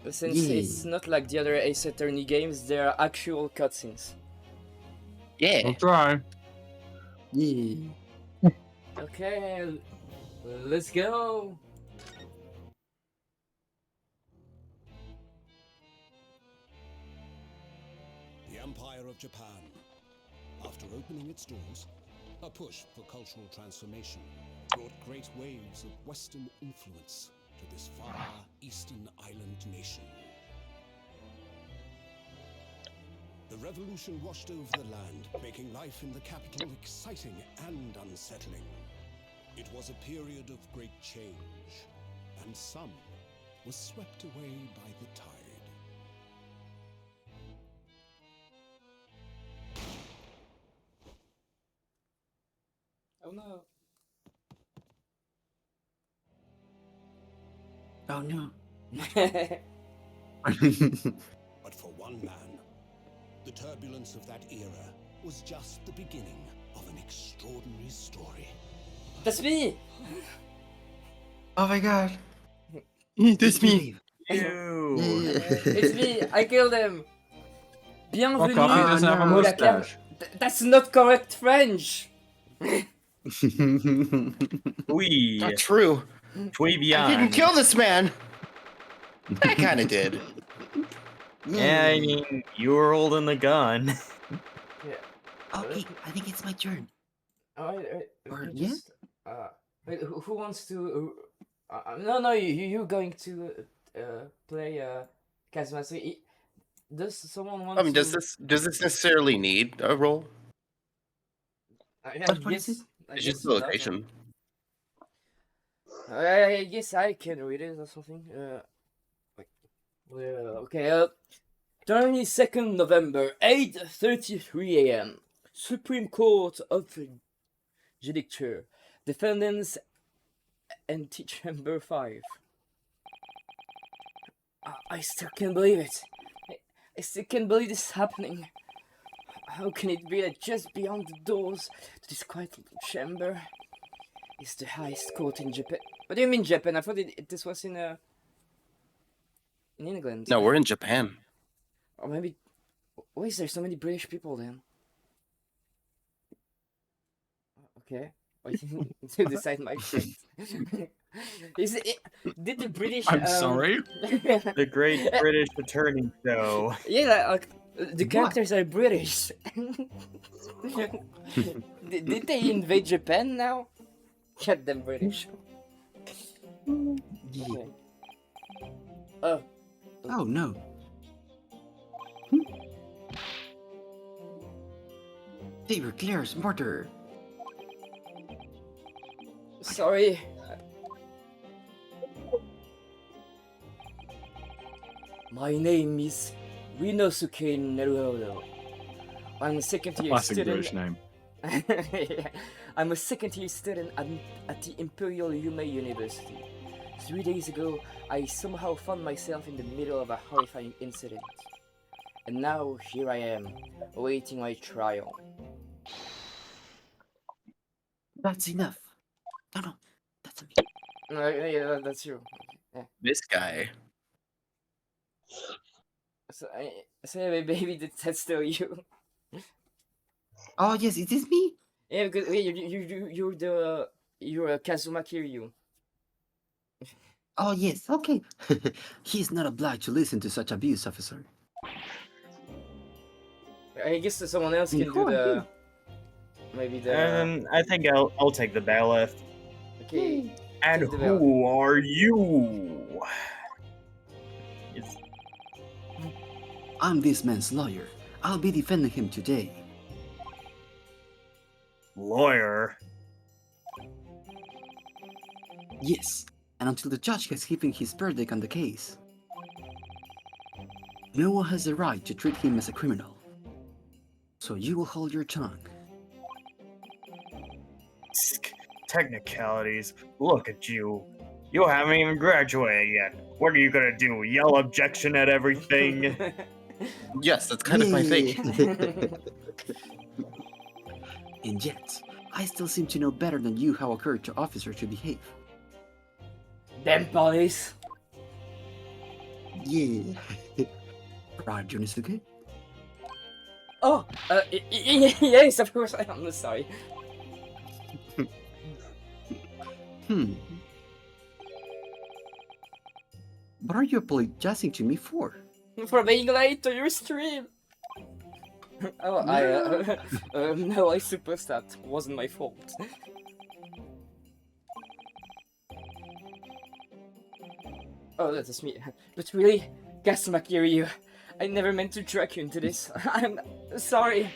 Since it's not like the other Ace Attorney games, there are actual cutscenes. Yeah. I'll try. Yeah. Okay, let's go. The Empire of Japan. After opening its doors, a push for cultural transformation brought great waves of Western influence to this far eastern island nation. The revolution washed over the land, making life in the capital exciting and unsettling. It was a period of great change, and some was swept away by the tide. Oh no. Oh no. But for one man, the turbulence of that era was just the beginning of an extraordinary story. That's me! Oh my god. That's me. Ew. It's me, I killed him! Fuck off, he Bienvenue doesn't have a au Lacan. mustache. That's not correct French! Oui. Not true. Très bien. I didn't kill this man. I kind of did. Yeah, I mean, you were holding the gun. Okay, I think it's my turn. Or Wait, yeah? just, wait, who wants to? No, you're going to play Kazuma. So does someone want I mean, to? does this necessarily need a roll? I What is it? guess. I It's guess just not. location. I guess I can read it or something. Okay. 22nd November, 8:33 a.m. Supreme Court of Judicature. Defendants Antechamber 5. I still can't believe it. I still can't believe this is happening. How can it be that just beyond the doors to this quiet little chamber is the highest court in Japan? What do you mean Japan? I thought this was in England. No, we're in Japan. Or maybe... Why is there so many British people then? Okay. Waiting to decide my fate. Did the British... I'm sorry. The Great British Attorney Show. Yeah, like, the characters are British. did they invade Japan now? Get them British. Okay. Oh no. They were Claire's murderer. Sorry. My name is Rinosuke Naruhodo. I'm a second-year Classic student. British name. Yeah. I'm a second-year student at the Imperial Yume University. 3 days ago, I somehow found myself in the middle of a horrifying incident. And now, here I am, awaiting my trial. That's enough. No, that's me. Yeah, that's you. Yeah. This guy. So, baby, that's still you. Oh yes, it is me. Yeah, because you're Kazuma Kiryu. Oh yes, okay. He's not obliged to listen to such abuse, officer. I guess someone else can do the... Maybe the... I think I'll take the bailiff. Okay. And Take the bailiff. who are you? It's... I'm this man's lawyer. I'll be defending him today. Lawyer? Yes, and until the judge has given his verdict on the case. No one has the right to treat him as a criminal. So you will hold your tongue. Technicalities. Look at you. You haven't even graduated yet. What are you gonna do? Yell objection at everything? Yes, that's kind of my thing. And yet, I still seem to know better than you how a character officer should behave. Damn police. Yeah. Right, Junisuke? Oh, yes, of course I am. Sorry. Hmm. What are you apologizing to me for? For being late to your stream. Oh, no, I suppose that wasn't my fault. Oh, that's me. But really, Kasuma Kiryu, I never meant to drag you into this. I'm sorry.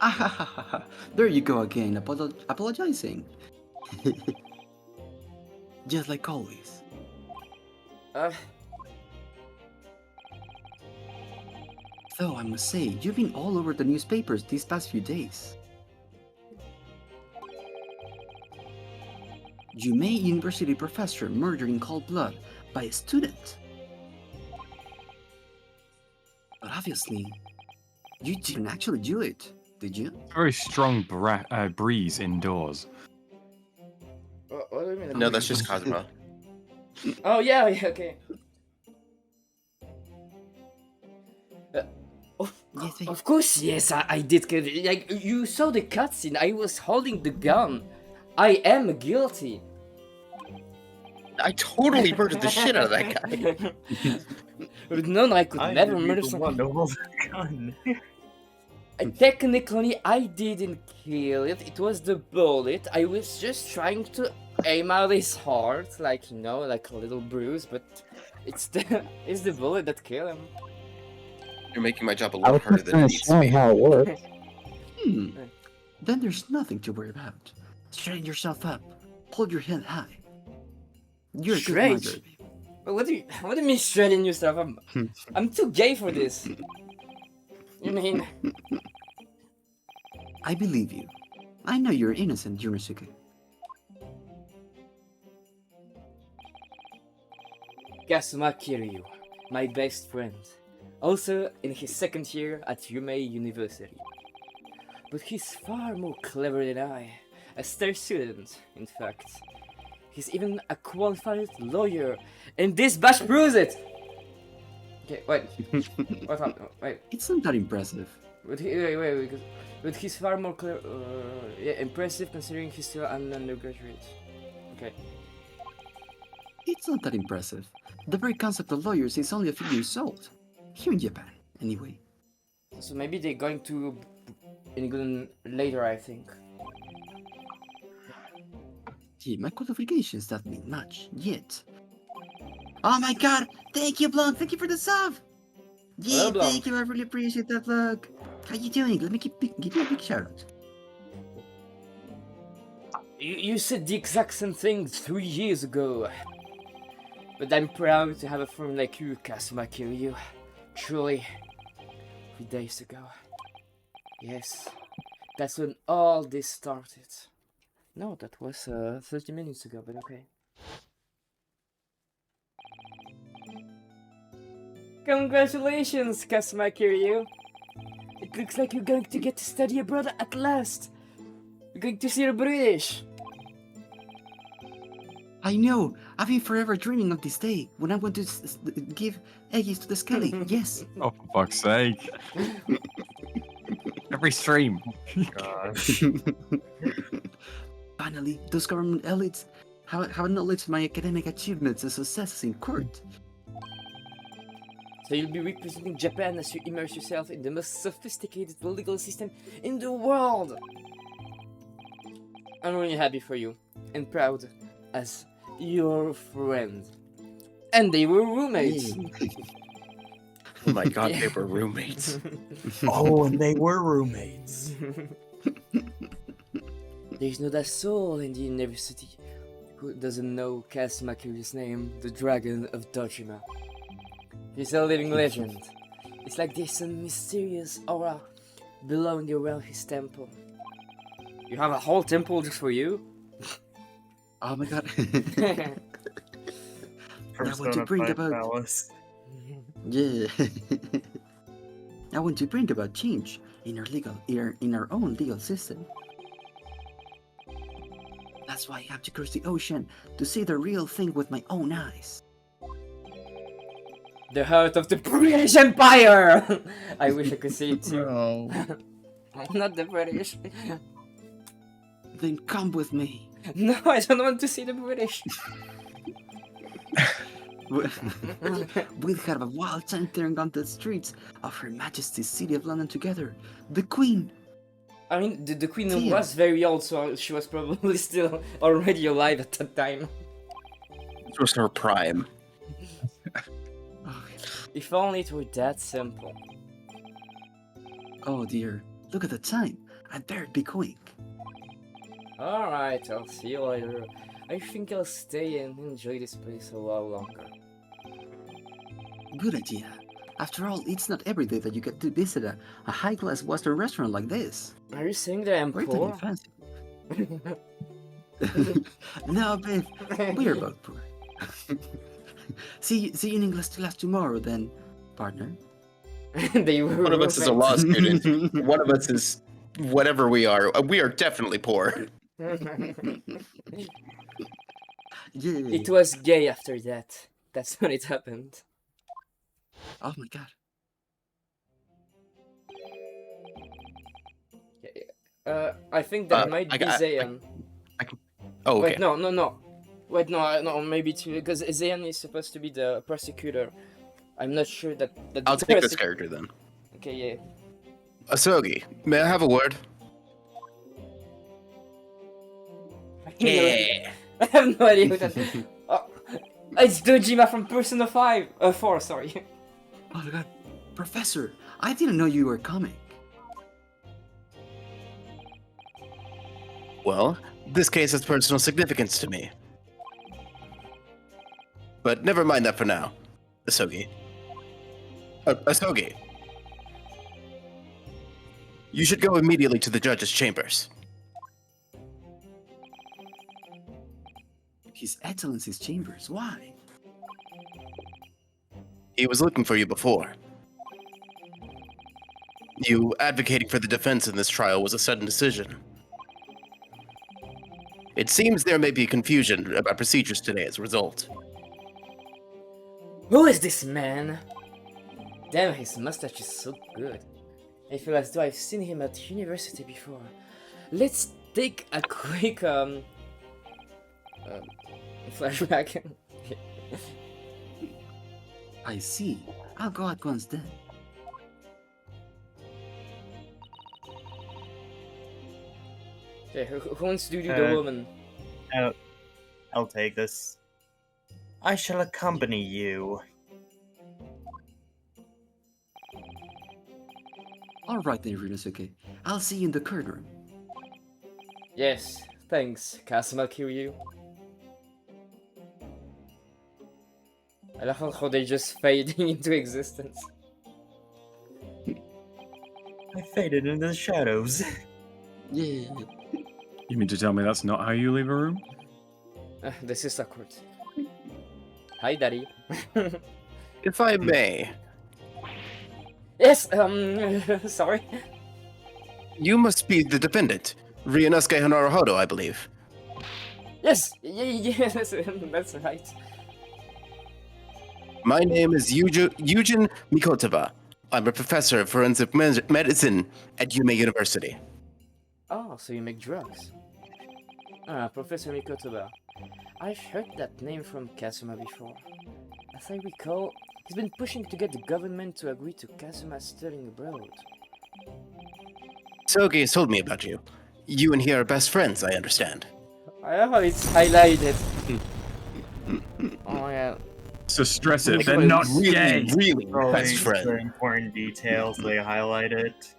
Ah, there you go again, apologizing. Just like always. Uh, Though I must say, you've been all over the newspapers these past few days. Yume University professor murdered in cold blood by a student. But obviously, you didn't actually do it, did you? Very strong breeze indoors. what do you mean? No, that's just Kazuma. Oh yeah, okay. Yes, Of course, yes, I did kill it. Like, you saw the cutscene, I was holding the gun. I am guilty. I totally murdered the shit out of that guy. With none, I could never murder the someone. one to hold the gun. Technically, I didn't kill it. It was the bullet. I was just trying to aim at his heart, like, you know, like a little bruise, but it's the bullet that killed him. You're making my job a I lot was harder just than it gonna needs to show be. how it works. Then there's nothing to worry about. Straighten yourself up. Hold your head high. You're a good Straight? mother. But what do you mean shredding yourself? I'm too gay for this. You mean? I believe you. I know you're innocent, Yurisuke. Kasuma Kiryu, my best friend. Also in his second year at Yume University. But he's far more clever than I. A star student, in fact. He's even a qualified lawyer, and this batch proves it! Okay, wait. Wait. It's not that impressive. But he's far more clever. Yeah, impressive considering he's still an undergraduate. Okay. It's not that impressive. The very concept of lawyers is only a few years old. Here in Japan, anyway. So maybe they're going to England later, I think. Gee, my qualifications don't mean much, yet. Oh my god! Thank you, Blanc! Thank you for the sub! Yeah, Hello, Blanc. thank you, I really appreciate that, Blanc! How you doing? Let me give you a big shout out. You said the exact same thing 3 years ago. But I'm proud to have a friend like you, Kasuma Kiryu. Truly. 3 days ago. Yes. That's when all this started. No, that was 30 minutes ago, but okay. Congratulations, Kasuma Kiryu! It looks like you're going to get to study abroad at last! You're going to see the British! I know! I've been forever dreaming of this day when I'm going to give eggies to the Skelly. Yes! Oh, for fuck's sake. Every stream. Gosh. Finally, those government elites have acknowledged my academic achievements and successes in court. So you'll be representing Japan as you immerse yourself in the most sophisticated legal system in the world! I'm really happy for you, and proud as your friend. And they were roommates! Oh my god, they were roommates. Oh, and they were roommates. There's not a soul in the university who doesn't know Kasuma Kiryu's name, the Dragon of Dojima. He's a living legend. It's like there's some mysterious aura belonging around his temple. You have a whole temple just for you? Oh my god. Persona to bring 5 about- Palace. Yeah. I want to bring about change in our own legal system. That's why I have to cross the ocean to see the real thing with my own eyes. The heart of the British Empire! I wish I could say it too. No. I'm not the British. Then come with me. No, I don't want to see the British. We'll have a wild time tearing on the streets of Her Majesty's City of London together. The Queen. I mean, the Queen Damn. was very old, so she was probably still already alive at that time. It was her prime. If only it were that simple. Oh dear, look at the time. I'd better be quick. Alright, I'll see you later. I think I'll stay and enjoy this place a while longer. Good idea. After all, it's not every day that you get to visit a high-class Western restaurant like this. Are you saying that I'm We're poor? taking fancy. No, babe, we're both poor. see you in English class tomorrow, then, partner. They were One of us is a law roommates. student. One of us is whatever we are. We are definitely poor. Yeah. It was gay after that. That's when it happened. Oh my god. I think that might I be got- Zayan. Oh, okay. Wait, no. Wait, no, maybe two, because Zayan is supposed to be the prosecutor. I'm not sure that... I'll take this character then. Okay, yeah. Asogi, may I have a word? Yeah. I have no idea who that... Oh, it's Dojima from Persona 5! 4, sorry. Oh my god. Professor, I didn't know you were coming. Well, this case has personal significance to me. But never mind that for now, Asogi. Asogi. You should go immediately to the judge's chambers. His Excellency's chambers, why? He was looking for you before. You advocating for the defense in this trial was a sudden decision. It seems there may be confusion about procedures today as a result. Who is this man? Damn, his mustache is so good. I feel as though I've seen him at university before. Let's take a quick flashback. I see. I'll go at once then. Okay, who wants to do the woman? I'll take this. I shall accompany you. Alright then, Ryunosuke. I'll see you in the curd room. Yes, thanks, Kazuma Kiryu. I love how they just fading into existence. I faded into the shadows. Yeah. You mean to tell me that's not how you leave a room? This is awkward. Hi, Daddy. If I may, Yes, sorry. you must be the defendant, Ryunosuke Hanaruhodo, I believe. Yes, yeah, that's right. My name is Eugen Mikotova. I'm a professor of forensic medicine at Yume University. Oh, so you make drugs. Professor Mikotoba. I've heard that name from Kazuma before. As I recall, he's been pushing to get the government to agree to Kazuma studying abroad. Sogi has told me about you. You and he are best friends, I understand. I love how it's highlighted. Oh yeah. So stress it, Like, they're not really, gay. really Oh, best these friend. are important details. They highlight it.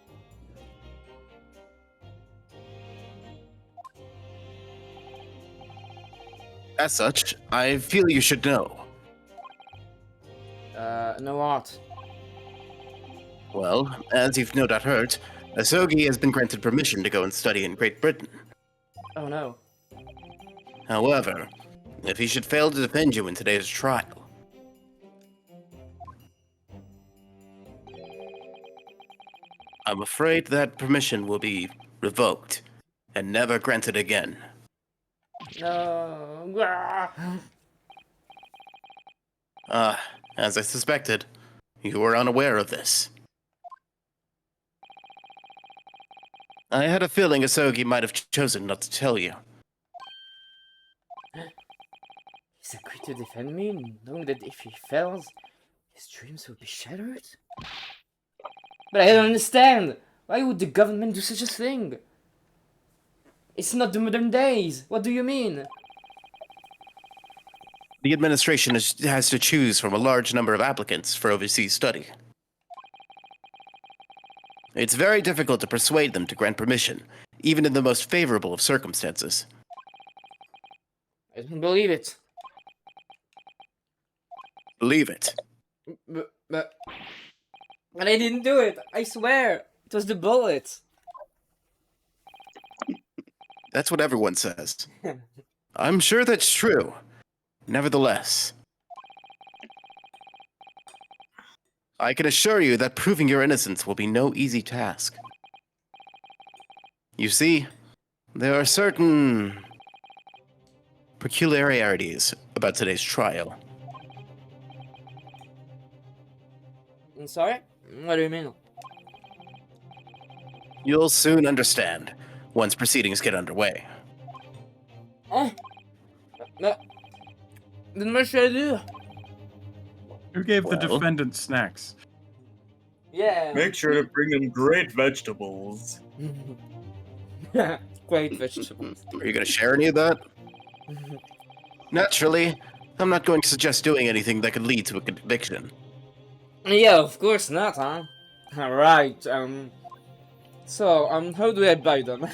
As such, I feel you should know. No art. Well, as you've no doubt heard, Asogi has been granted permission to go and study in Great Britain. Oh no. However, if he should fail to defend you in today's trial, I'm afraid that permission will be revoked and never granted again. No. Ah, As I suspected, you were unaware of this. I had a feeling Asogi might have chosen not to tell you. He's agreed to defend me, knowing that if he fails, his dreams will be shattered? But I don't understand! Why would the government do such a thing? It's not the modern days! What do you mean? The administration has to choose from a large number of applicants for overseas study. It's very difficult to persuade them to grant permission, even in the most favorable of circumstances. I don't believe it. Believe it. But I didn't do it! I swear! It was the bullet! That's what everyone says. I'm sure that's true. Nevertheless, I can assure you that proving your innocence will be no easy task. You see, there are certain peculiarities about today's trial. I'm sorry? What do you mean? You'll soon understand once proceedings get underway. Then what should I do? Who gave the Well- defendant snacks? Yeah. Make sure to bring him great vegetables. Great vegetables. Are you going to share any of that? Naturally, I'm not going to suggest doing anything that could lead to a conviction. Yeah, of course not, huh? Alright, so, how do I buy them?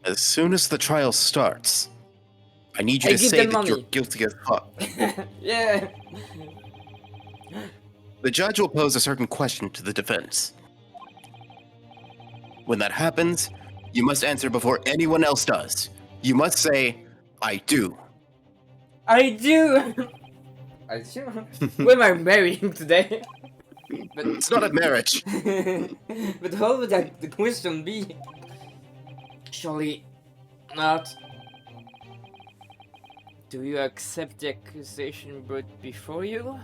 As soon as the trial starts, I need you I to give say them that you're money. guilty as fuck. Yeah. The judge will pose a certain question to the defense. When that happens, you must answer before anyone else does. You must say, I do. I do! I do? Who am I marrying today? But, It's not a marriage. but how would that the question be? Surely not. Do you accept the accusation brought before you?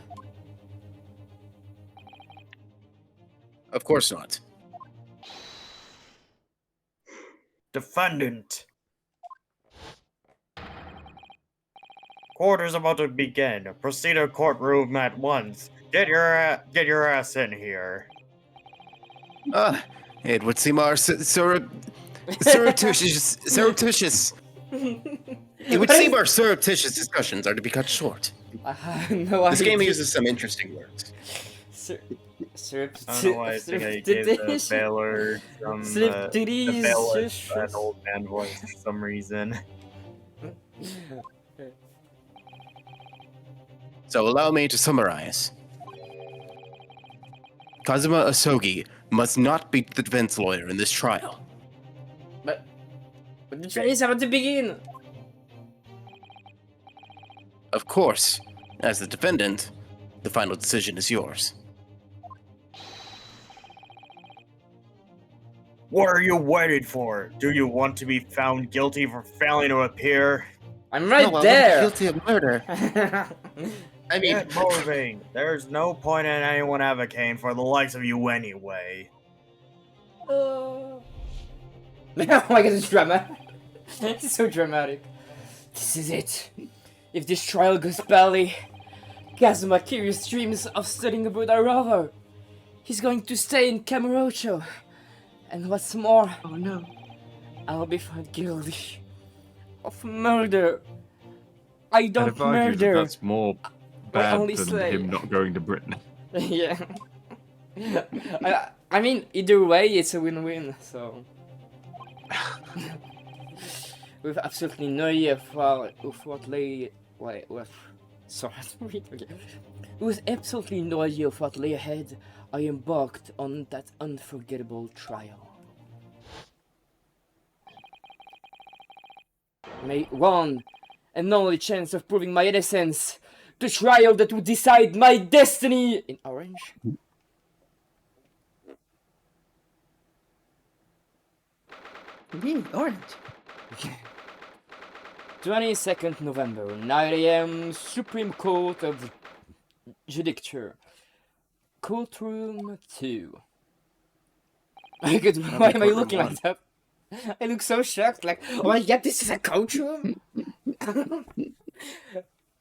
Of course not. Defendant. Court is about to begin. Proceed to courtroom at once. Get your ass in here. Ah, it would seem our surreptitious. It would seem our surreptitious discussions are to be cut short. I have no This idea. game uses some interesting words. Sur- I don't know why I think I gave the Baylor some the Baylor an old man voice for some reason. So allow me to summarize. Kazuma Asogi must not be the defense lawyer in this trial. But the trial is about to begin. Of course, as the defendant, the final decision is yours. What are you waiting for? Do you want to be found guilty for failing to appear? I'm right No, I'm there. guilty of murder. I mean, Get moving. There's no point in anyone advocating for the likes of you anyway. Oh my god, it's dramatic. It's so dramatic. This is it. If this trial goes badly, Kazuma Kiryu's dreams of studying abroad are over. He's going to stay in Kamurocho. And what's more, Oh no. I'll be found guilty of murder. I don't I'd have argued that murder. that's more bad only than slay. him not going to Britain. Yeah. I mean, either way, it's a win-win, so... With absolutely no idea of what lay... Wait, what? Sorry, okay. With absolutely no idea of what lay ahead, I embarked on that unforgettable trial. My one and only chance of proving my innocence. The trial that would decide my destiny! In orange? Indeed, orange. 22nd November, 9 AM, Supreme Court of Judicature. Courtroom 2. Why am I looking like that? I look so shocked, like, oh my god, this is a courtroom?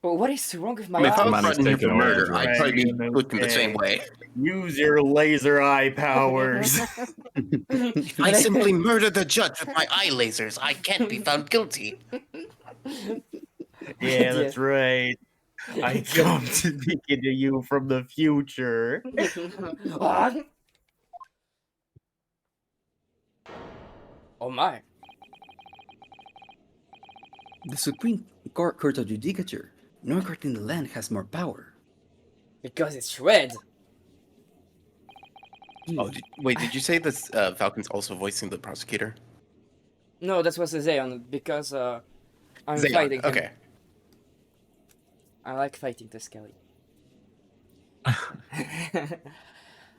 Well, what is wrong with my I mean, if I eyes? was Man is threatening him taken for away, murder, right? I'd probably be Right, looking the same okay. way. Use your laser eye powers. I simply murdered the judge with my eye lasers. I can't be found guilty. Yeah, that's right. I come to speak to you from the future. What? Oh my. The Supreme Court of Judicature. No court in the land has more power. Because it's red. Oh, wait, did you say this Falcon's also voicing the prosecutor? No, that's what Zayon, because I'm Zayon, fighting him. okay. I like fighting the Skelly.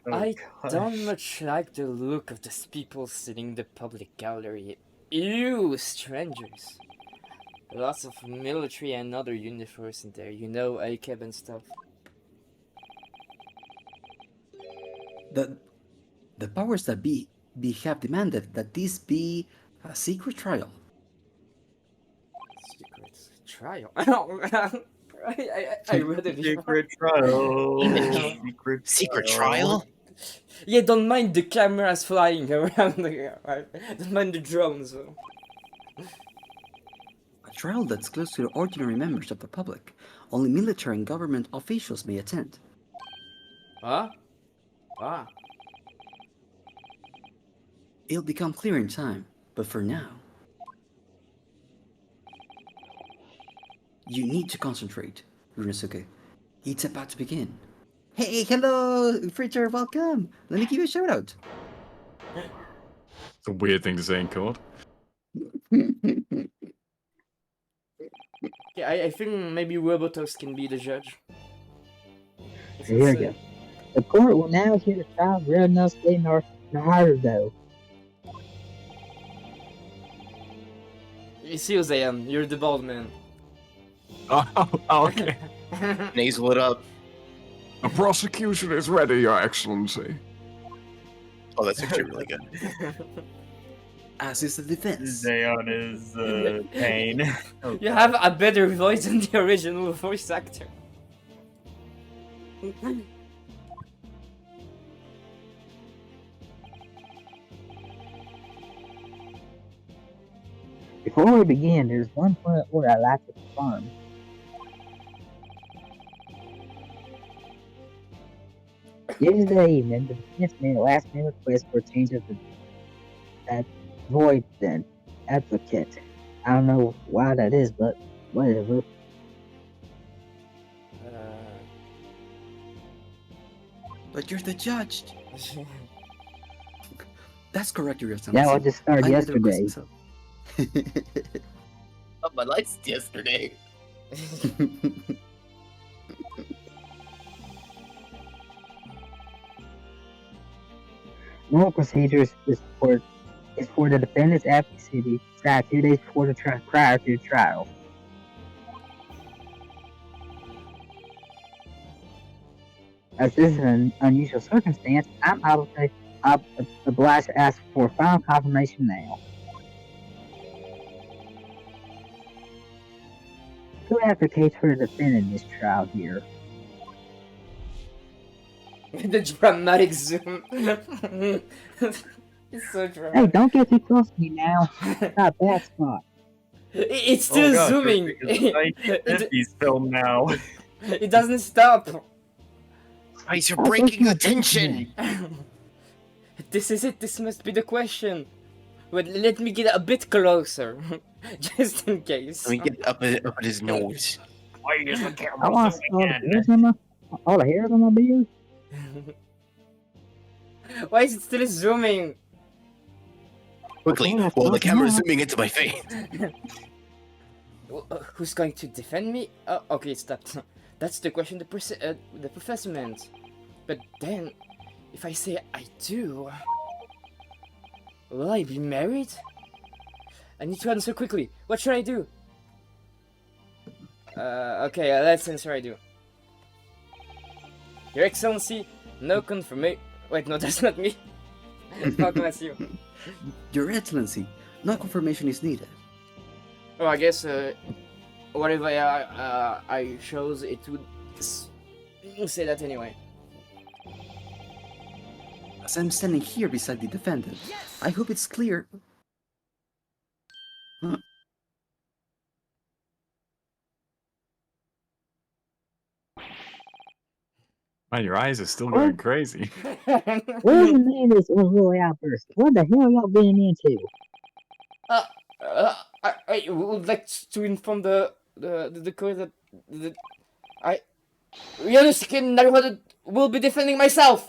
Oh, I gosh. don't much like the look of these people sitting in the public gallery. Ew, strangers. Lots of military and other uniforms in there, you know, ACAB and stuff. The powers that be have demanded that this be a secret trial. Secret trial? I read it before. Secret trial. Secret trial? Yeah, don't mind the cameras flying around the... Don't mind the drones. A trial that's closed to the ordinary members of the public. Only military and government officials may attend. Huh? Ah. It'll become clear in time, but for now, you need to concentrate, Runosuke. It's about to begin. Hey, hello, Fritcher, welcome. Let me give you a shout out. It's a weird thing to say in court. Yeah, I think maybe Robotos can be the judge. Here we go. The court will now hear the trial of Runosuke Naruto. You see, Zayan, you're the bald man. Oh, okay. Nasal it up. The prosecution is ready, Your Excellency. Oh, that's actually really good. As is the defense. Zayon is pain. Oh, You have a better voice than the original voice actor. Before we begin, there's one point of order I'd like to confirm. Yesterday evening, the defense made a last-minute request for a change of the void then advocate. I don't know why that is, but whatever. But you're the judge. That's correct, Your Excellency. That was just started I made the request yesterday. myself. Oh, my lights yesterday. Normal procedures is for the defendant's advocacy to be decided 2 days before the prior to the trial. As this is an unusual circumstance, I'm obliged to ask for final confirmation now. Who advocates for the defendant in this trial here? The dramatic zoom. It's so Hey, dramatic. don't get too close to me now. Not a bad spot. It's still zooming. It's 1950s film now. It doesn't stop. Guys, you're breaking the tension. This is it. This must be the question. But let me get a bit closer, just in case. Let me get up at his nose. Why is the I camera want zooming all the hairs on my beard. Why is it still zooming? Quickly, Okay, while the that's camera's not- zooming into my face. Who's going to defend me? Okay, it stopped. That's the question the professor meant. But then, if I say I do, will I be married? I need to answer quickly. What should I do? Okay, let's answer I do. Your Excellency, no confirmation. Wait, no, that's not me. How can I see you? Your Excellency, no confirmation is needed. Oh, I guess whatever I chose, it would say that anyway. As I'm standing here beside the defendant, I hope it's clear. Huh? Man, your eyes are still going crazy. Where's the man this unruly outburst? What the hell y'all getting into? I would like to inform the court that I Ryosuke Naruhodo will be defending myself.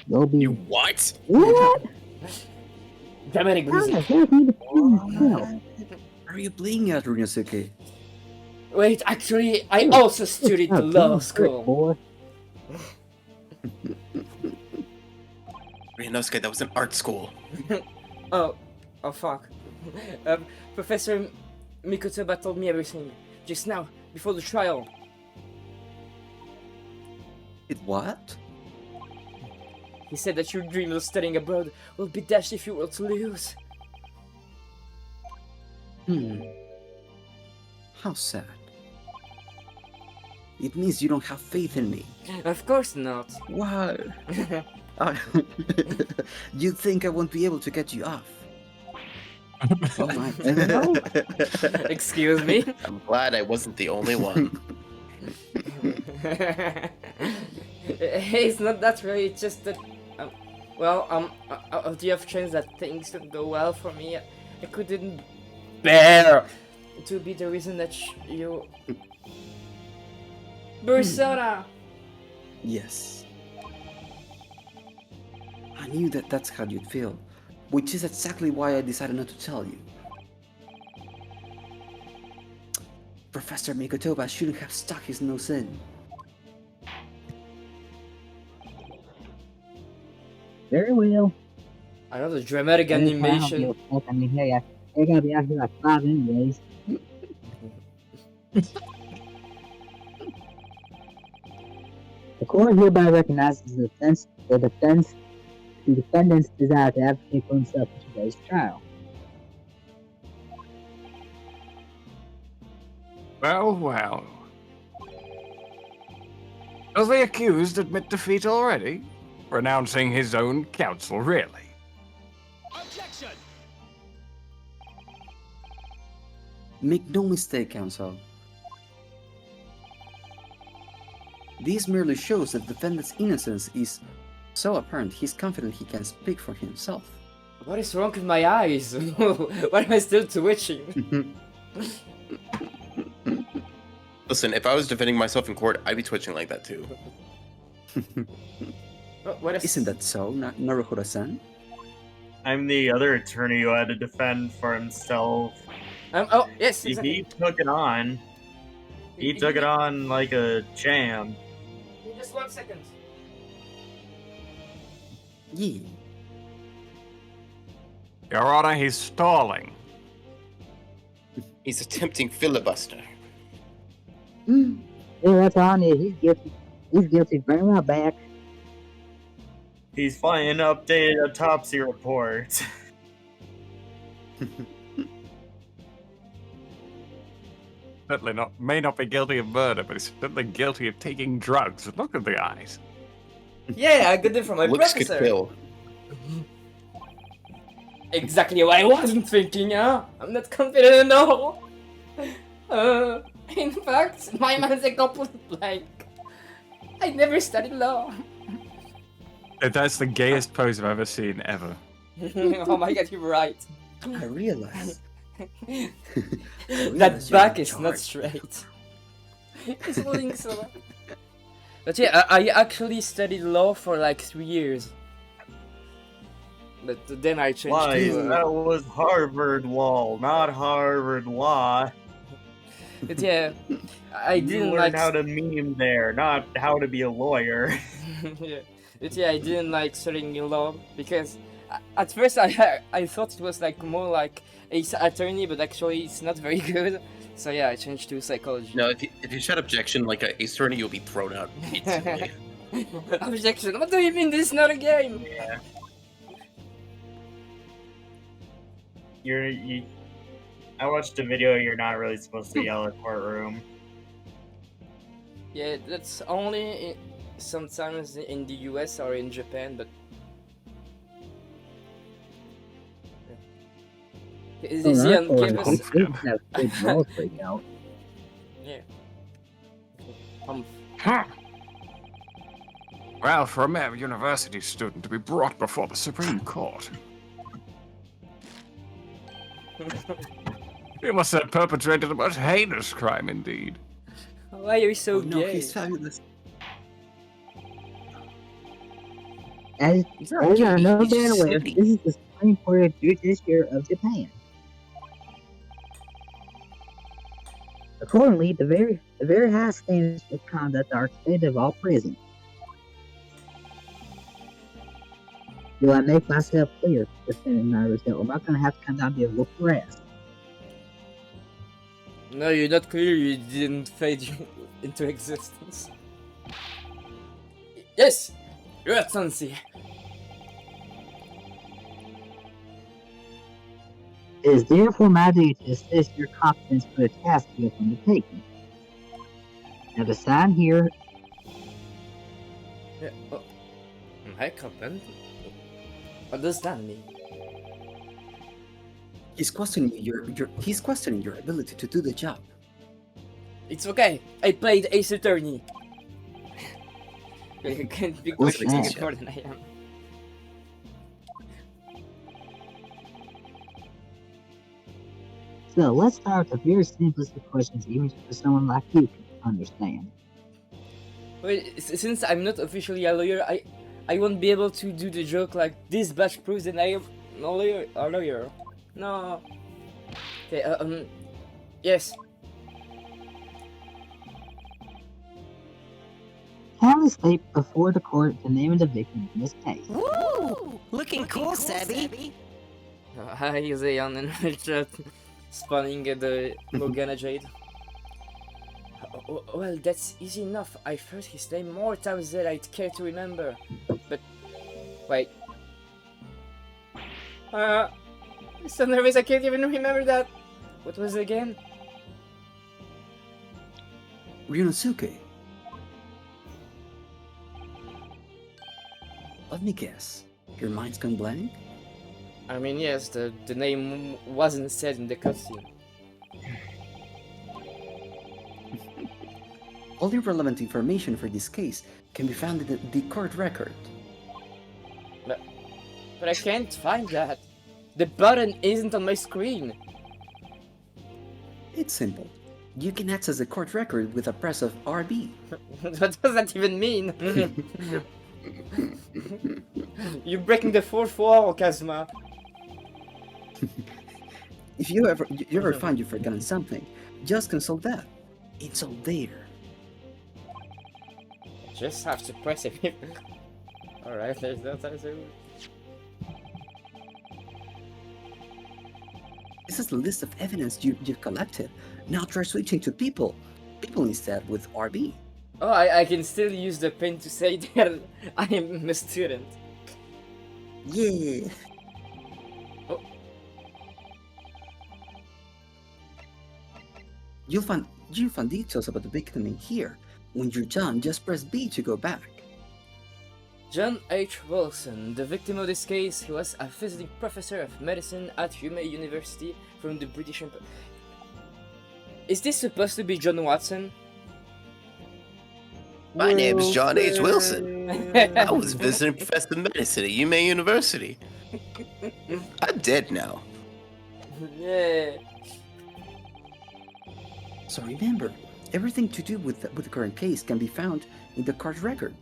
You'll be You what? what? Dramatic How the music. hell can you defend yourself? Are you playing at Ryosuke? Wait, actually, I also studied Oh, law damn, school. boy. Ryunosuke, that was an art school. Oh fuck. Professor Mikotoba told me everything just now before the trial. It what? He said that your dream of studying abroad will be dashed if you were to lose. How sad. It means you don't have faith in me. Of course not. Wow. You think I won't be able to get you off? Oh my. Excuse me. I'm glad I wasn't the only one. Hey, it's not that really. It's just that, of the off chance that things don't go well for me, I couldn't bear to be the reason that you. Persona. Yes. I knew that that's how you'd feel, which is exactly why I decided not to tell you. Professor Mikotoba shouldn't have stuck his nose in. Very well. Another dramatic That's why I don't animation. give a fuck. I mean, hey, they're gonna be out here like 5 anyways. The court hereby recognizes the defendant's desire to advocate for himself in today's trial. Well, well. Does the accused admit defeat already? Renouncing his own counsel, really? Objection! Make no mistake, counsel. This merely shows that the defendant's innocence is so apparent he's confident he can speak for himself. What is wrong with my eyes? Why am I still twitching? Listen, if I was defending myself in court, I'd be twitching like that too. What is... Isn't that so, Naruhodo-san? I'm the other attorney who had to defend for himself. Oh, yes, exactly. He took it on. He took it on like a champ. Just 1 second. Yeah. Your Honor, he's stalling. He's attempting filibuster. Yeah, that's all I need. He's guilty. He's guilty. Bring him out back. He's flying updated autopsy report. Certainly may not be guilty of murder, but he's certainly guilty of taking drugs. Look at the eyes. Yeah, I got it from my Looks could professor. kill. Exactly what I wasn't thinking, huh? I'm not confident at all. In fact, my mind's a complete blank. I never studied law. That's the gayest pose I've ever seen, ever. Oh my god, you're right. I realize. That back is not straight. It's holding so. But yeah, I actually studied law for like 3 years. But then I changed Lies, to... that was Harvard Law, not Harvard Law. But yeah, I You didn't learned like... how to meme there, not how to be a lawyer. Yeah. But yeah, I didn't like studying law because at first I thought it was like more like a attorney, but actually it's not very good So yeah, I changed to psychology. No, if you shout objection like a attorney, you'll be thrown out instantly. Objection. What do you mean this is not a game? Yeah. I watched a video. You're not really supposed to yell at courtroom. Yeah, that's only sometimes in the US or in Japan, but is Oh, he on that's campus? We can have big balls break out. Yeah. Huh. Well, for a mere university student to be brought before the Supreme Court. He must have perpetrated a most heinous crime indeed. Why are you so Oh, no, gay? he's fabulous. As He's you not gay, are no he's better just aware, silly. this is the Supreme Court of Judiciary of Japan. Accordingly, the very high standards of conduct are expected of all prisons. Do I make myself clear, Defendant Naruto? I'm not gonna have to come down here and look for rest. No, you're not clear. You didn't fade into existence. Yes, Your Excellency. It is therefore my duty to assess your competence for the task you have undertaken. Now the sign here Yeah, my comment. What does that mean? He's questioning he's questioning your ability to do the job. It's okay. I played Ace Attorney. You can't be What's questioning that? it more than I am. So let's start with the very simplest of questions, even for someone like you can understand. Wait, since I'm not officially a lawyer, I won't be able to do the joke like this badge proves that I am a lawyer. No. Okay, yes. Kindly state before the court the name of the victim in this case. Woo! Looking cool, Sebby. Hi, Zayan and Richard. Spawning the Morgana Jade. Well, that's easy enough. I've heard his name more times than I'd care to remember. But wait. I'm so nervous I can't even remember that. What was it again? Ryunosuke. Let me guess. Your mind's gone blank? I mean, yes, the name wasn't said in the cutscene. All the relevant information for this case can be found in the court record. But I can't find that. The button isn't on my screen. It's simple. You can access the court record with a press of RB. What does that even mean? You're breaking the fourth wall, Kazuma. If you ever find you've forgotten something, just consult that. It's all there. Just have to press it. Alright, there's no time to... This is the list of evidence you've collected. Now try switching to people. People instead with RB. Oh, I can still use the pen to say that I am a student. Yeah. Oh. You'll find details about the victim in here. When you're done, just press B to go back. John H. Wilson, the victim of this case, he was a visiting professor of medicine at Hume University from the British Empire. Is this supposed to be John Watson? My name is John H. Wilson. I was visiting professor of medicine at UMA University. I'm dead now. Yeah. So remember, everything to do with the current case can be found in the court record.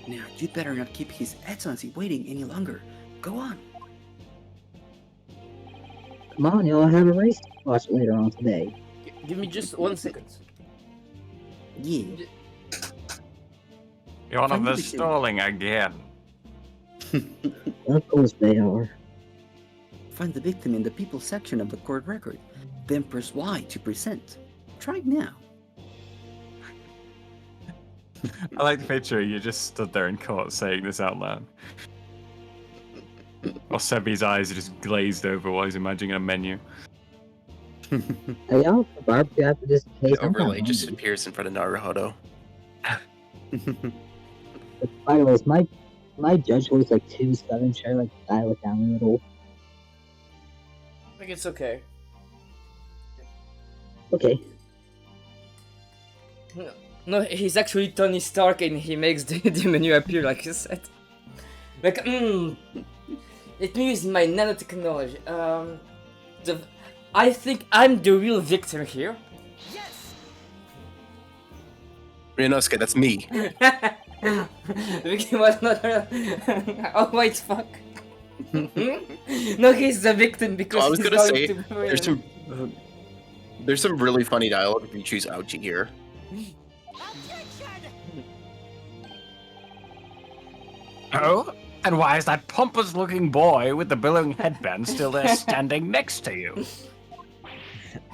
Now, you'd better not keep His Excellency waiting any longer. Go on. Come on, y'all have a race to watch later on today. Give me just 1 second. Yeah. You're one of Finally, the stalling again. Of course they are. Find the victim in the people section of the court record, then press Y to present. Try it now. I like the picture. You just stood there in court saying this out loud. Or Sebi's eyes are just glazed over while he's imagining a menu. Are y'all for barbecue after this case? The overlay just appears in front of Naruhodo. By the way, is my judge was like 2-7. Should I like dial it down a little? I think it's okay. Okay. No, he's actually Tony Stark and he makes the menu appear like you said. Like, let me use my nanotechnology. I think I'm the real victim here. Ryunosuke, that's me. The victim was not. Oh wait, fuck. No, he's the victim because I was he's gonna going say, to there's some really funny dialogue if you choose Ouchie here. Oh? And why is that pompous-looking boy with the billowing headband still there standing next to you?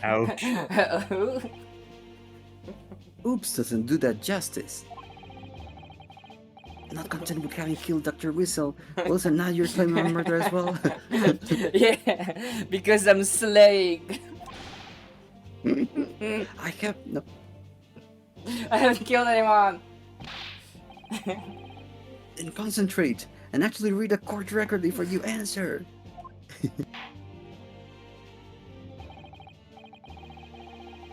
Ouch. Oops doesn't do that justice. Not content with having killed Dr. Whistle, Wilson, now you're claiming a murder as well? Yeah, because I'm slaying. I have no. I haven't killed anyone. Then concentrate and actually read the court record before you answer.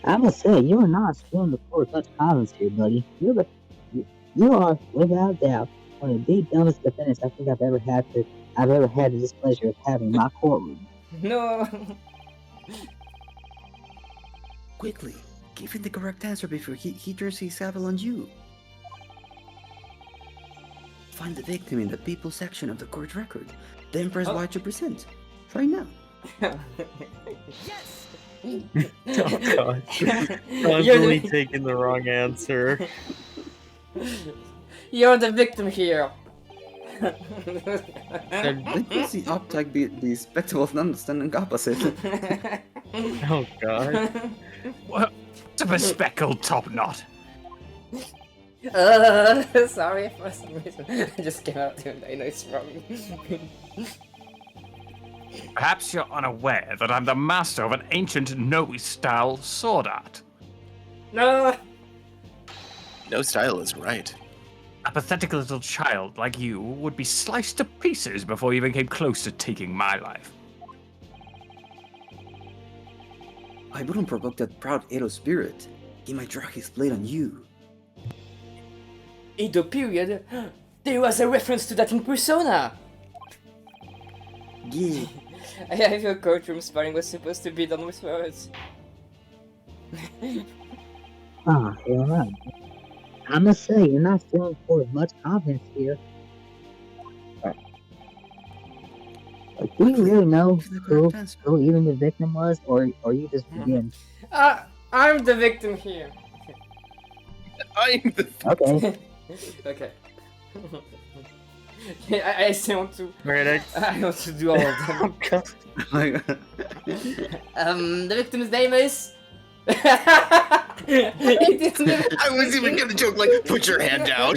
I must say, you are not stealing the court much confidence here, buddy. You are, without doubt, one of the dumbest defendants I think I've ever had the displeasure of having in my courtroom. No. Quickly, give him the correct answer before he turns his gavel on you. Find the victim in the people section of the court record, then press Y to present. Try now. Oh god. Constantly taking the wrong answer. You're the victim here. Let me see Optag be the spectacle of non-understanding opposite. Oh god. What a bespectacled top knot. Sorry for some reason. I just came out and I know it's wrong. Perhaps you're unaware that I'm the master of an ancient no-style sword art. No. No style is right. A pathetic little child like you would be sliced to pieces before you even came close to taking my life. I wouldn't provoke that proud Edo spirit. He might drag his blade on you. Edo period? There was a reference to that in Persona! Yeah. I feel courtroom sparring was supposed to be done with words. Ah, hell no. I must say, you're not stealing for much confidence here. Like, do you really know who even the victim was, or you just begin? I'm the victim here. I'm the Okay. Okay. Yeah, I still want to. Right, I want to do all of them. The victim's name is. I was even gonna joke like, put your hand down.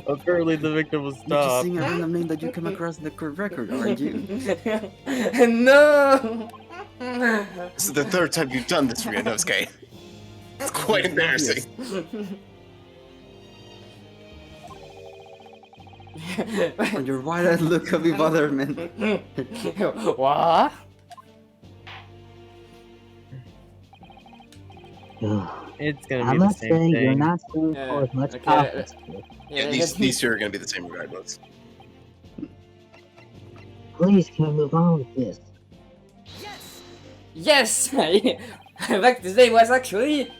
Apparently the victim was You're just stopped. saying a random name that you come across in the court record, aren't you? No. This is the third time you've done this, Ryunosuke. It's quite embarrassing. On your wide-eyed look of bewilderment. What? It's gonna I be the must same say, thing. you're not stealing for much okay, confidence here. Yeah, these two are gonna be the same regardless. Please, can we move on with this? Yes! In fact, his name was actually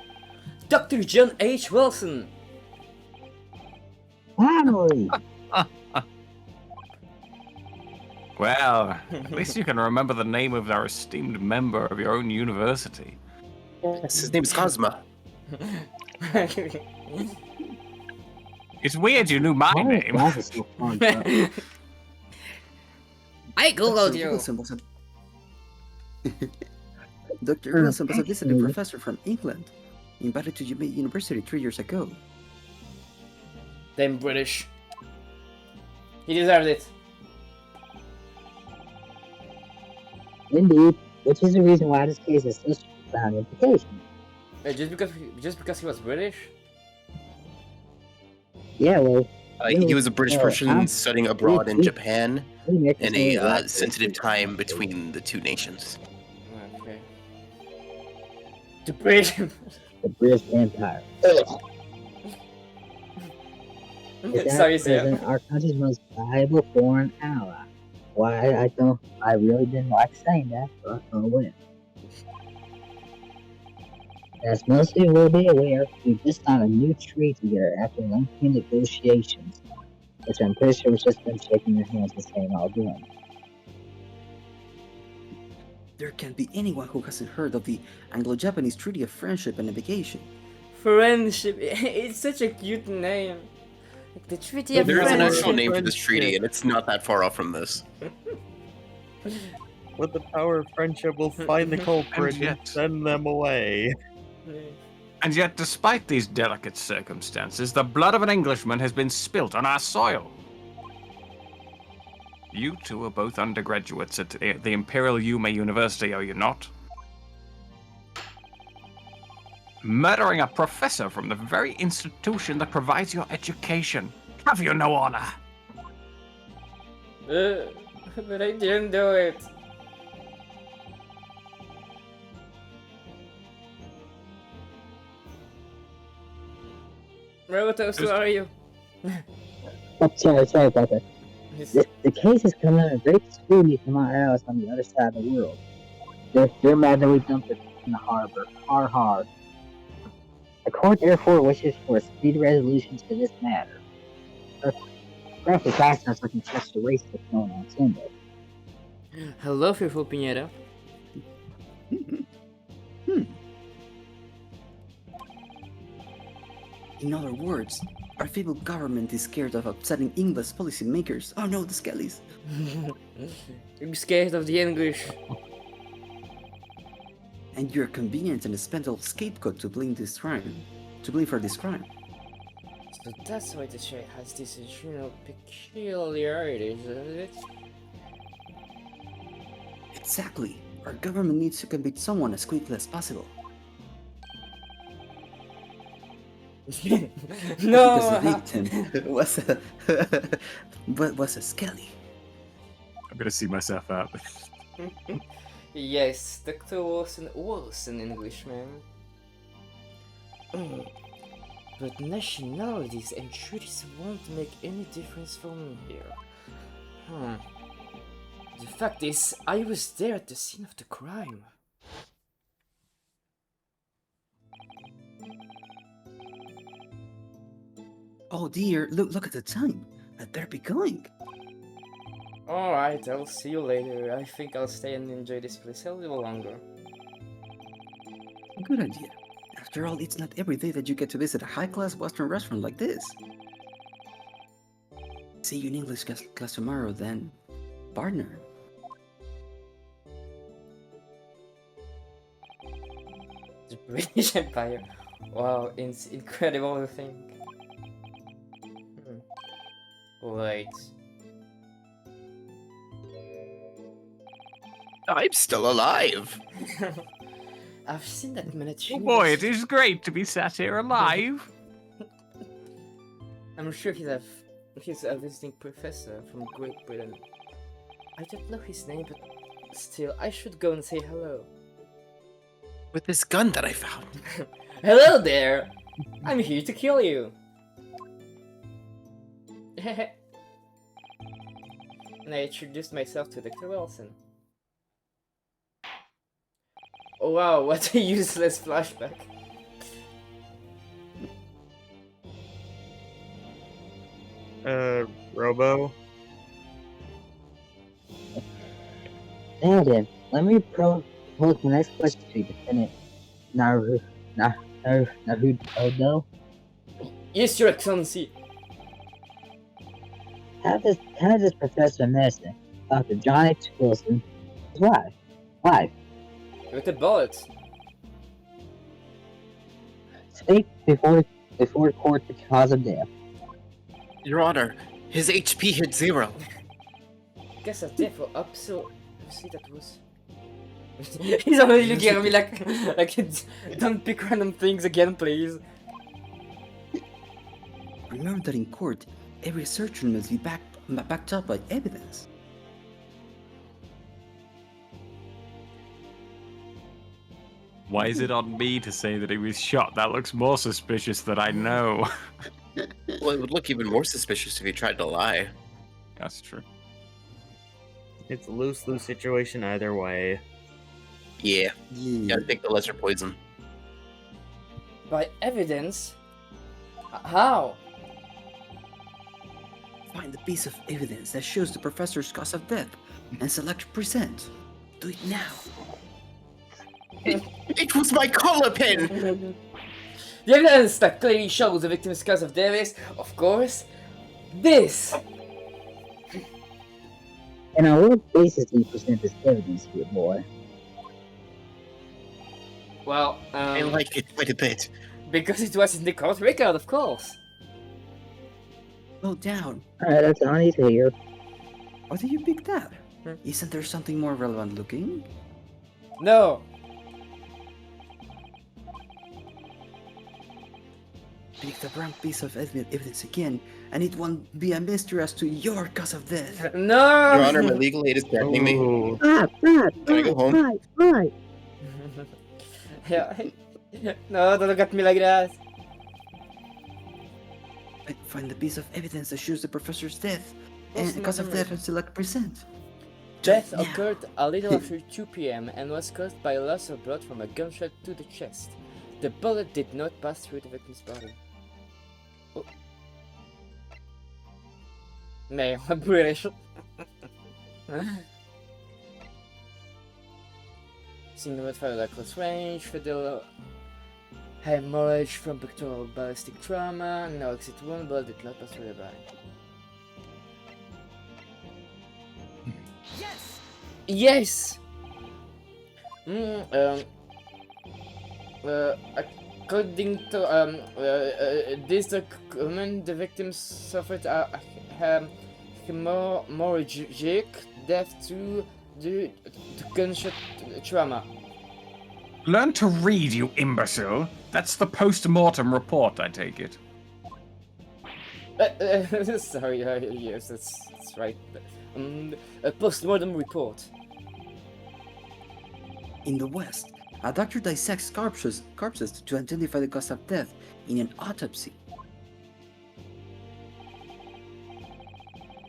Dr. John H. Wilson. Finally! Well, at least you can remember the name of our esteemed member of your own university. Yes, his name is Cosma. It's weird you knew my Why is name. glasses so fun? I googled Dr. you. Wilson was a Dr. Wilson was a visiting professor from England, invited to University 3 years ago. Damn British. He deserved it. Indeed, which is the reason why this case is such profound implication. Wait, just because he was British? Yeah, well, He was a British person I'm- studying abroad in Japan we make in this a right. sensitive time between the two nations. Okay. The British. The British Empire. Is Sorry, that Sam. president our country's most valuable foreign ally? Why I really didn't like saying that, but I will. As most of you will be aware, we just signed a new treaty together after lengthy negotiations, which I'm pretty sure was just them shaking their hands and saying all good. There can't be anyone who hasn't heard of the Anglo-Japanese Treaty of Friendship and Navigation. Friendship. It's such a cute name. Like the Treaty of There is an Friendship. actual name for this treaty, and it's not that far off from this. With the power of friendship, we'll find the culprit And and yet- send them away. And yet, despite these delicate circumstances, the blood of an Englishman has been spilt on our soil. You two are both undergraduates at the Imperial Yume University, are you not? Murdering a professor from the very institution that provides your education. Have you no honor? But I didn't do it. Robotos, who are you? Oh, sorry about that. The case is coming under great scrutiny from our allies on the other side of the world. They're mad that we dumped it in the harbor. Har. The court therefore wishes for a speedy resolution to this matter. Perhaps faster so I can catch the race that's going on Sunday. Hello, Fearful Pinheiro. In other words, our feeble government is scared of upsetting English policymakers. Oh no, the Skellies. I'm scared of the English. And you're convenient and expendable scapegoat to blame for this crime. So that's why the shade has these internal peculiarities, isn't it? Exactly. Our government needs to convict someone as quickly as possible. No! Because the victim was a Skelly. I'm gonna see myself out. Yes, Dr. Wilson was an Englishman. But nationalities and treaties won't make any difference for me here. The fact is, I was there at the scene of the crime. Oh dear, look at the time. I'd better be going. Alright, I'll see you later. I think I'll stay and enjoy this place a little longer. Good idea. After all, it's not every day that you get to visit a high-class Western restaurant like this. See you in English class tomorrow, then, partner. The British Empire. Wow, it's incredible to think. Wait. I'm still alive. I've seen that miniature. Oh boy, it is great to be sat here alive. I'm sure he's a visiting professor from Great Britain. I don't know his name, but still, I should go and say hello. With this gun that I found. Hello there! I'm here to kill you! And I introduced myself to Dr. Wilson. Oh wow, what a useless flashback. Robo? Now then, let me propose my next question to you, Lieutenant Naruto. Yes, Your Excellency! How does Professor of Medicine, Dr. John H. Wilson, survive? Why? With a bullet. Speak before court the cause of death. Your Honor, his HP hit 0. Guess of death for up so. See that was. He's already looking at me like don't pick random things again, please. Remember that in court, every assertion must be backed up by evidence. Why is it on me to say that he was shot? That looks more suspicious than I know. Well, it would look even more suspicious if he tried to lie. That's true. It's a lose-lose situation either way. Yeah, Yeah. gotta pick the lesser poison. By evidence? How? Find the piece of evidence that shows the professor's cause of death and select present. Do it now. It was my collar pin! The evidence that clearly shows the victim's cause of death is, of course, this! And on what basis do you present this evidence here, boy? Well, I like it quite a bit. because it was in the court record, of course. Slow down. Alright, that's all I need to hear. What did you pick that? Hmm. Isn't there something more relevant looking? No. Pick the wrong piece of evidence again, and it won't be a mystery as to your cause of death. No! Your Honor, my legal aid is threatening me. Ooh. Right. Can I go home? Right. Yeah. No, don't look at me like that. Find the piece of evidence that shows the professor's death What's and cause of the death and select present. Death Yeah. occurred a little after 2 p.m. and was caused by a loss of blood from a gunshot to the chest. The bullet did not pass through the victim's body. Oh. Nee, I'm British. Single with fired at close range, fatal hemorrhage from pectoral ballistic trauma, no exit wound, blood did not pass through the body. Yes! Yes! According to this document, the victim suffered a hemorrhagic death due to gunshot trauma. Learn to read, you imbecile. That's the post-mortem report, I take it. Sorry, yes, that's right. A post-mortem report. In the West, a doctor dissects corpses to identify the cause of death in an autopsy.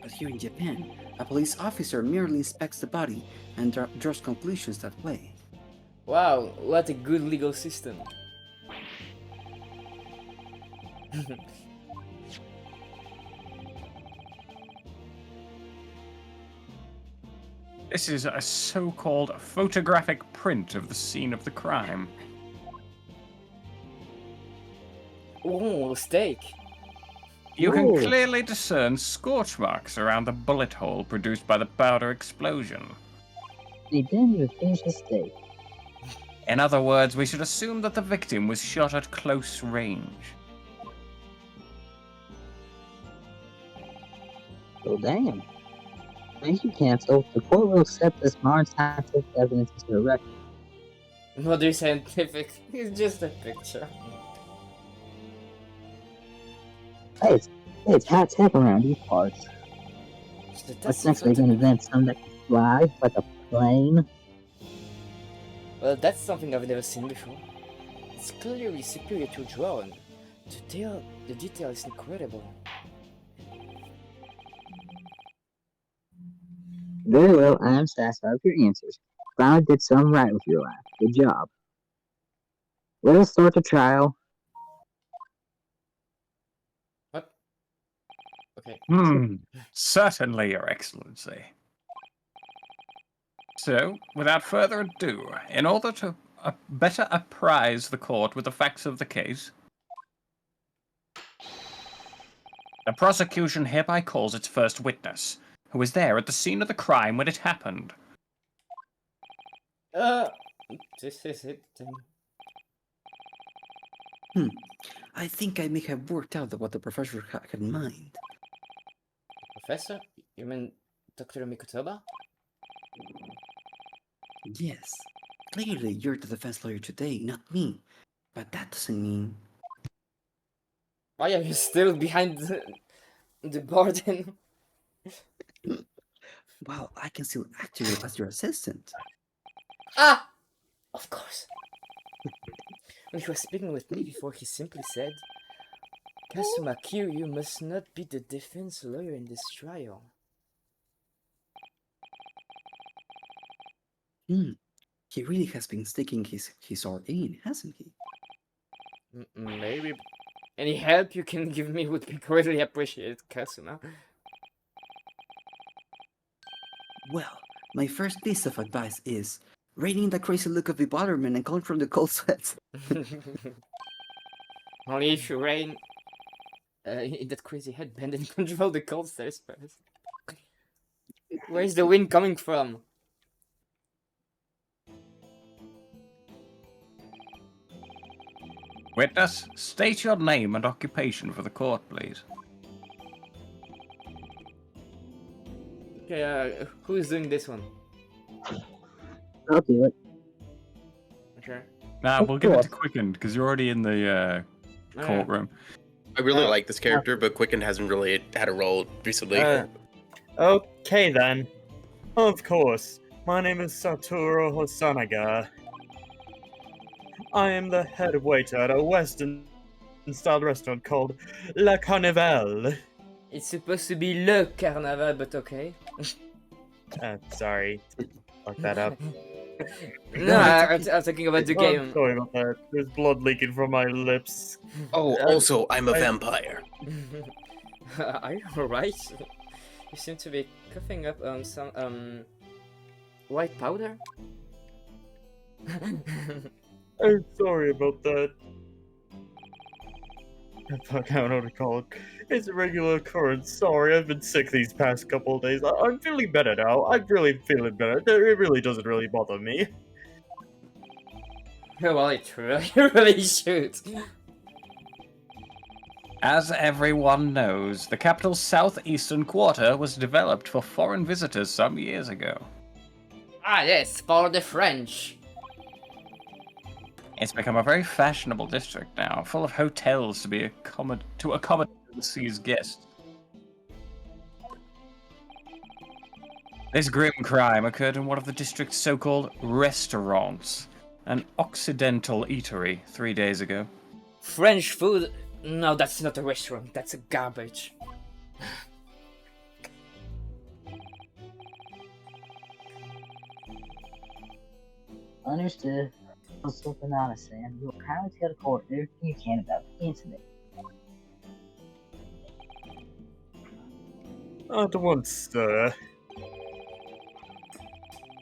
But here in Japan, a police officer merely inspects the body and draws conclusions that way. Wow, what a good legal system. This is a so-called photographic print of the scene of the crime. Oh, steak. You can Ooh. clearly discern scorch marks around the bullet hole produced by the powder explosion. He didn't even finish his steak. In other words, we should assume that the victim was shot at close range. So damn. Thank you, Cancel. The court will accept this modern scientific evidence as the record. Modern scientific. It's just a picture. Hey, it's high tech around these parts. So What's that's next? We're gonna invent something that can fly, like a plane? Well, that's something I've never seen before. It's clearly superior to a drone. The detail is incredible. Very well, I am satisfied with your answers. Finally did something right with your life. Good job. Let us start the trial. What? Okay. Certainly, Your Excellency. So, without further ado, in order to better apprise the court with the facts of the case, The prosecution hereby calls its first witness, who was there at the scene of the crime when it happened. This is it then. I think I may have worked out what the professor had in mind. Professor? You mean Dr. Mikotoba? Yes. Clearly, you're the defense lawyer today, not me. But that doesn't mean... Why are you still behind the bar then? Well, I can still act you as your assistant. Ah! Of course. When he was speaking with me before, he simply said, Kasuma Q, you must not be the defense lawyer in this trial. He really has been sticking his sword in, hasn't he? Maybe. Any help you can give me would be greatly appreciated, Kasuma. Well, my first piece of advice is reading the crazy look of bewilderment and calling from the cold sweat. Only if you rain in that crazy headband and control the cold stairs first. Where's the wind coming from? Witness, state your name and occupation for the court, please. Okay, who's doing this one? I'll do it. Okay. Nah, we'll give it to Quicken, because you're already in the courtroom. I really like this character, but Quicken hasn't really had a role recently. Okay then. Of course. My name is Satoru Hosanaga. I am the head waiter at a Western-style restaurant called La Carnival. It's supposed to be Le Carnaval, but okay. Sorry. Fuck that up. No, I'm talking about the game. Sorry about that. There's blood leaking from my lips. Oh, also, I'm a vampire. Are you alright? You seem to be coughing up some white powder. I'm sorry about that. Fuck, I don't know what to call it. It's a regular occurrence. Sorry, I've been sick these past couple of days. I'm feeling better now. I'm really feeling better. It really doesn't really bother me. Well, it really should. As everyone knows, the capital's southeastern quarter was developed for foreign visitors some years ago. Ah, yes, for the French. It's become a very fashionable district now, full of hotels to accommodate overseas guests. This grim crime occurred in one of the district's so-called restaurants, an Occidental eatery, 3 days ago. French food? No, that's not a restaurant. That's a garbage. Understood. What's something honest, Sam? You will kindly tell the court everything you can about the incident. At once, sir.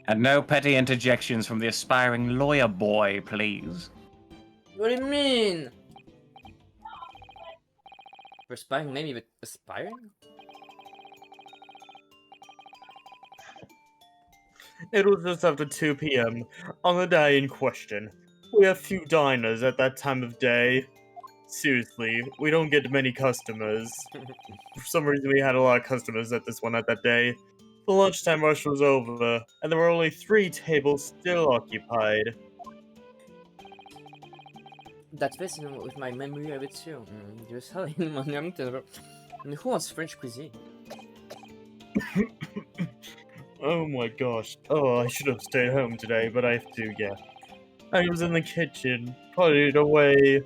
And no petty interjections from the aspiring lawyer boy, please. What do you mean? Perspiring maybe, but aspiring? It was just after 2 p.m. on the day in question. We have few diners at that time of day. Seriously, we don't get many customers. For some reason, we had a lot of customers at this one at that day. The lunchtime rush was over, and there were only 3 tables still occupied. That fits in with my memory of it too. Just how who wants French cuisine? Oh my gosh. Oh, I should have stayed home today, but I have to, yeah. I was in the kitchen, putting away.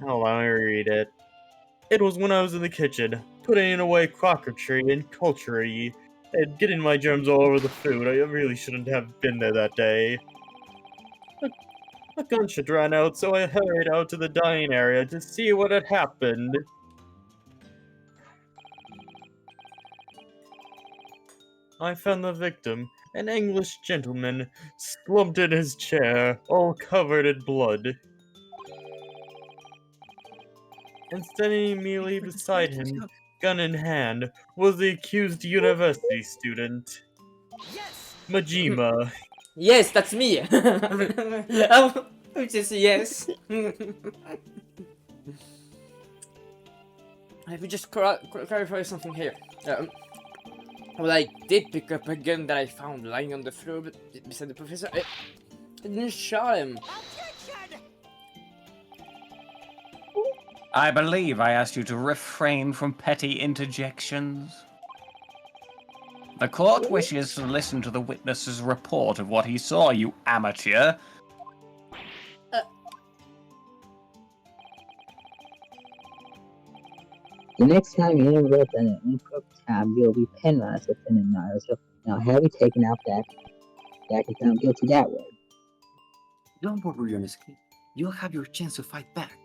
Hold on, let me read it. It was when I was in the kitchen, putting away crockery and culture-y, and getting my germs all over the food. I really shouldn't have been there that day. A gunshot ran out, so I hurried out to the dining area to see what had happened. I found the victim, an English gentleman, slumped in his chair, all covered in blood. and standing immediately beside him, gun in hand, was the accused university student, Majima. Yes, that's me. Which is yes. Let me just clarify something here. Well, I did pick up a gun that I found lying on the floor beside the professor. I didn't shot him. I believe I asked you to refrain from petty interjections. The court wishes to listen to the witness's report of what he saw, you amateur. The next time you interrupt an inappropriate time, you'll be penalized with an another. So now have you taken out that can found guilty that way. Don't worry, Yonosuke. You'll have your chance to fight back.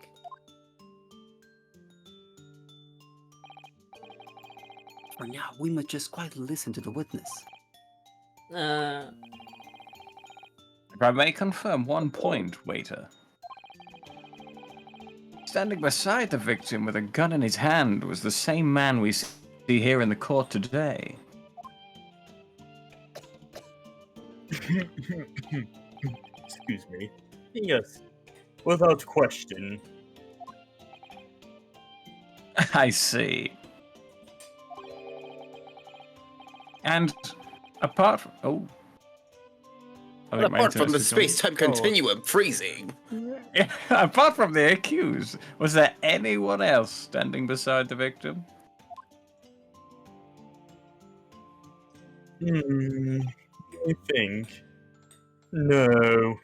For now, we must just quietly listen to the witness. If I may confirm one point, waiter. Standing beside the victim with a gun in his hand was the same man we see here in the court today. Excuse me. Yes, without question. I see. And apart from... Oh. I think my Apart from internet the is going- space-time continuum freezing. Yeah, apart from the accused, was there anyone else standing beside the victim? I think. No.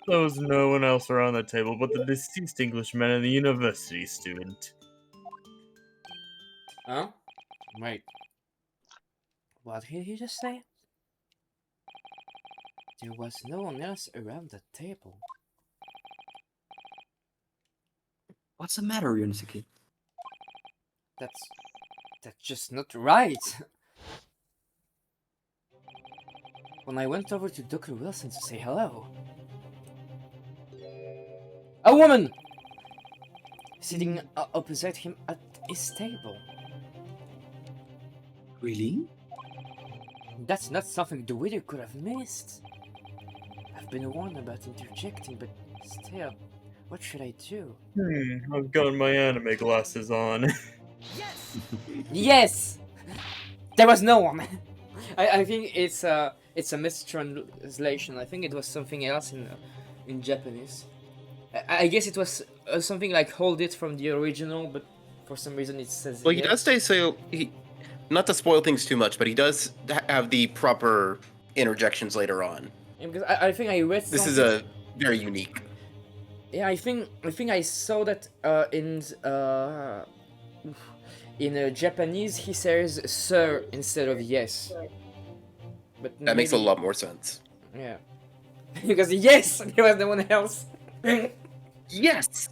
There was no one else around the table but the deceased Englishman and the university student. Huh? Wait. What did he just say? There was no one else around the table. What's the matter, Yonosuke? That's just not right. When I went over to Dr. Wilson to say hello, a woman sitting opposite him at his table. Really? That's not something the waiter could have missed. I've been warned about interjecting, but still, what should I do? I've got my anime glasses on. Yes! There was no one! I think it's a mistranslation. I think it was something else in Japanese. I guess it was something like hold it from the original, but for some reason it says Well, he yes. does say so. Not to spoil things too much, but he does have the proper interjections later on. Yeah, because I think I read This is something- a very unique. Yeah, I think I saw that in Japanese he says sir instead of yes. But That makes a maybe- lot more sense. Yeah. Because yes, there was no one else. Yes.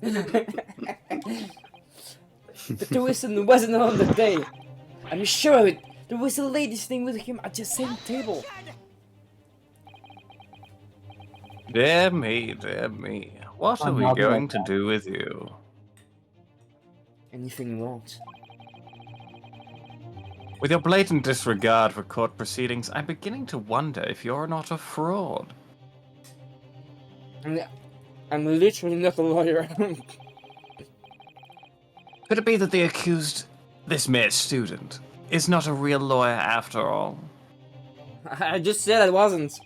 The Wilson wasn't on the day. I'm sure of it. There was a lady sitting with him at the same table. Dear me, dear me. What are we going to do with you? Anything you want. With your blatant disregard for court proceedings, I'm beginning to wonder if you're not a fraud. I'm literally not a lawyer. Could it be that the accused, this mere student, is not a real lawyer after all? I just said I wasn't.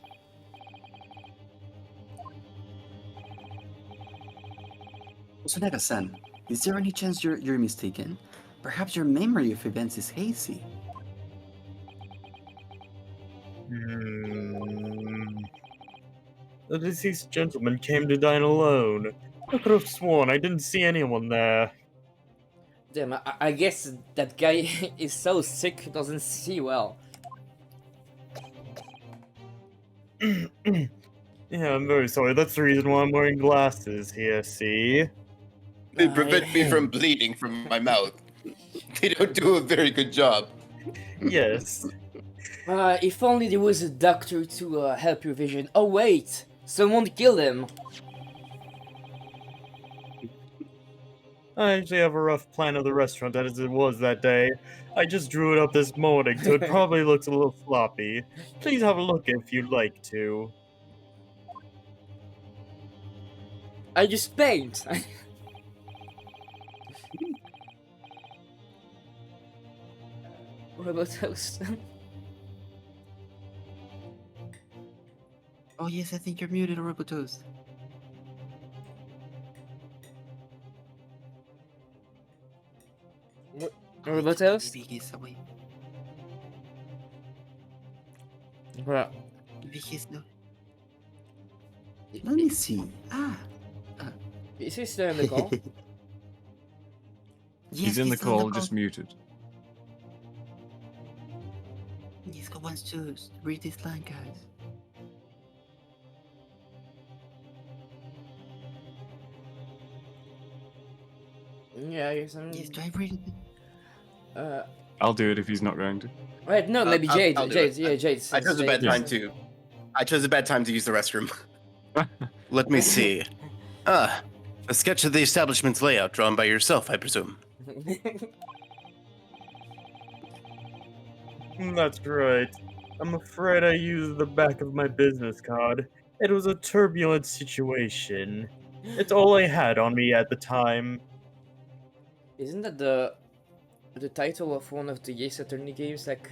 Tsunega-san, is there any chance you're mistaken? Perhaps your memory of events is hazy. The deceased gentleman came to dine alone. I could have sworn I didn't see anyone there. Damn, I guess that guy is so sick he doesn't see well. Yeah, I'm very sorry. That's the reason why I'm wearing glasses here, see? They prevent me from bleeding from my mouth. They don't do a very good job. Yes. If only there was a doctor to help your vision. Oh wait, someone killed him. I actually have a rough plan of the restaurant as it was that day. I just drew it up this morning, so it probably looks a little floppy. Please have a look if you'd like to. I just paint. What about toast? Oh yes, I think you're muted, Robotoast. What about toast? What? Let me see. Is he still in the call? Yes, He's in the still call, just muted. Nisko wants to read this line, guys. Yeah, I guess I'm... Yes, try reading it. I'll do it if he's not going to. Wait, no, maybe Jade. I'll do Jade, it. yeah, Jade. I chose a bad time to. I chose a bad time to use the restroom. Let me see. A sketch of the establishment's layout drawn by yourself, I presume. That's right. I'm afraid I used the back of my business card. It was a turbulent situation. It's all I had on me at the time. Isn't that the title of one of the Ace Attorney games, like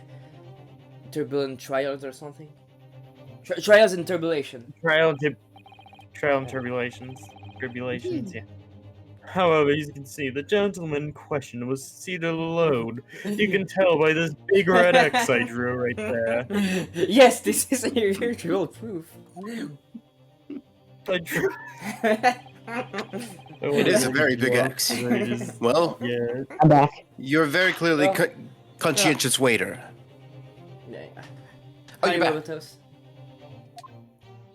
Turbulent Trials or something? Trials and Turbulation. Trial and tribulations. Tribulations, yeah. However, as you can see, the gentleman in question was seated alone. You can tell by this big red X I drew right there. Yes, this is a virtual proof. I drew. It is a very big X. Well, Yeah. I'm back. you're a very clearly conscientious waiter. Yeah. Oh, you're back. Robotos.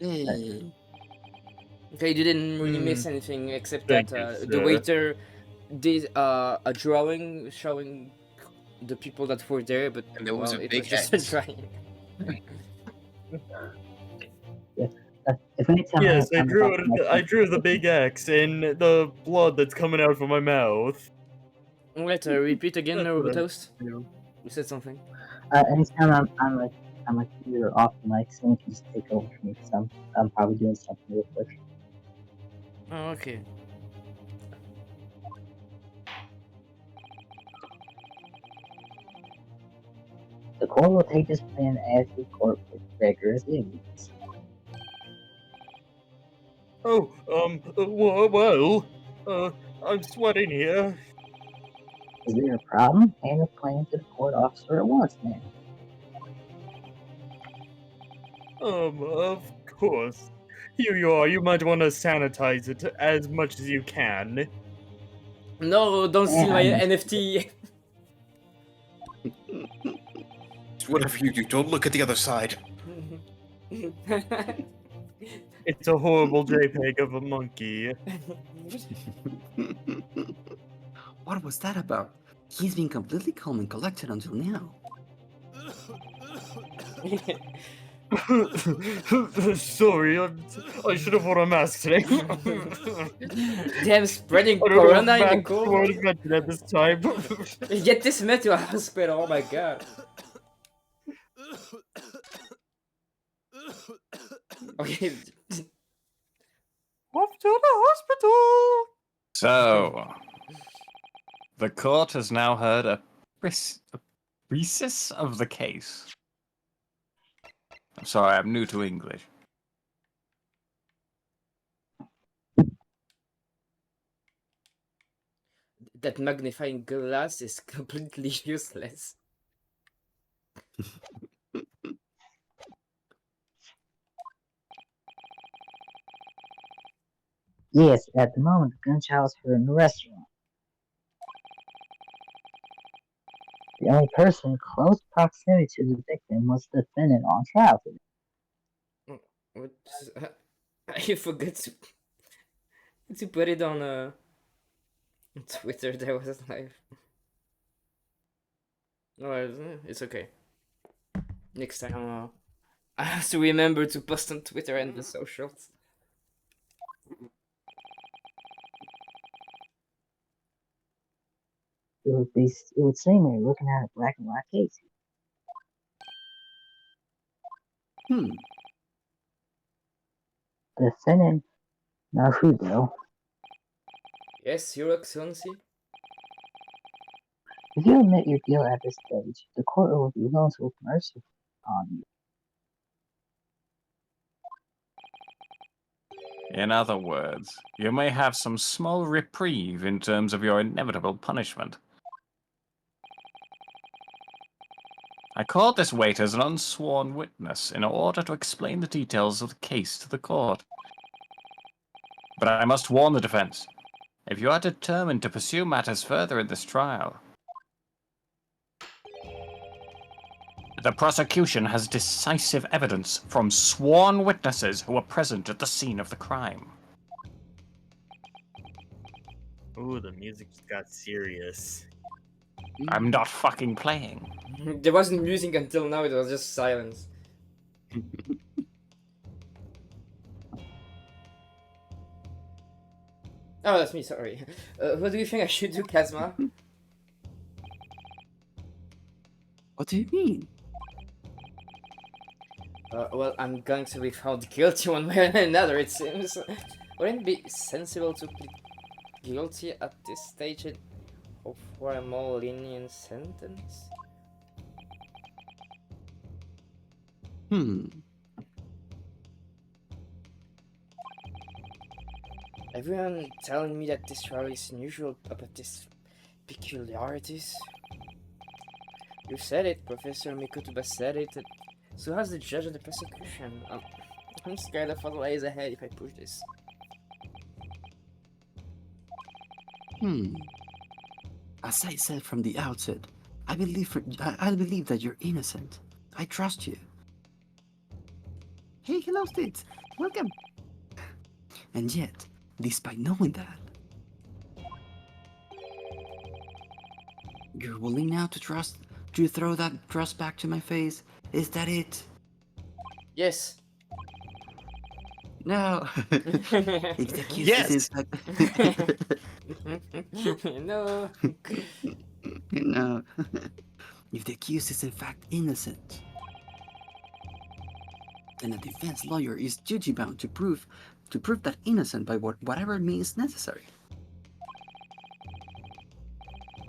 Hey. Okay, you didn't really miss anything except Thank that you, the sir. waiter did a drawing showing the people that were there, but And there was a it big was just X. a drawing. If anytime Yes, I I'm drew about to it. I drew the big X and the blood that's coming out from my mouth. Wait, repeat again, That's what I Robotoast. do. You said something. anytime I'm like either off the mic, someone can just take over for me because I'm probably doing something real quick. Oh, okay. The court will take this plan as the court with rigorous evidence. Oh, I'm sweating here. Is there a problem? Hand the plan to the court officer at once, man. Of course. Here you are. You might want to sanitize it as much as you can. No, don't steal my Yeah. NFT. Whatever you do, don't look at the other side. It's a horrible JPEG of a monkey. What was that about? He's been completely calm and collected until now. Sorry, I should have worn a mask today. Damn, spreading I don't know corona in the if court. was mentioned at this time. Get this man to a hospital. Oh my god. Okay. Off to the hospital. So, the court has now heard a recess of the case. I'm sorry, I'm new to English. That magnifying glass is completely useless. Yes, at the moment, the gunshot was heard in the restaurant. The only person in close proximity to the victim was the defendant on trial today. What? I forgot to put it on Twitter. That was live. No, it's okay. Next time, I have to remember to post on Twitter and the socials. would seem they're looking at a black and white case. Hmm. The defendant, Naruto. Yes, Your Excellency? If you admit your guilt at this stage, the court will be willing to look merciful on you. In other words, you may have some small reprieve in terms of your inevitable punishment. I called this waiter as an unsworn witness in order to explain the details of the case to the court. But I must warn the defense. If you are determined to pursue matters further in this trial, the prosecution has decisive evidence from sworn witnesses who were present at the scene of the crime. Ooh, the music just got serious. I'm not fucking playing. There wasn't music until now, it was just silence. Oh, that's me, sorry. What do you think I should do, Kazma? What do you mean? Well, I'm going to be found guilty one way or another, it seems. Wouldn't it be sensible to plead guilty at this stage and hope for a more lenient sentence? Hmm. Everyone telling me that this trial is unusual about its peculiarities. You said it, Professor Mikutuba said it. So how's the judge and the prosecution? I'm scared of what lies ahead if I push this. As I said from the outset, I believe that you're innocent. I trust you. Hey, hello, Stitz. Welcome. And yet, despite knowing that, you're willing now to throw that trust back to my face? Is that it? Yes. No. If the accused Yes. is in fact... No. No. If the accused is in fact innocent, then a defense lawyer is duty bound to prove that innocent by whatever means necessary.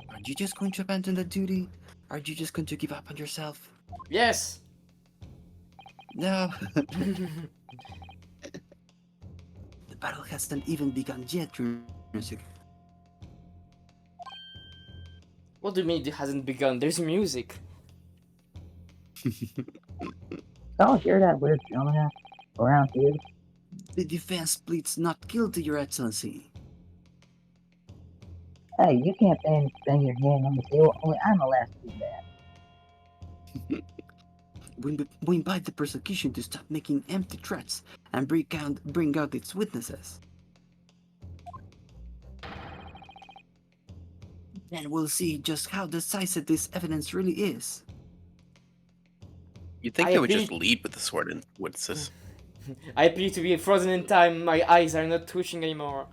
Are you just going to abandon that duty? Are you just going to give up on yourself? Yes. No. The battle hasn't even begun yet, Ryunosuke. What do you mean it hasn't begun? There's music. Y'all hear that weird drumming around here? The defense pleads not guilty, Your Excellency. Hey, you can't bang your hand on the table. Only I'm allowed to do that. We invite the prosecution to stop making empty threats and bring out its witnesses. Then we'll see just how decisive this evidence really is. You'd think I they would just agree. lead with the sword and what's this? I plead to be frozen in time. My eyes are not twitching anymore.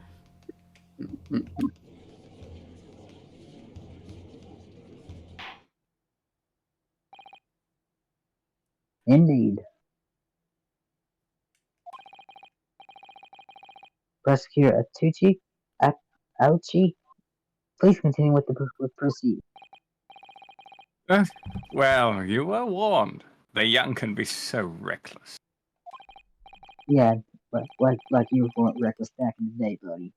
Indeed. Prosecutor Auchi, please continue with the proceed. Well, you were warned. The young can be so reckless. Yeah, like you were reckless back in the day, buddy.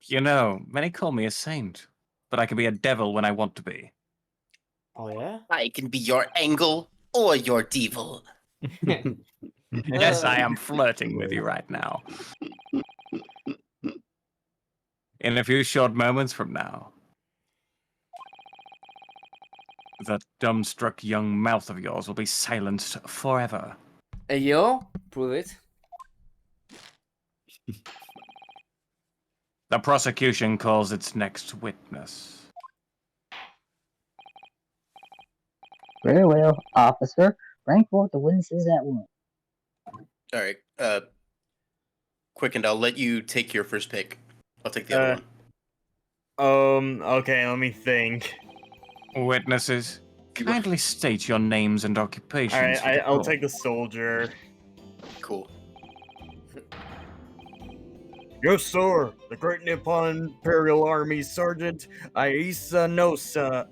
You know, many call me a saint, but I can be a devil when I want to be. Oh yeah? I can be your angle or your devil. Yes, I am flirting with you right now. In a few short moments from now, that dumbstruck young mouth of yours will be silenced forever. Hey yo, prove it. The prosecution calls its next witness. Very well, officer. Bring forth the witnesses at once. All right. Quickened, I'll let you take your first pick. I'll take the other one. Okay, let me think. Witnesses, kindly state your names and occupations for the I'll court. take the soldier. Cool. Yes, sir. The Great Nippon Imperial Army Sergeant Aisa Nosa.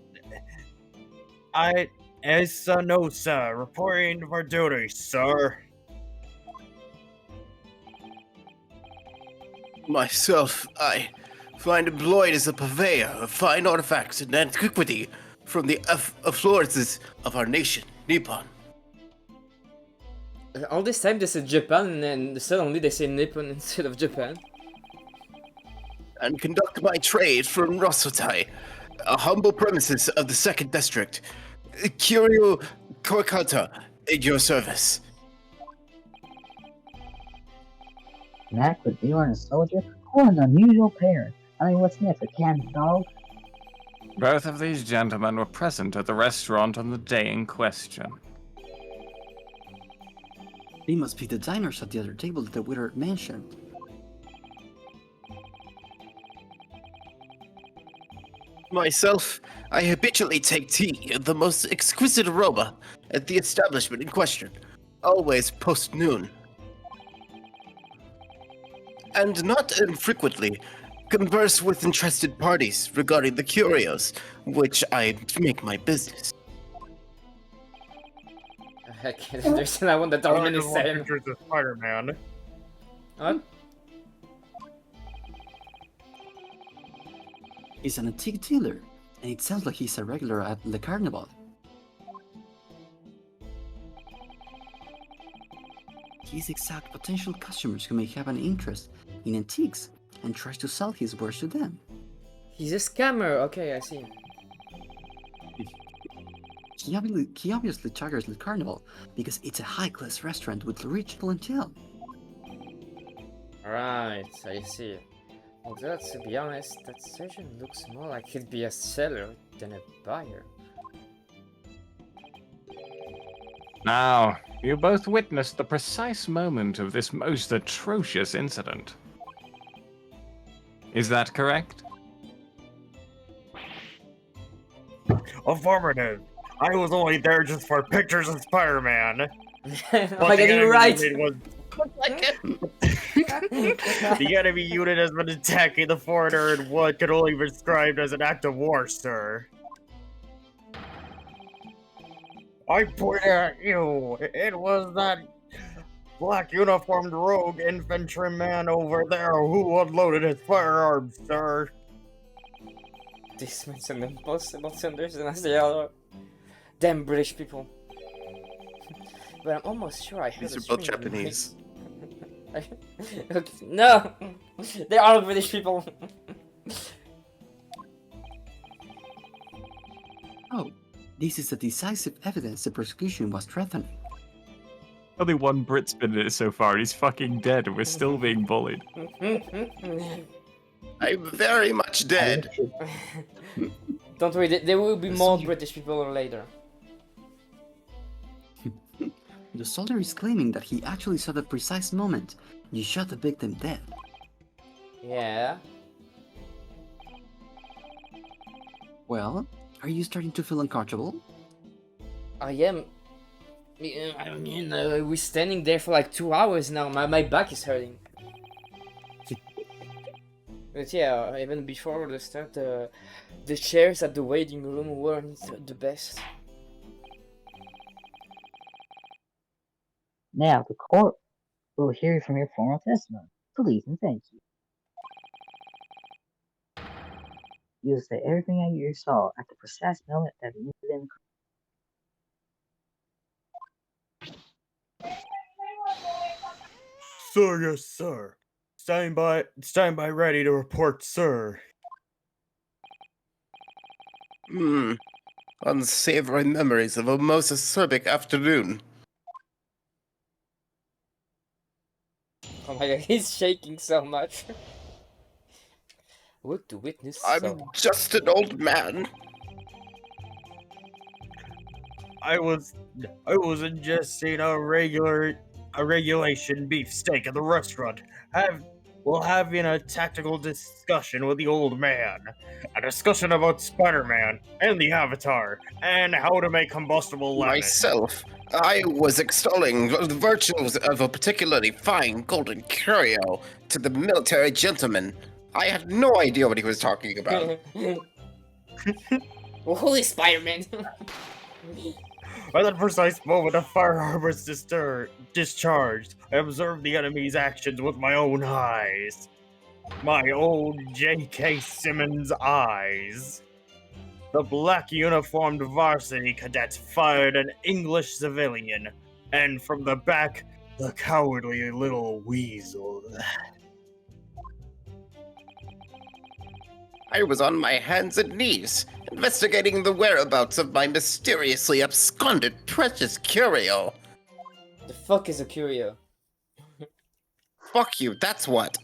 Aisa Nosa, reporting for duty, sir. Myself, I find employed as a purveyor of fine artifacts and antiquity from the affluences of our nation, Nippon. All this time they said Japan, and suddenly they say Nippon instead of Japan. And conduct my trade from Rosotai, a humble premises of the 2nd District. Kiryu Koikata, at your service. Macbeth, you are a soldier? What an unusual pair. I mean, what's next? A cat and dog? Both of these gentlemen were present at the restaurant on the day in question. They must be the diners at the other table that the waiter mentioned. Myself, I habitually take tea of the most exquisite aroma at the establishment in question, always post-noon. And not infrequently converse with interested parties regarding the curios, which I make my business. I can't understand. I want the Darwin is saying. Pictures of Spider-Man. What? He's an antique dealer, and it sounds like he's a regular at the carnival. He's exact potential customers who may have an interest in antiques and tries to sell his wares to them. He's a scammer. Okay, I see. He obviously targets the carnival because it's a high-class restaurant with rich clientele. Right, I see. Although, to be honest, that surgeon looks more like he'd be a seller than a buyer. Now, you both witnessed the precise moment of this most atrocious incident. Is that correct? Affirmative. I was only there just for pictures of Spider-Man. Am I getting it right? The enemy unit has been attacking the foreigner in what could only be described as an act of war, sir. I point at you. It was that black uniformed rogue infantryman over there who unloaded his firearms, sir. This makes it impossible to understand as they are. Damn British people. But I'm almost sure I heard These a are both scream. Japanese. Okay, no! They are British people! Oh, this is a decisive evidence the prosecution was threatening. Only one Brit's been in it so far, and he's fucking dead, and we're still being bullied. I'm very much dead. Don't worry, there will be The more soldier- British people later. The soldier is claiming that he actually saw the precise moment you shot the victim dead. Yeah. Well, are you starting to feel uncomfortable? I am. I mean, we're standing there for like 2 hours now. My back is hurting. But yeah, even before the start, the chairs at the waiting room weren't the best. Now, the court will hear from your formal testimony. Please and thank you. You say everything that you saw at the precise moment that the incident Sir, yes, sir. Stand by ready to report, sir. Unsavory memories of a most acerbic afternoon. Oh my god, he's shaking so much. What to witness? I'm just an old man. I was ingesting a regulation beef steak at the restaurant. while having a tactical discussion with the old man. A discussion about Spider-Man and the Avatar, and how to make combustible lemon. Myself, I was extolling the virtues of a particularly fine golden curio to the military gentleman. I had no idea what he was talking about. Well, holy Spider-Man! At that precise moment, a firearm was discharged. I observed the enemy's actions with my own eyes. My own J.K. Simmons eyes. The black uniformed varsity cadets fired an English civilian, and from the back, the cowardly little weasel. I was on my hands and knees, investigating the whereabouts of my mysteriously absconded precious curio. The fuck is a curio? Fuck you, that's what.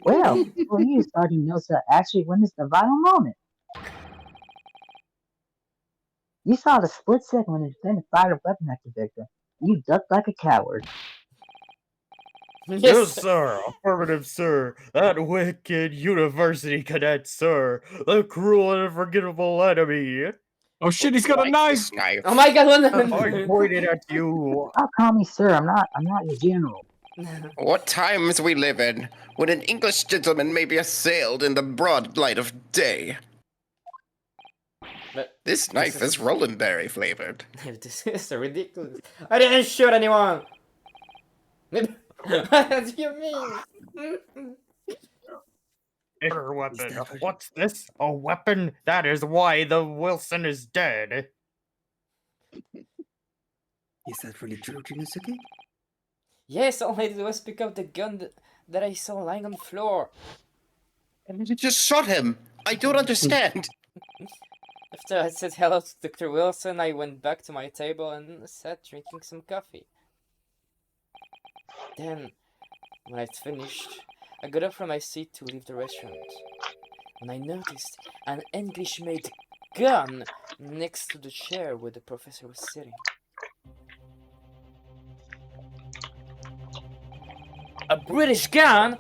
Well, for you, Sergeant Nosa actually witnessed a vital moment. You saw the split second when the defendant fired a weapon at the victim. You ducked like a coward. Yes, sir. Affirmative, sir. That wicked university cadet, sir. The cruel and unforgettable enemy. Oh shit, he's got a knife! Knife. Oh my god, I pointed at you. Stop calling me sir. I'm not your general. What times we live in, when an English gentleman may be assailed in the broad light of day. But This knife is Rolandberry flavored. this is so ridiculous. I didn't shoot anyone! What do you mean? Better weapon. What's this? A weapon? That is why the Wilson is dead. Is that really true, Jinosuke? Yes, all I did was pick up the gun that I saw lying on the floor. And you just shot him. I don't understand. After I said hello to Dr. Wilson, I went back to my table and sat drinking some coffee. Then, when I'd finished, I got up from my seat to leave the restaurant. When I noticed an English-made gun next to the chair where the professor was sitting. A British gun?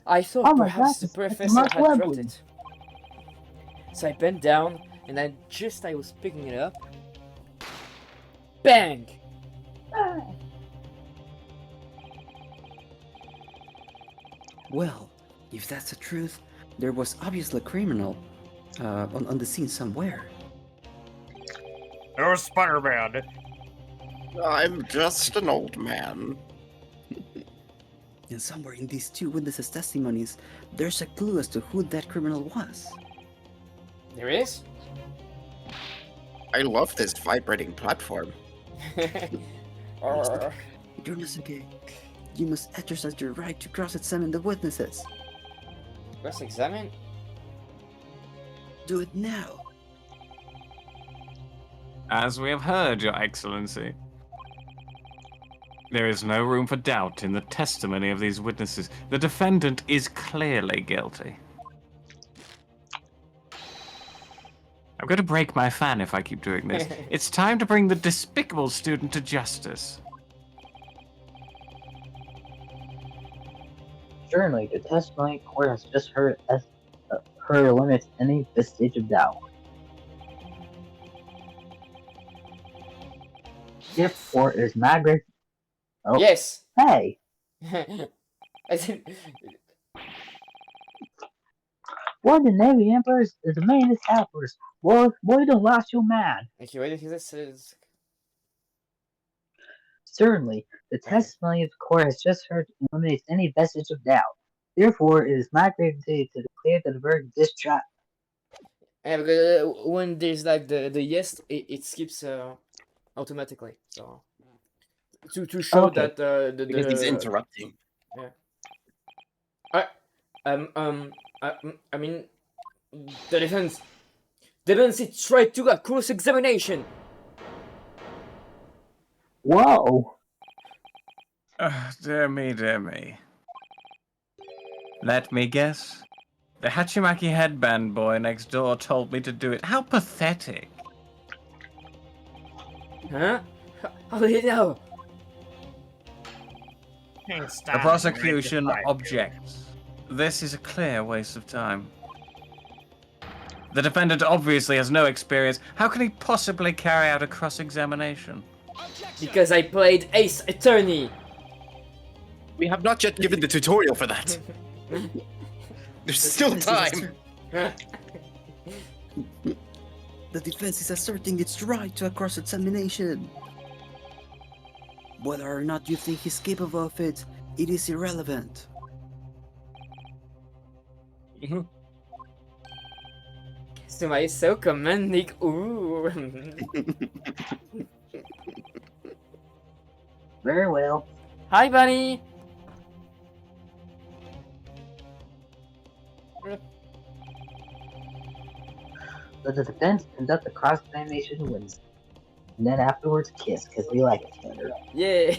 I thought Oh my perhaps gosh, the it's professor Mark had dropped Webber. it. So I bent down, and I was picking it up. Bang! Well, if that's the truth, there was obviously a criminal on the scene somewhere. It was Spider-Man. I'm just an old man. And somewhere in these two witnesses' testimonies, there's a clue as to who that criminal was. There is? I love this vibrating platform. Or Jinosuke, you must exercise your right to cross-examine the witnesses. cross-examine? Do it now. As we have heard, Your Excellency. There is no room for doubt in the testimony of these witnesses. The defendant is clearly guilty. I'm going to break my fan if I keep doing this. It's time to bring the despicable student to justice. Certainly, the testimony court has just heard limits any vestige of doubt. Therefore, it is my great. Oh, Yes! hey! I said, What the Navy Emperor is the man is outburst. Boy, you don't lost your mind. okay, wait, this is... Certainly, the testimony of the court has just heard eliminates any vestige of doubt. Therefore, it is my great duty to declare that the verdict is trial. Yeah, because when there's like the yes, it skips automatically. So to show Okay. that the Because he's interrupting. I mean the defense is tried to a cross-examination. Whoa! Dear me, dear me. Let me guess. The Hachimaki headband boy next door told me to do it. How pathetic. Huh? How did you know? The prosecution objects. This is a clear waste of time. The defendant obviously has no experience. How can he possibly carry out a cross-examination? Because I played Ace Attorney. We have not yet given the tutorial for that. There's still time. The defense is asserting its right to a cross-examination. Whether or not you think he's capable of it, it is irrelevant. Suma is so commanding. Ooh. Very well. Hi, Bunny. Let the defense conduct the cross-examination wins. And then afterwards kiss, because we like each other. Yeah.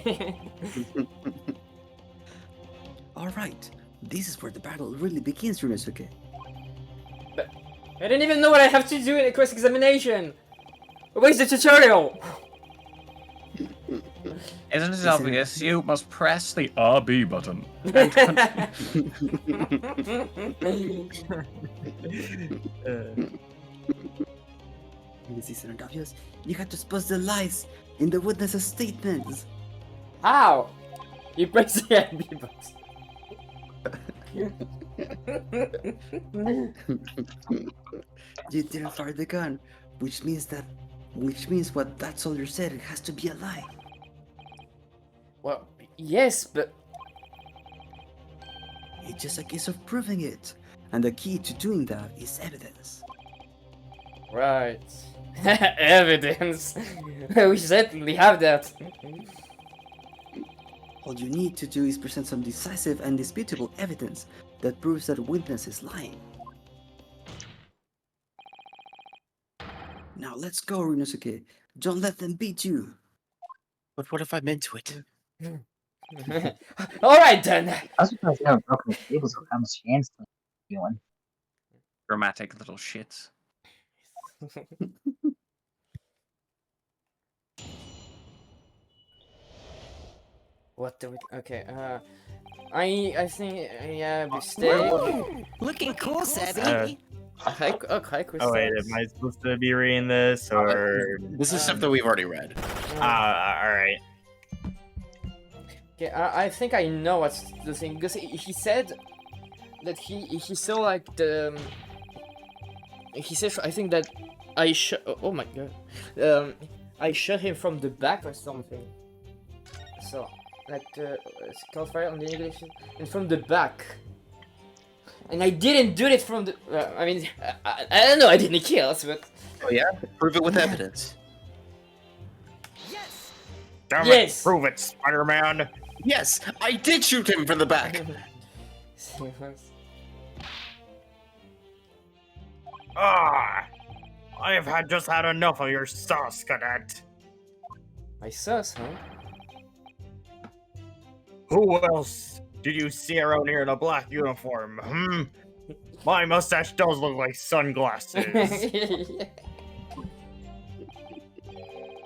Alright, this is where the battle really begins, Ryunosuke. I don't even know what I have to do in a cross-examination. Where's the tutorial? Isn't it obvious? You must press the RB button. This isn't obvious. You have to suppose the lies in the witness's statements. How? You press the RB button. You didn't fire the gun, which means what that soldier said it has to be a lie. Well, yes, but It's just a case of proving it, and the key to doing that is evidence. right. Evidence. We certainly have that. All you need to do is present some decisive and disputable evidence that proves that a witness is lying. Now let's go, Ryunosuke. Don't let them beat you. But what if I'm into it? All right then. I was surprised they haven't broken the tables with how much hands doing. Dramatic little shits. What do we? Okay. I think yeah we stay. Looking cool, Sebby. Okay, Chris. Oh wait, am I supposed to be reading this or? This is stuff that we've already read. All right. Okay, I think I know what's the thing because he said that he saw like the. He said I think that I shot. Oh my god. I shot him from the back or something. So like skull fire on the English and from the back. And I didn't do it from the. I mean, I don't know. I didn't kill, but. Oh yeah? Prove it with evidence. Damn Yes. it, prove it, Spider-Man. Yes, I did shoot him from the back. I have just had enough of your sauce, cadet. My sus, huh? Who else did you see around here in a black uniform? My mustache does look like sunglasses.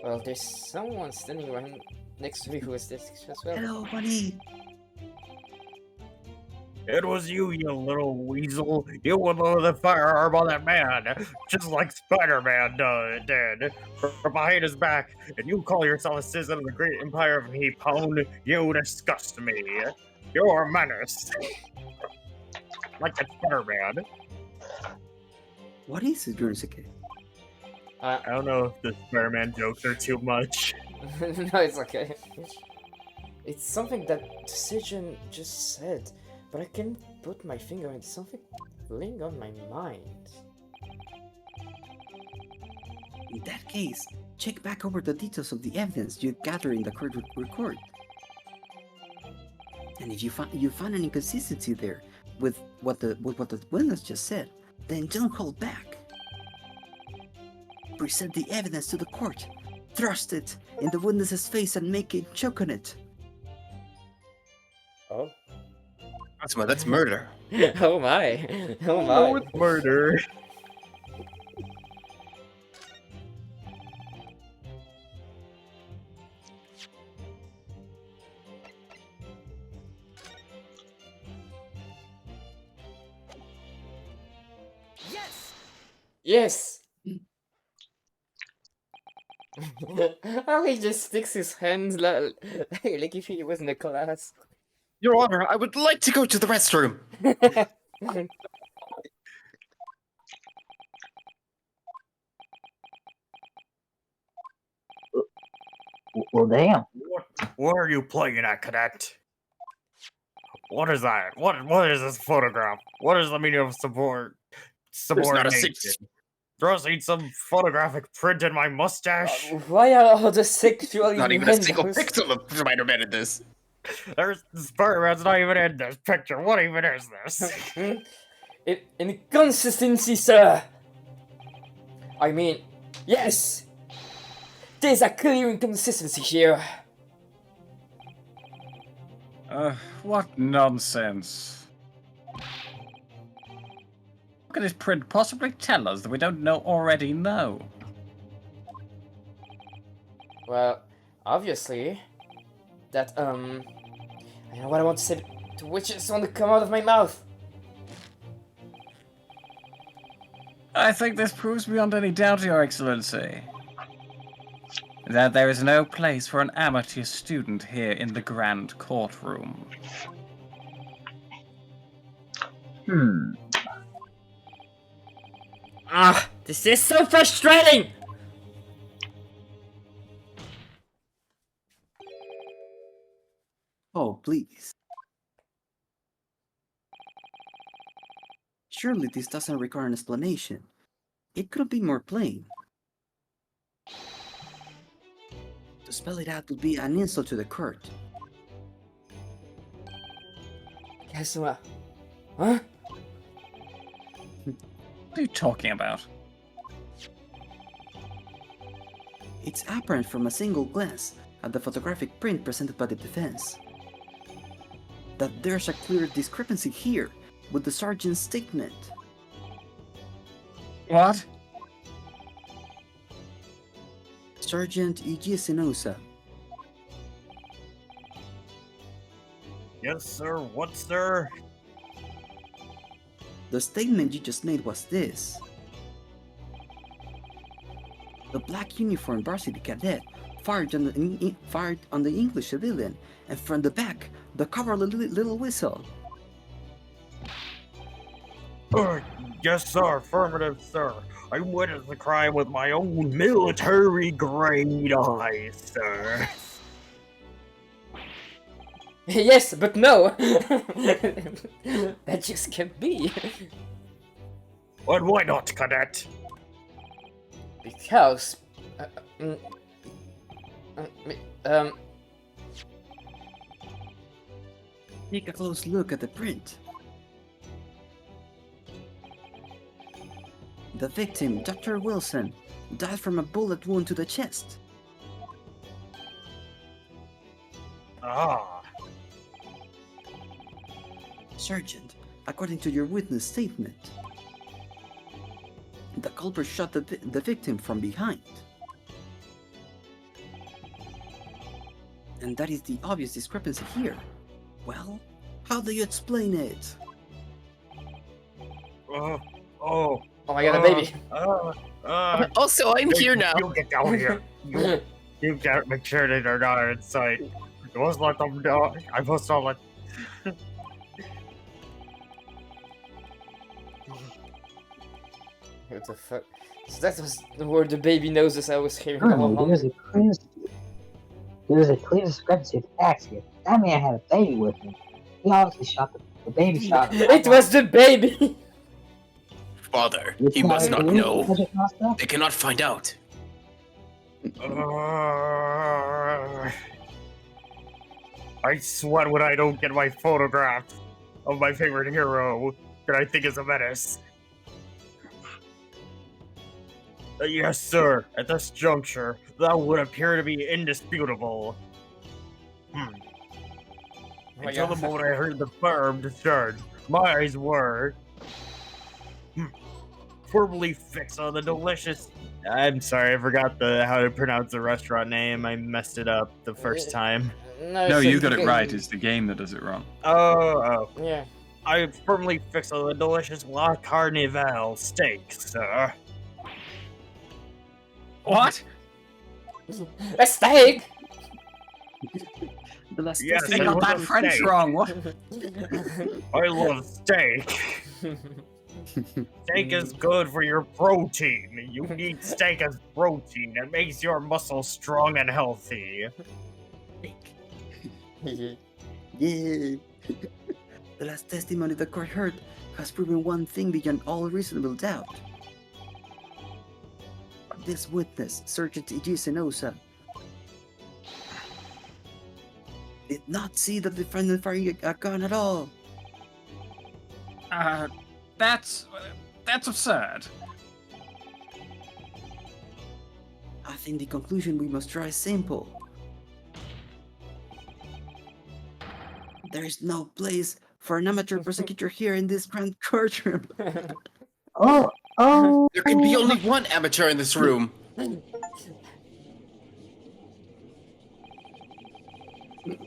Well, there's someone standing right next to me who is this as well. Hello, buddy. It was you, you little weasel. You would load the firearm on that man, just like Spider-Man did. From behind his back, and you call yourself a citizen of the great empire of Nippon. You disgust me. You're a menace. Like a Spider-Man. What is it, Ryunosuke? I don't know if the Spider-Man jokes are too much. No, it's okay. It's something that Decision just said, but I can't put my finger on it. Something playing on my mind. In that case, check back over the details of the evidence you gather in the court record. And if you find an inconsistency there with what the witness just said, then don't hold back. Present the evidence to the court. Thrust it in the witness's face and make it choke on it. Oh. That's murder. Oh my. Oh my. Oh, it's murder. Yes! Yes! How he just sticks his hands like if he was in a class. Your Honor, I would like to go to the restroom. Well, damn. What are you playing at, Cadet? What is that? What is this photograph? What is the meaning of subordination? Throws ain't some photographic print in my mustache. Why are all the sexual Not even a single innuendos? pixel of Spider-Man in this. There's Spider-Man's not even in this picture. What even is this? Inconsistency, sir! I mean, yes! There's a clear inconsistency here. What nonsense. How can this print possibly tell us that we don't already know? Well, obviously, that, I know what I want to say, to which is want to come out of my mouth. I think this proves beyond any doubt, Your Excellency, that there is no place for an amateur student here in the Grand Courtroom. Ah, this is so frustrating! Oh, please. Surely this doesn't require an explanation. It couldn't be more plain. To spell it out would be an insult to the court. Kasuma. Huh? What are you talking about? It's apparent from a single glance at the photographic print presented by the defense that there's a clear discrepancy here with the sergeant's statement. What? Sergeant Iji Sinosa. Yes, sir. What, sir? The statement you just made was this. The black uniformed varsity cadet fired on the English civilian, and from the back, the cowardly little whistle. Yes, sir. Affirmative, sir. I witnessed the crime with my own military-grade eyes, sir. Yes, but no! That just can't be. But why not, Cadet? Because... Take a close look at the print. The victim, Dr. Wilson, died from a bullet wound to the chest. Ah. Sergeant, according to your witness statement, the culprit shot the victim from behind. And that is the obvious discrepancy here. Well, how do you explain it? oh my god, a baby. Also, I'm here now. You get down here. You gotta make sure that they're not inside. You must let them know. I must not let... What the fuck? So that was where the baby noses I was hearing all Oh, along. there's a clear discrepancy of facts here. That man had a baby with him. He obviously shot the baby shot. It was the baby! Father, You he must not believe know. Magic Master? They cannot find out. I sweat when I don't get my photograph of my favorite hero that I think is a menace. Yes, sir. At this juncture, that would appear to be indisputable. Oh my Until the God. moment I heard the firearm discharge, my eyes were firmly fixed on the delicious... I'm sorry, I forgot how to pronounce the restaurant name. I messed it up the first time. No, you got it right. It's the game that does it wrong. Oh. Yeah. I firmly fixed on the delicious La Carnival steak, sir. What? A steak! The last Yes, They it got was that a French steak. wrong. What? I love steak. Steak is good for your protein. You need steak as protein. It makes your muscles strong and healthy. Yeah. The last testimony the court heard has proven one thing beyond all reasonable doubt. This witness, Sergeant Ijisenosa, did not see the defendant firing a gun at all. That's absurd. I think the conclusion we must draw is simple. There is no place for an amateur prosecutor here in this grand courtroom. Oh. There can be only one amateur in this room.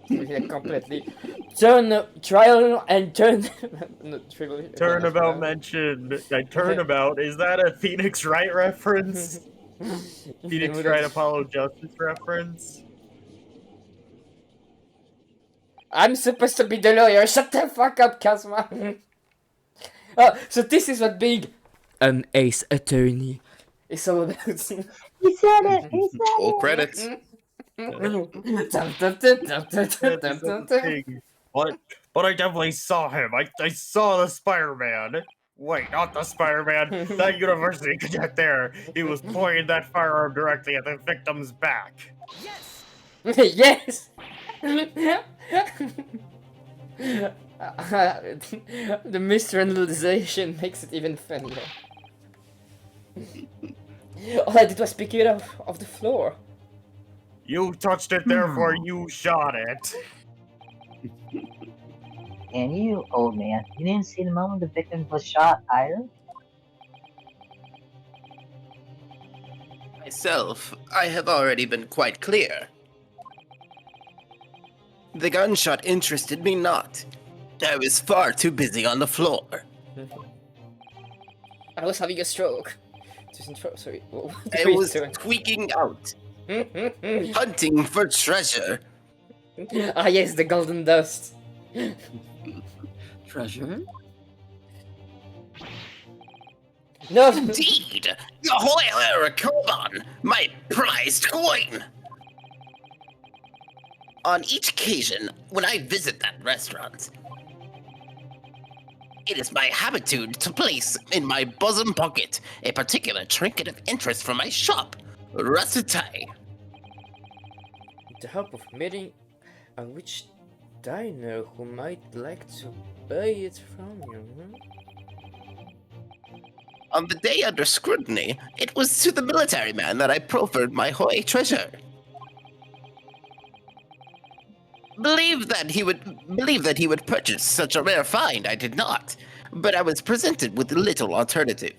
Yeah, completely. Trial and turn. No, Turnabout mentioned. Turnabout, is that a Phoenix Wright reference? Phoenix Wright Apollo Justice reference? I'm supposed to be the lawyer. Shut the fuck up, Kazma. Oh, so this is what being an ace attorney is all about. He said it. He said Full it. credits. But I definitely saw him. I saw the Spider-Man. Wait, not the Spider-Man. That university cadet there. He was pointing that firearm directly at the victim's back. Yes. The misrealization makes it even funnier. All I did was pick it up off the floor. You touched it, therefore you shot it. And you, old man, you didn't see the moment the victim was shot either? Myself, I have already been quite clear. The gunshot interested me not. I was far too busy on the floor. I was having a stroke. Sorry. I was tweaking out, hunting for treasure. Ah yes, the golden dust. Treasure? No. Indeed, the Hoyle Koban, my prized coin. On each occasion, when I visit that restaurant, it is my habitude to place in my bosom pocket a particular trinket of interest from my shop, Rasutai. With the help of meeting a rich diner who might like to buy it from you. On the day under scrutiny, it was to the military man that I proffered my Hoi treasure. Believe that he would purchase such a rare find. I did not, but I was presented with little alternative.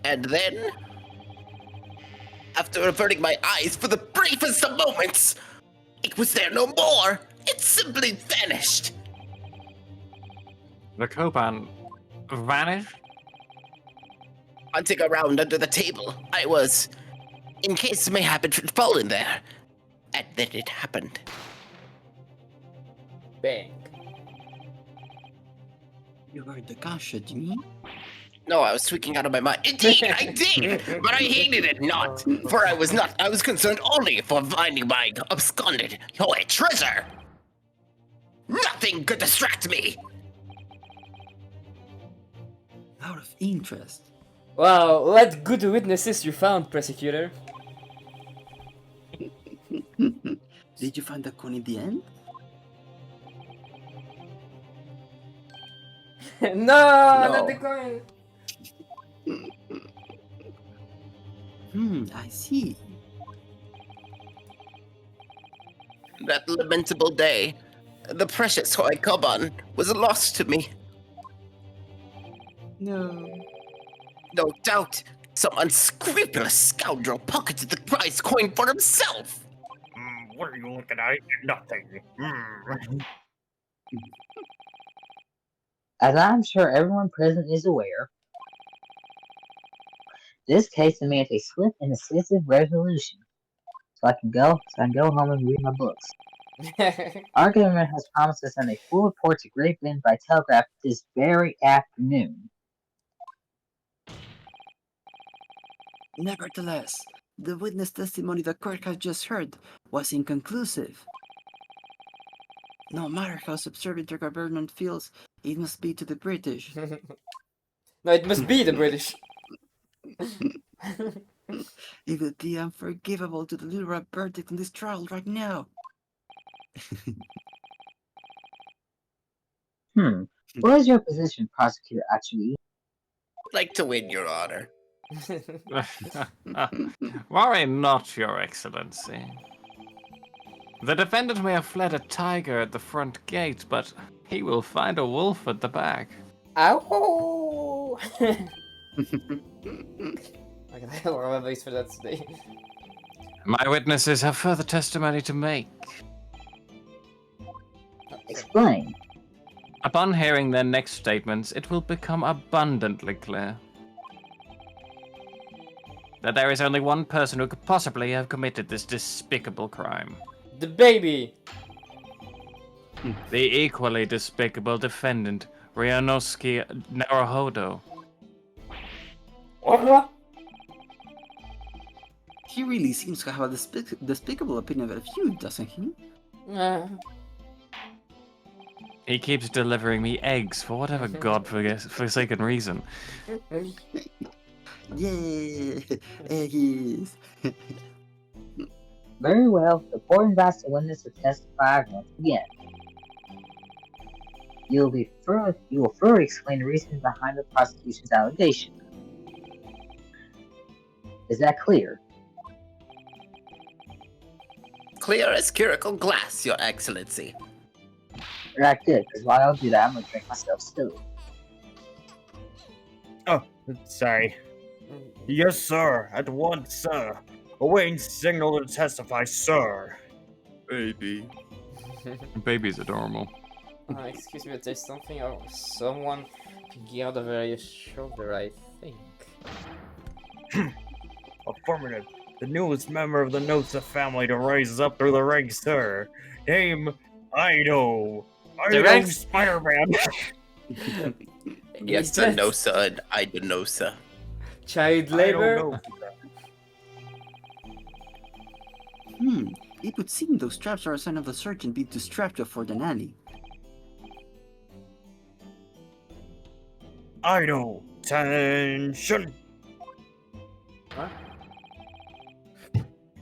And then, after averting my eyes for the briefest of moments, it was there no more. It simply vanished. The Koban vanished? Hunting around under the table, I was, in case mayhap it should fall in there. And then it happened. Bang. You heard the gunshot, you mean? No, I was tweaking out of my mind. Indeed, I did, but I hated it not, for I was concerned only for finding my absconded Hoi treasure. Nothing could distract me. Out of interest. Wow, what good witnesses you found, prosecutor. Did you find the coin in the end? No, not the coin. I see. That lamentable day, the precious Hoi Koban was lost to me. No. No doubt, some unscrupulous scoundrel pocketed the prize coin for himself. What are you looking at? Nothing. As I'm sure everyone present is aware, this case demands a swift and decisive resolution, so I can go home and read my books. Our government has promised to send a full report to Great Bend by telegraph this very afternoon. Nevertheless, the witness testimony the court has just heard was inconclusive. No matter how subservient the government feels, it must be to the British. No, it must be the British. It would be unforgivable to deliver a verdict on this trial right now. What is your position, Prosecutor Achui? Like to win, Your Honor. Worry not, Your Excellency. The defendant may have fled a tiger at the front gate, but he will find a wolf at the back. Ow! I got a hell of a voice for that today. My witnesses have further testimony to make. Explain. Upon hearing their next statements, it will become abundantly clear that there is only one person who could possibly have committed this despicable crime. The baby! The equally despicable defendant, Ryanosuke Naruhodo. What? He really seems to have a despicable opinion of you, doesn't he? He keeps delivering me eggs for whatever godforsaken reason. Yay! Eggies! Very well. The court invites the witness to testify once again. You will further explain the reason behind the prosecution's allegation. Is that clear? Clear as curacle glass, Your Excellency. Right, good, because while I'll do that, I'm gonna drink myself still. Oh, sorry. Yes, sir. At once, sir. Awaiting signal to testify, sir. Baby. Baby's adorable. Excuse me, there's something or someone peeking out over your shoulder, I think. Affirmative. The newest member of the Nosa family to rise up through the ranks, sir. Name Ido. Ido ranks? Spider-Man. Yes, sir, no, sir, I do know, sir. Child I labor? don't know. It would seem those straps are a sign of the surgeon being too strapped up for the nanny. Ido. Tension. What?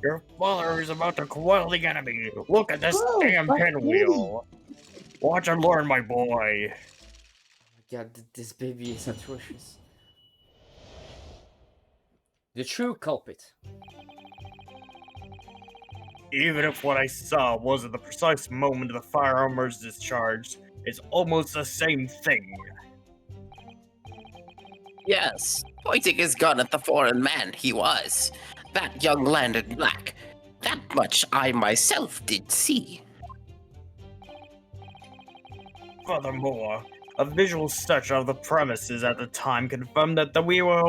Your father is about to quell the enemy. Look at this Oh, damn but pinwheel. Watch and learn, my boy. God, this baby is atrocious. The true culprit. Even if what I saw was at the precise moment the firearm was discharged, it's almost the same thing. Yes, pointing his gun at the foreign man he was. That young lad in black. That much I myself did see. Furthermore, a visual sketch of the premises at the time confirmed that we were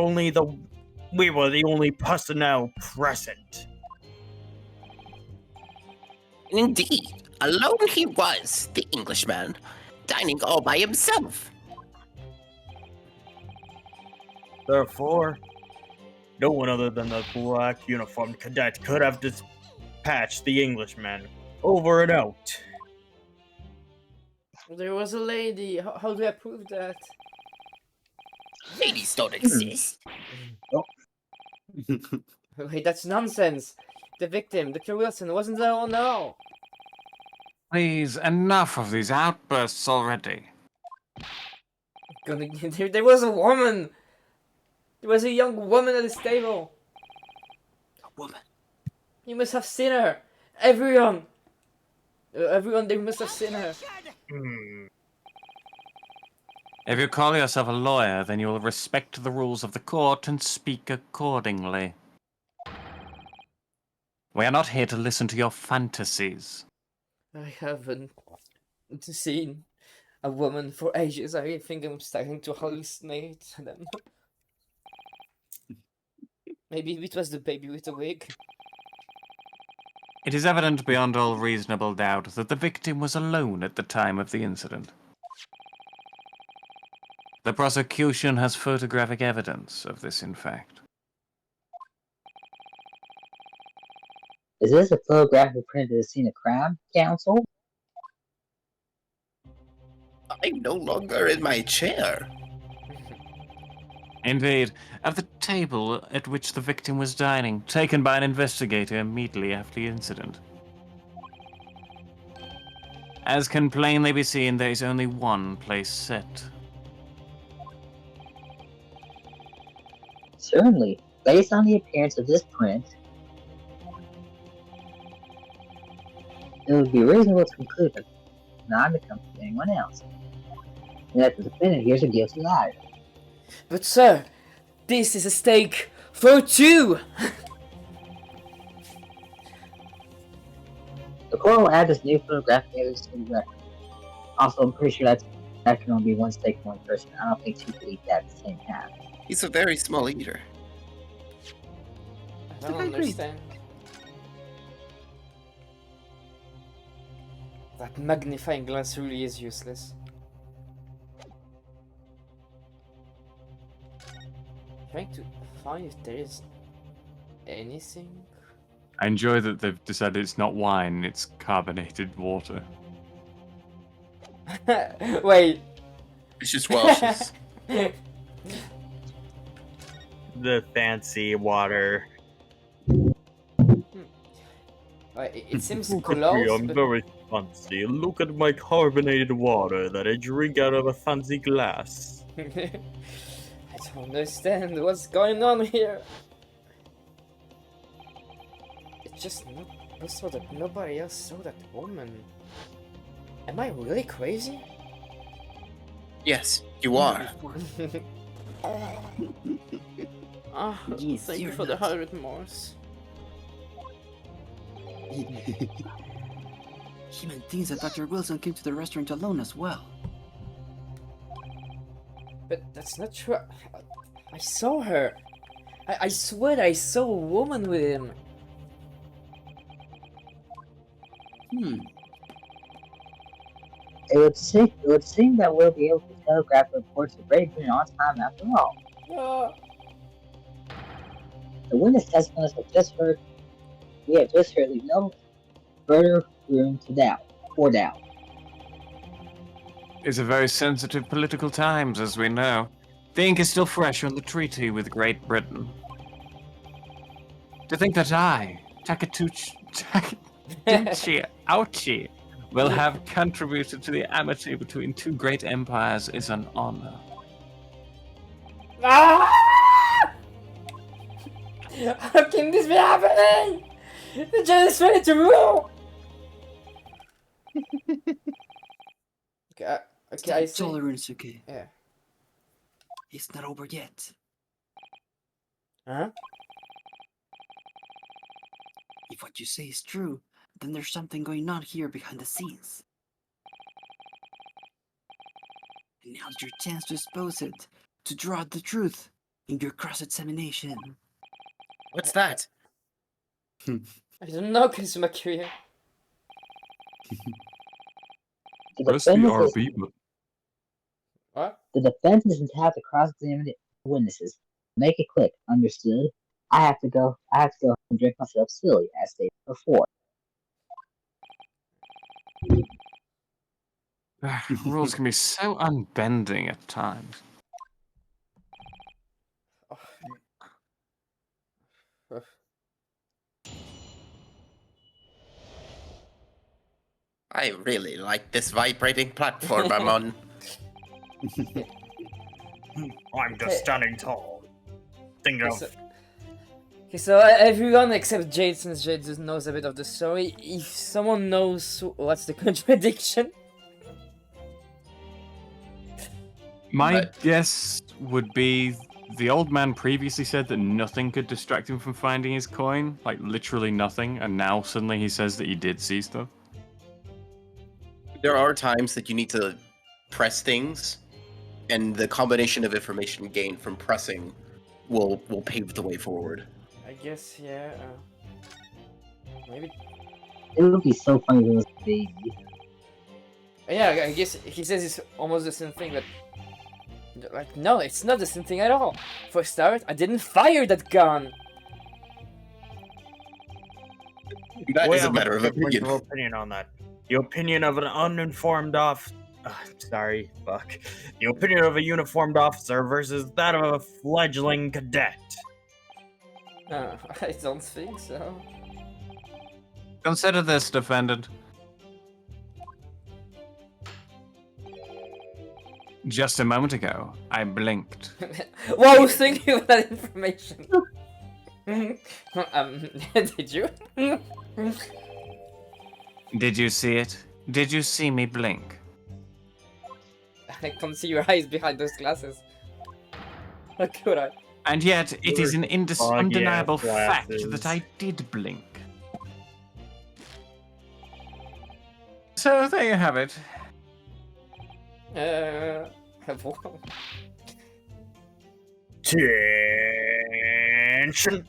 the only personnel present. Indeed, alone he was, the Englishman, dining all by himself. Therefore, no one other than the black uniformed cadet could have dispatched the Englishman. Over and out. There was a lady. How do I prove that? Ladies don't exist. Wait, that's nonsense. The victim, Dr. Wilson, wasn't there? Oh no. Please, enough of these outbursts already. There was a woman. There was a young woman at this table. A woman. You must have seen her. Everyone, they must have seen her. If you call yourself a lawyer, then you will respect the rules of the court and speak accordingly. We are not here to listen to your fantasies. I haven't seen a woman for ages. I think I'm starting to hallucinate them. Maybe it was the baby with the wig. It is evident beyond all reasonable doubt that the victim was alone at the time of the incident. The prosecution has photographic evidence of this, in fact. Is this a photographic print of the scene of crime, Counsel? I'm no longer in my chair. Indeed, at the table at which the victim was dining, taken by an investigator immediately after the incident. As can plainly be seen, there is only one place set. Certainly. Based on the appearance of this print, it would be reasonable to conclude that not to come from anyone else, and that the defendant here is a guilty liar. But sir, this is a steak for two! The court will add this new photographic evidence to the record. Also, I'm pretty sure that can only be one steak for one person. I don't think two could eat that at the same time. He's a very small eater. I don't understand. That magnifying glass really is useless. Trying to find if there is anything. I enjoy that they've decided it's not wine, it's carbonated water. Wait. It's just Welsh's. The fancy water. It seems Look at me, close, I'm but very fancy. Look at my carbonated water that I drink out of a fancy glass. I don't understand what's going on here. It's just not possible that nobody else saw that woman. Am I really crazy? Yes, you are. Ah, Yes, thank you you're for the not. 100 Mors. He-Man thinks that Dr. Wilson came to the restaurant alone as well. But that's not true. I saw her. I swear I saw a woman with him. It would seem that we'll be able to telegraph reports of Raven on time after all. Ah. The witness testimonies we have just heard leave no further room to doubt. It's a very sensitive political times, as we know. The ink is still fresh on the treaty with Great Britain. To think that I, Takatuchi Ouchi, will have contributed to the amity between two great empires is an honor. Ah! How can this be happening? The judge is ready to rule. Okay, I see. Tolerance, okay? Yeah. It's not over yet. Huh? If what you say is true, then there's something going on here behind the scenes. And now's your chance to expose it, to draw out the truth in your cross-examination. What's that? I don't know, Kazuma Kiryu. The defendant button. What? The defense is entitled to cross-examine witnesses. Make it click. Understood? I have to go and drink myself silly, as stated before. Rules can be so unbending at times. I really like this vibrating platform I'm on. I'm just standing tall. Think of Okay, so everyone except Jade, since Jade just knows a bit of the story, if someone knows what's the contradiction. My guess would be the old man previously said that nothing could distract him from finding his coin, like literally nothing, and now suddenly he says that he did see stuff. There are times that you need to press things, and the combination of information gained from pressing will pave the way forward. I guess, yeah. Maybe. It would be so funny if it was a baby. Yeah, I guess he says it's almost the same thing, but like, no, it's not the same thing at all. For a start, I didn't fire that gun. That We is a have matter of difference opinion. opinion on that. The opinion of an uninformed sorry, fuck. The opinion of a uniformed officer versus that of a fledgling cadet. I don't think so. Consider this, defendant. Just a moment ago, I blinked. Well, I was thinking of that information. Did you? Did you see it? Did you see me blink? I can't see your eyes behind those glasses. How could I? And yet, it is an undeniable foggy-ass fact glasses. that I did blink. So there you have it. Tension.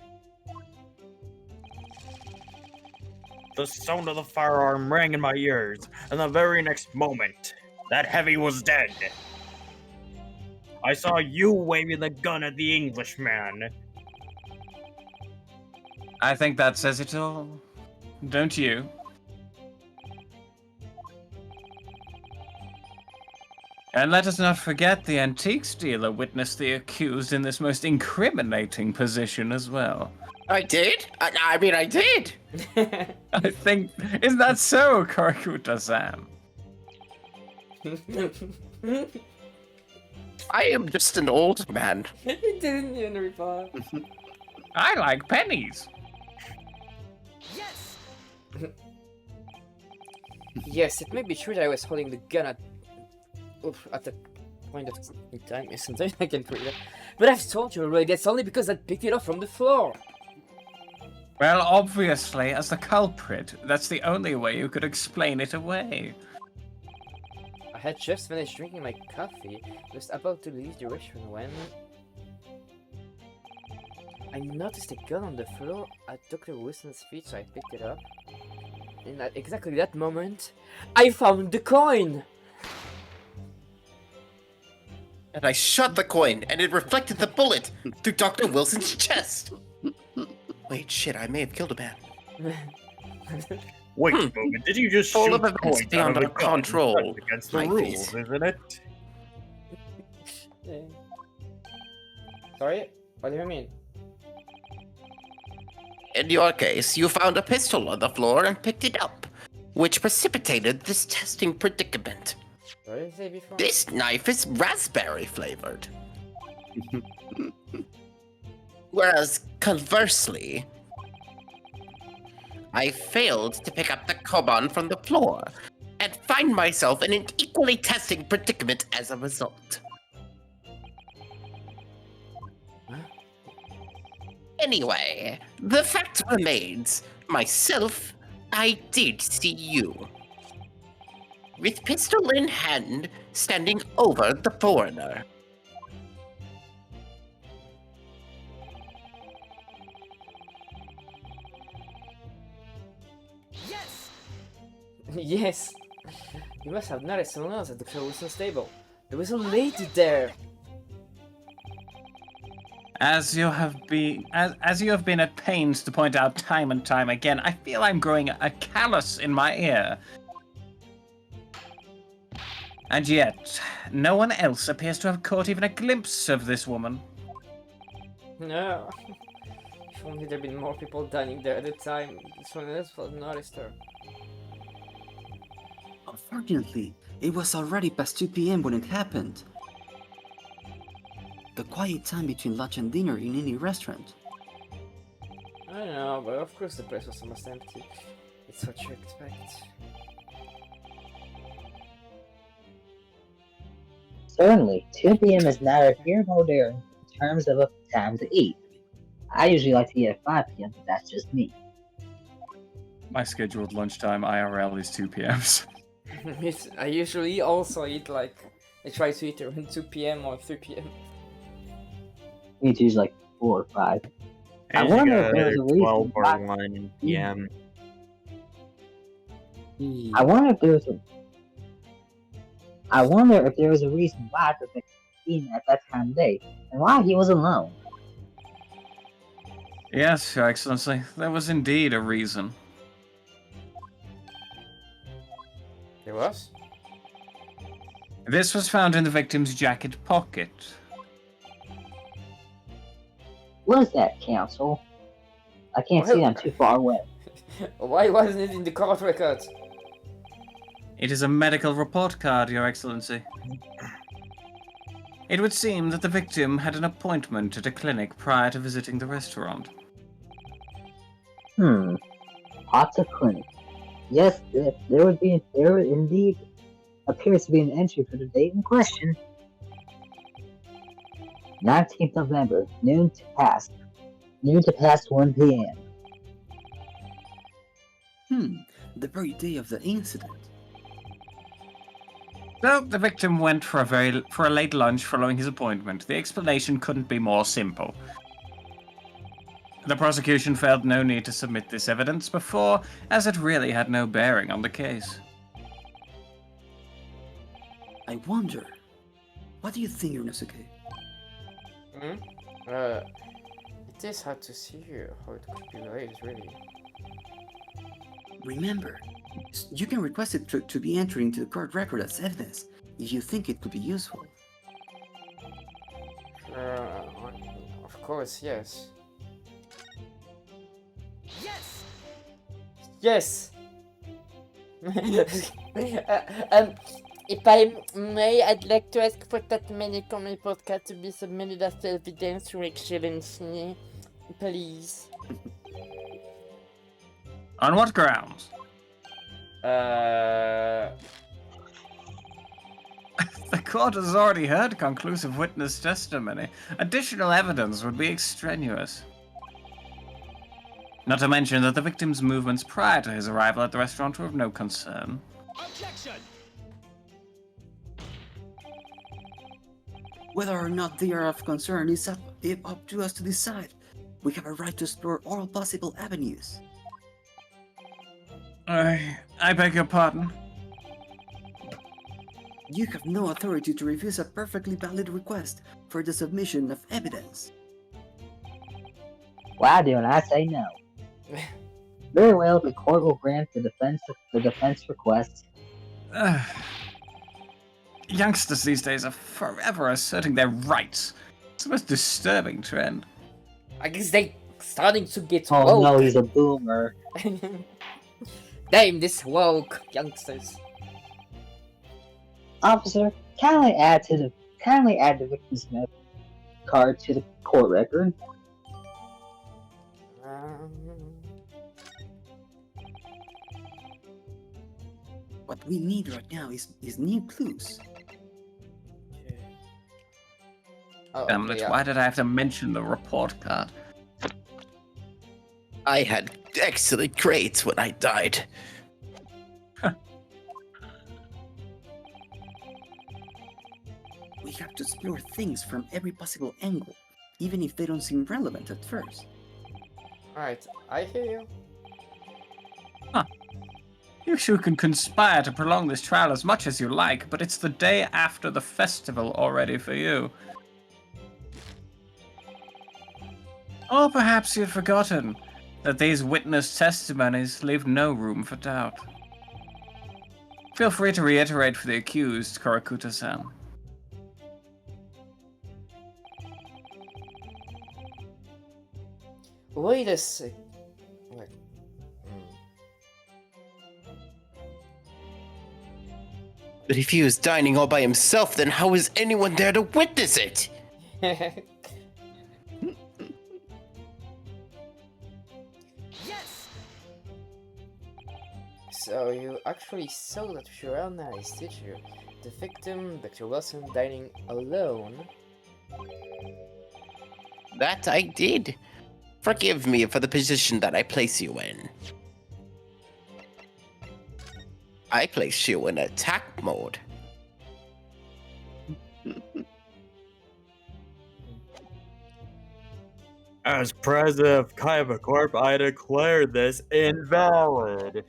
The sound of the firearm rang in my ears, and the very next moment, that heavy was dead. I saw you waving the gun at the Englishman. I think that says it all. Don't you? And let us not forget the antiques dealer witnessed the accused in this most incriminating position as well. I did? I mean, I did! I think... Is that so, Korkuta-san? I am just an old man. He didn't even reply. I like pennies. Yes! Yes, it may be true that I was holding the gun at the point of time, isn't it? I can't read it. But I've told you already, that's only because I picked it up from the floor. Well, obviously, as the culprit, that's the only way you could explain it away. I had just finished drinking my coffee, just about to leave the restaurant when I noticed a gun on the floor at Dr. Wilson's feet, so I picked it up. And at exactly that moment, I found the coin! And I shot the coin, and it reflected the bullet through Dr. Wilson's chest. Wait, shit, I may have killed a man. Wait a moment, did you just All shoot of the events coin out beyond of a our gun? control. That's against the My rules, face. isn't it? Sorry? What do you mean? In your case, you found a pistol on the floor and picked it up, which precipitated this testing predicament. What did you say before? This knife is raspberry flavored. Whereas, conversely, I failed to pick up the koban from the floor and find myself in an equally testing predicament as a result. Anyway, the fact remains, myself, I did see you. With pistol in hand, standing over the foreigner. Yes! Yes! You must have noticed someone else at the Dr. Wilson's table. There was a lady there! As you have been at pains to point out time and time again, I feel I'm growing a callus in my ear. And yet, no one else appears to have caught even a glimpse of this woman. No. If only there'd been more people dining there at the time, someone else would have noticed her. Unfortunately, it was already past 2 p.m. when it happened. The quiet time between lunch and dinner in any restaurant. I know, but of course the place was almost empty. It's what you expect. Certainly, 2 p.m. is neither here nor there in terms of a time to eat. I usually like to eat at 5 p.m., but that's just me. My scheduled lunchtime IRL is 2 p.m. I usually also eat like I try to eat around 2 p.m. or 3 p.m. Me too, like 4 or 5. I usually wonder go if there's either a reason 12 or why. 1 p.m. I wonder if there's a. I wonder if there was a reason why the victim was eating at that time of day, and why he was alone. Yes, Your Excellency, there was indeed a reason. There was? This was found in the victim's jacket pocket. What is that, Council? I can't see. I'm too far away. Why wasn't it in the court records? It is a medical report card, Your Excellency. It would seem that the victim had an appointment at a clinic prior to visiting the restaurant. Lots of clinic. Yes, there would indeed appears to be an entry for the date in question. 19th November, noon to past 1 p.m. The very day of the incident. So, the victim went for a late lunch following his appointment. The explanation couldn't be more simple. The prosecution felt no need to submit this evidence before, as it really had no bearing on the case. I wonder. What do you think, Inosuke? It is hard to see how it could be related, really. Remember, you can request it to be entered into the court record as evidence if you think it could be useful. Of course, yes. Yes! Yes! If I may, I'd like to ask for that medical report card to be submitted as evidence, Your Excellency. Please. On what grounds? Uh... The court has already heard conclusive witness testimony. Additional evidence would be extraneous. Not to mention that the victim's movements prior to his arrival at the restaurant were of no concern. Objection! Whether or not they are of concern is up to us to decide. We have a right to explore all possible avenues. I beg your pardon? You have no authority to refuse a perfectly valid request for the submission of evidence. Why do I say no? Very well, the court will grant the defense request. Youngsters these days are forever asserting their rights. It's the most disturbing trend. I guess they starting to get Oh woke. no, he's a boomer. Damn, this woke youngsters. Officer, kindly add the victim's medical card to the court record. What we need right now is new clues. Oh, Hamlet, yeah. why did I have to mention the report card? I had excellent grades when I died. We have to explore things from every possible angle, even if they don't seem relevant at first. Alright, I hear you. You two can conspire to prolong this trial as much as you like, but it's the day after the festival already for you. Or perhaps you'd forgotten that these witness testimonies leave no room for doubt. Feel free to reiterate for the accused, Korakuta-san. Wait a sec. Wait. But if he was dining all by himself, then how was anyone there to witness it? Yes! So you actually saw that with your own eyes, did you? The victim, Dr. Wilson, dining alone. That I did. Forgive me for the position that I place you in. I placed you in attack mode. As president of Kaiba Corp, I declare this invalid.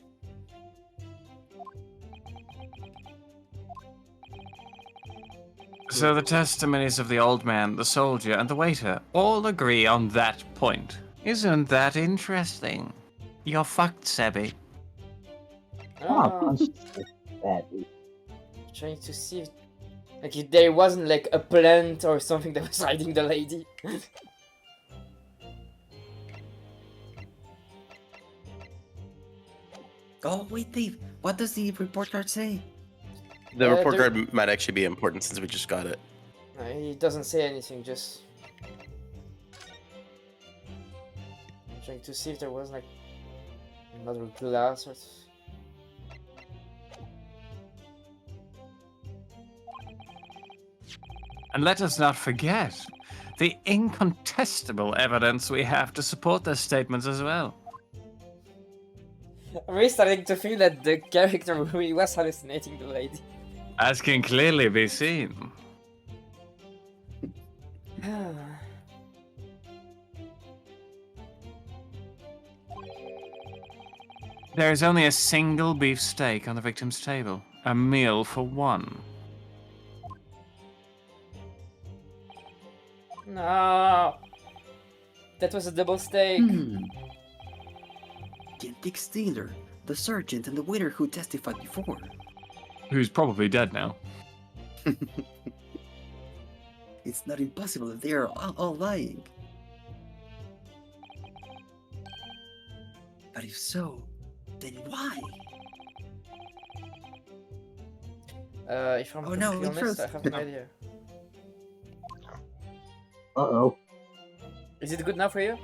So the testimonies of the old man, the soldier, and the waiter all agree on that point. Isn't that interesting? You're fucked, Sebby. Oh, Ah, punch badly. trying to see if, like, if there wasn't like a plant or something that was hiding the lady. Oh, wait, Dave. What does the report card say? The report there- card might actually be important since we just got it. He doesn't say anything, just I'm trying to see if there was like another glass or And let us not forget the incontestable evidence we have to support their statements as well. I'm really starting to feel that the character really was hallucinating the lady. As can clearly be seen. There is only a single beef steak on the victim's table. A meal for one. No, that was a double steak. The antique stealer, the sergeant, and the waiter who testified before. Who's probably dead now. It's not impossible that they are all lying. But if so, then why? If I'm Oh no, completely wait honest, I first. have no idea. Uh-oh. Is it good now for you?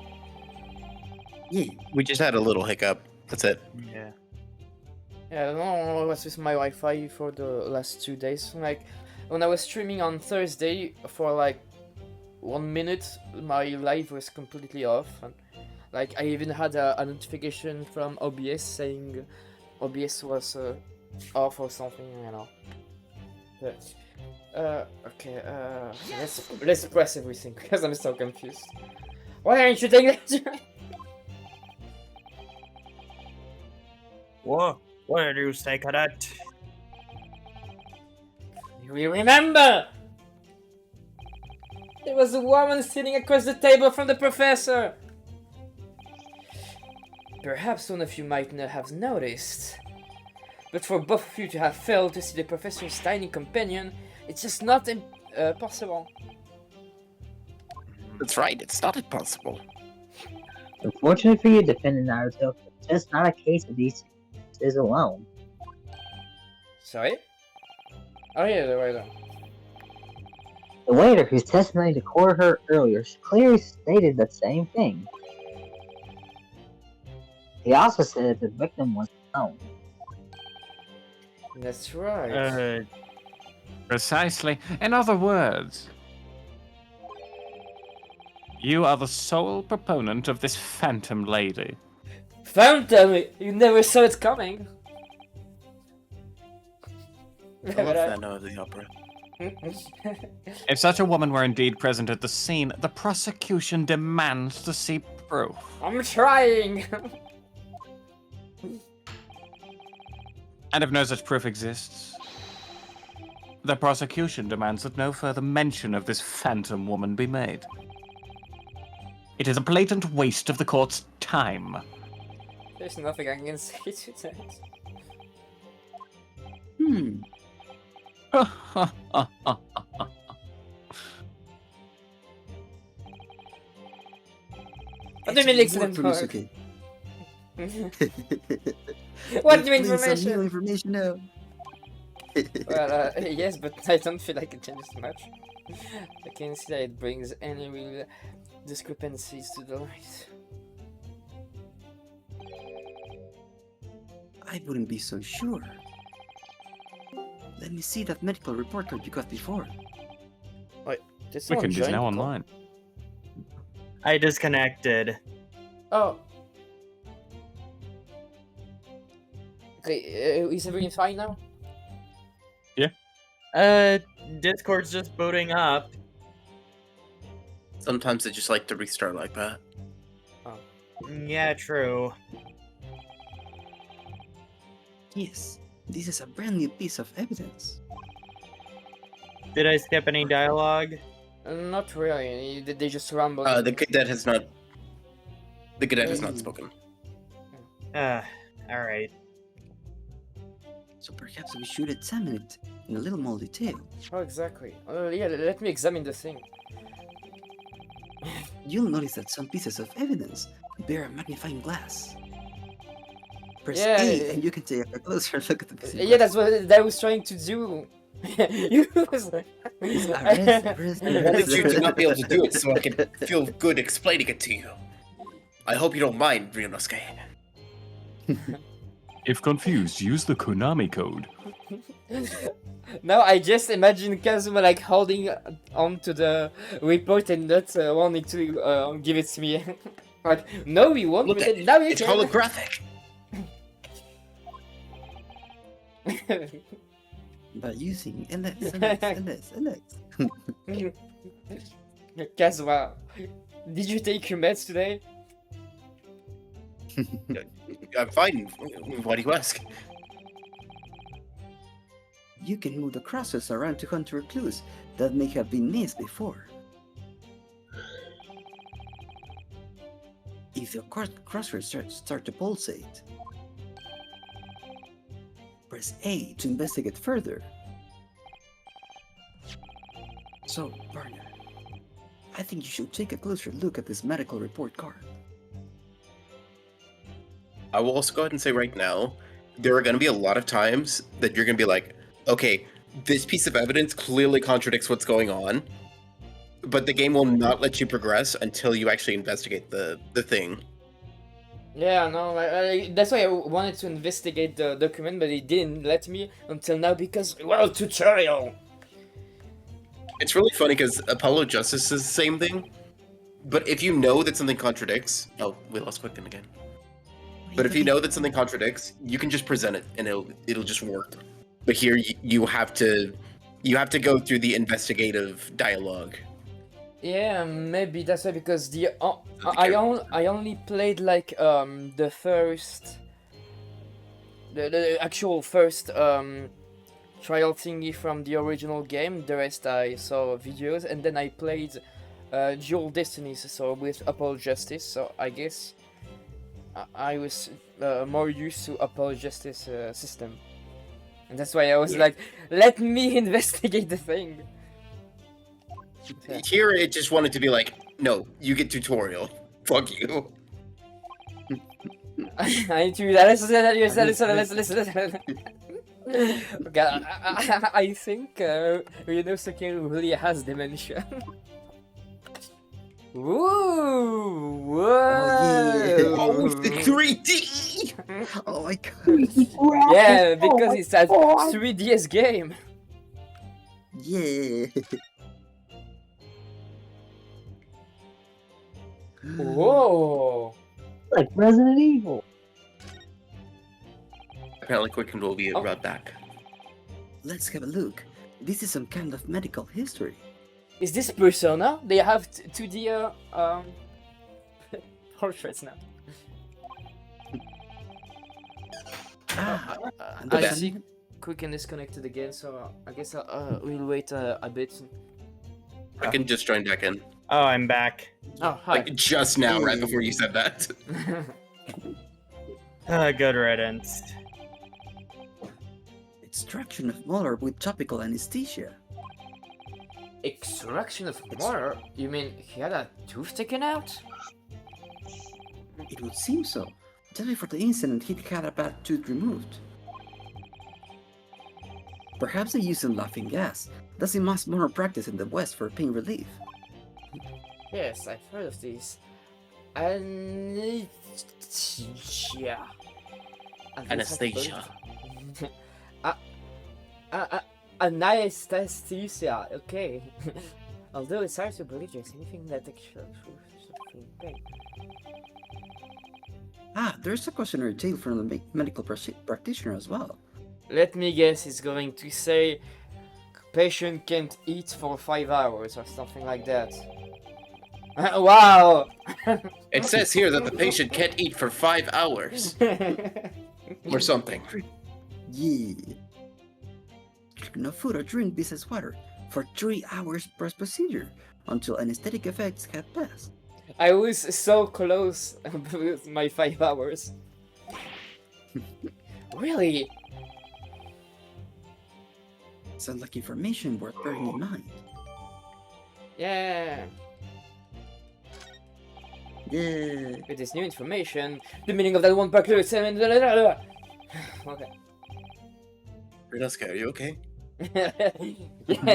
Yeah, We just had a little hiccup. That's it. Yeah. Yeah, I don't know, I was with my Wi-Fi for the last 2 days. Like, when I was streaming on Thursday, for like 1 minute, my live was completely off. And, like, I even had a notification from OBS saying OBS was off or something, you know. But, okay, let's press everything, because I'm so confused. Why aren't you taking that? What did you say, cadet? We remember! There was a woman sitting across the table from the professor! Perhaps one of you might not have noticed. But for both of you to have failed to see the professor's tiny companion, it's just not possible. That's right. It's not impossible. Unfortunately for you, Defendant Naruto, it's just not a case of these is alone. Sorry? Oh yeah, the waiter. The waiter whose testimony to court heard earlier clearly stated the same thing. He also said that the victim was alone. That's right. Precisely. In other words, you are the sole proponent of this phantom lady. Phantom! You never saw it coming! I'm a fan of the opera. If such a woman were indeed present at the scene, the prosecution demands to see proof. I'm trying! And if no such proof exists, the prosecution demands that no further mention of this phantom woman be made. It is a blatant waste of the court's time. There's nothing I can say to that. What do you mean excellent work? Ryusuke. What new Please, some information? new information now. Well, yes, but I don't feel like it changes much. I can see that it brings any real discrepancies to the light. I wouldn't be so sure. Let me see that medical report card you got before. Did We someone can do join now the call? online. I disconnected. Oh. Okay, is everything fine now? Discord's just booting up. Sometimes I just like to restart like that. Yeah, true. Yes, this is a brand new piece of evidence. Did I skip any dialogue? Not really. They just rumble. The cadet has not. The cadet has not Hey. spoken. Alright. So perhaps we should examine it in a little more detail. Oh, exactly. Yeah, let me examine the thing. You'll notice that some pieces of evidence bear a magnifying glass. Press Yeah, A and you can take a closer look at the piece of Yeah, glass. that's what I was trying to do. You was like... Arrest. I wanted you to not be able to do it so I could feel good explaining it to you. I hope you don't mind, Ryunosuke. If confused, use the Konami code. Now I just imagine Kazuma like holding on to the report and not wanting to give it to me. Like, no, we won't. Look but at then now you it's can. holographic. By using LS. Kazuma, did you take your meds today? I'm fine. Why do you ask? You can move the crosses around to hunt for clues that may have been missed before. If the crosshair start to pulsate, press A to investigate further. So, partner, I think you should take a closer look at this medical report card. I will also go ahead and say right now, there are going to be a lot of times that you're going to be like, okay, this piece of evidence clearly contradicts what's going on, but the game will not let you progress until you actually investigate the thing. Yeah, no, that's why I wanted to investigate the document, but it didn't let me until now because, well, tutorial! It's really funny because Apollo Justice is the same thing, but if you know that something contradicts... Oh, we lost Quicken again. But if you know that something contradicts, you can just present it and it'll just work. But here you have to go through the investigative dialogue. Yeah, maybe that's why, because I only played like the first, the actual first trial thingy from the original game. The rest I saw videos, and then I played Dual Destinies, so with Apollo Justice. So I guess I was more used to Apollo Justice system, and that's why I was like, let me investigate the thing. Here it just wanted to be like, no, you get tutorial. Fuck you. I need to listen. Okay, I think Ryunosuke really has dementia. Ooh, whoa! Oh, the 3D! Oh my god. Yeah, because it's a 3DS game. Yeah. Whoa! Like Resident Evil. Apparently Quicken will be Oh. brought back. Let's have a look. This is some kind of medical history. Is this Persona? They have 2D portraits now. And I then- see Quicken disconnected again, so I guess we'll wait a bit. Quicken just joined back in. Oh, I'm back. Oh, hi. Like just now, right before you said that. Good riddance. Extraction of molar with topical anesthesia. Extraction of molar? You mean he had a tooth taken out? It would seem so. Just before the incident, he'd had a bad tooth removed. Perhaps they use some laughing gas. That's a mass modern practice in the West for pain relief. Yes, I've heard of these. Anesthesia. Anesthesia. Anesthesia, okay. Although it's hard to believe there's anything that actually proves pain. Ah, there's a cautionary tale from the medical practitioner as well. Let me guess, he's going to say patient can't eat for 5 hours or something like that. Wow! It says here that the patient can't eat for 5 hours or something. Yeah. No food or drink besides water for 3 hours per procedure until anesthetic effects have passed. I was so close with my 5 hours. Really? Sounds like information worth bearing in mind. Yeah. Yeah. With this new information, the meaning of that one particular statement. Okay. Reduska, are you okay?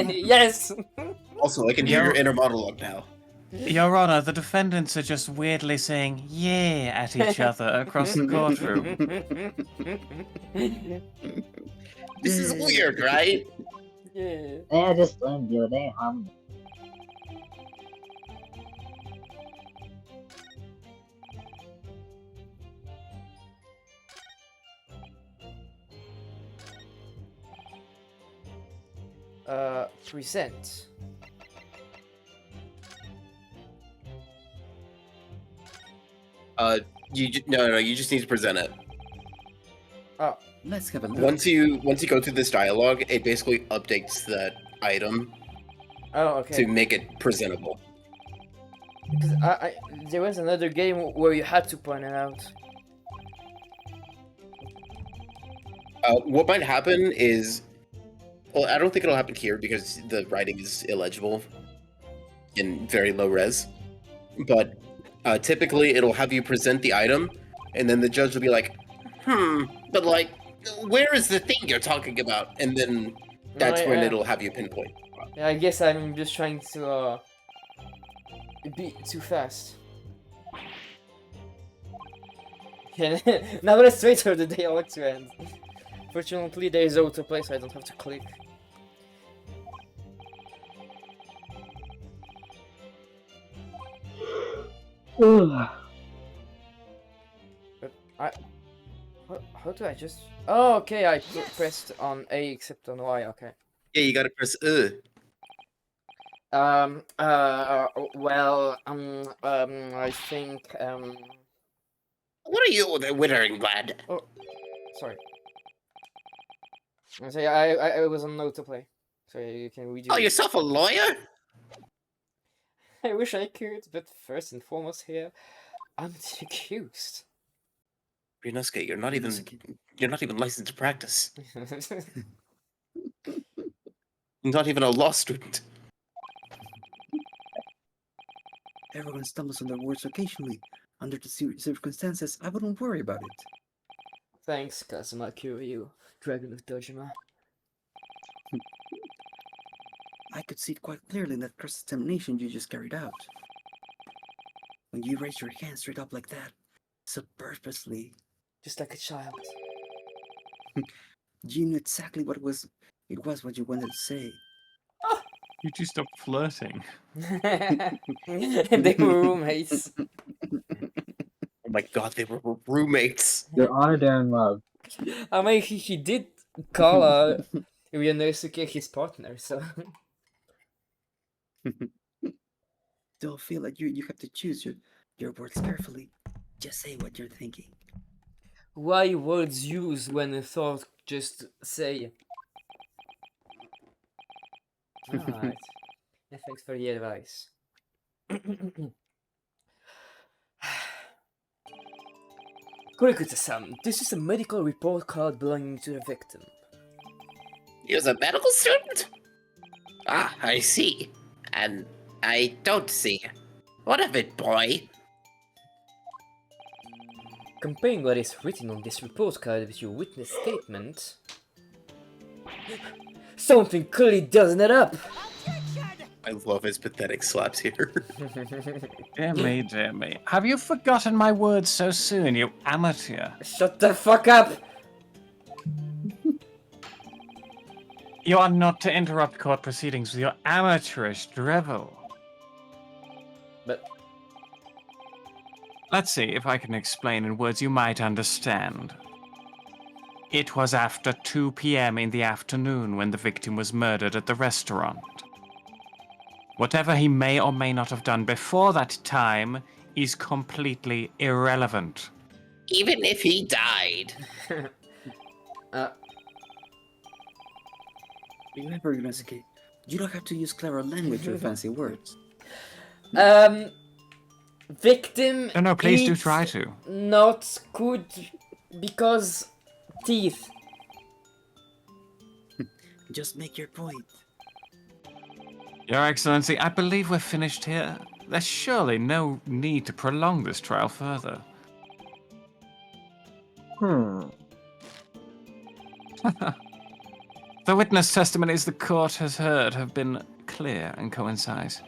Yes! Also, I can hear your inner monologue now. Your Honor, the defendants are just weirdly saying "yeah" at each other across the courtroom. This is weird, right? Yeah. Yeah, just let him do it. They ain't harming you. Present. No, you just need to present it. Oh, Let's have a look. Once you go through this dialogue, it basically updates that item oh, okay. to make it presentable. Because there was another game where you had to point it out. What might happen is, well, I don't think it'll happen here because the writing is illegible in very low res. But typically, it'll have you present the item, and then the judge will be like, but like, where is the thing you're talking about? And then that's when it'll have you pinpoint. Yeah, I guess I'm just trying to be too fast. Yeah, now let's wait for the dialogue to end. Fortunately, there is autoplay, so I don't have to click. But how do I just? Oh, okay. I pressed on A except on Y. Okay. Yeah, you gotta press Well, I think, What are you wittering, lad? oh, sorry. I say I was on autoplay, so you can redo. Oh, it. yourself a lawyer? I wish I could, but first and foremost here, I'm the accused. Renuska, you're not even licensed to practice. You're not even a law student. Everyone stumbles on their words occasionally. Under the circumstances, I wouldn't worry about it. Thanks, Kazuma Kiryu, Dragon of Dojima. I could see it quite clearly in that cross-examination you just carried out. When you raised your hand straight up like that, so purposely, Just like a child. you knew exactly what what you wanted to say. You two stop flirting. They were roommates. Oh my god, they were roommates. Your Honor, they're in love. I mean, he did call Ryunosuke his partner, so... Don't feel like you have to choose your words carefully. Just say what you're thinking. Why words used when a thought just say? Alright. Yeah, thanks for the advice. Kurikuta-san, this is a medical report card belonging to the victim. He was a medical student? Ah, I see. And I don't see. What of it, boy? Comparing what is written on this report card with your witness statement, something clearly doesn't add up. I love his pathetic slaps here. Dear me. Have you forgotten my words so soon, you amateur? Shut the fuck up! You are not to interrupt court proceedings with your amateurish drivel. But Let's see if I can explain in words you might understand. It was after 2 p.m. in the afternoon when the victim was murdered at the restaurant. Whatever he may or may not have done before that time is completely irrelevant. Even if he died. Remember, Yunosuke, you don't have to use clever language or fancy words. Victim. No, please do eats try to. Not good because teeth. Just make your point. Your Excellency, I believe we're finished here. There's surely no need to prolong this trial further. The witness testimonies the court has heard have been clear and concise.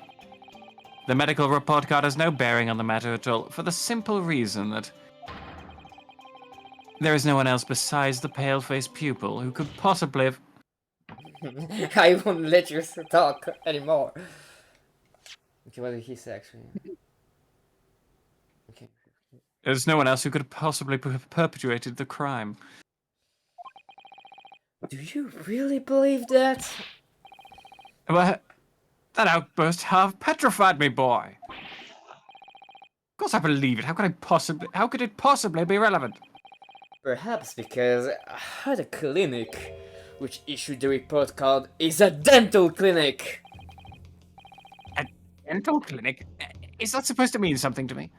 The medical report card has no bearing on the matter at all, for the simple reason that there is no one else besides the pale-faced pupil who could possibly have... I won't let you talk anymore. Okay, what did he say actually? Okay. There's no one else who could have possibly perpetuated the crime. Do you really believe that? Well, that outburst half petrified me, boy. Of course I believe it. How could it possibly be relevant? Perhaps because I had a clinic which issued the report card is a dental clinic. A dental clinic? Is that supposed to mean something to me?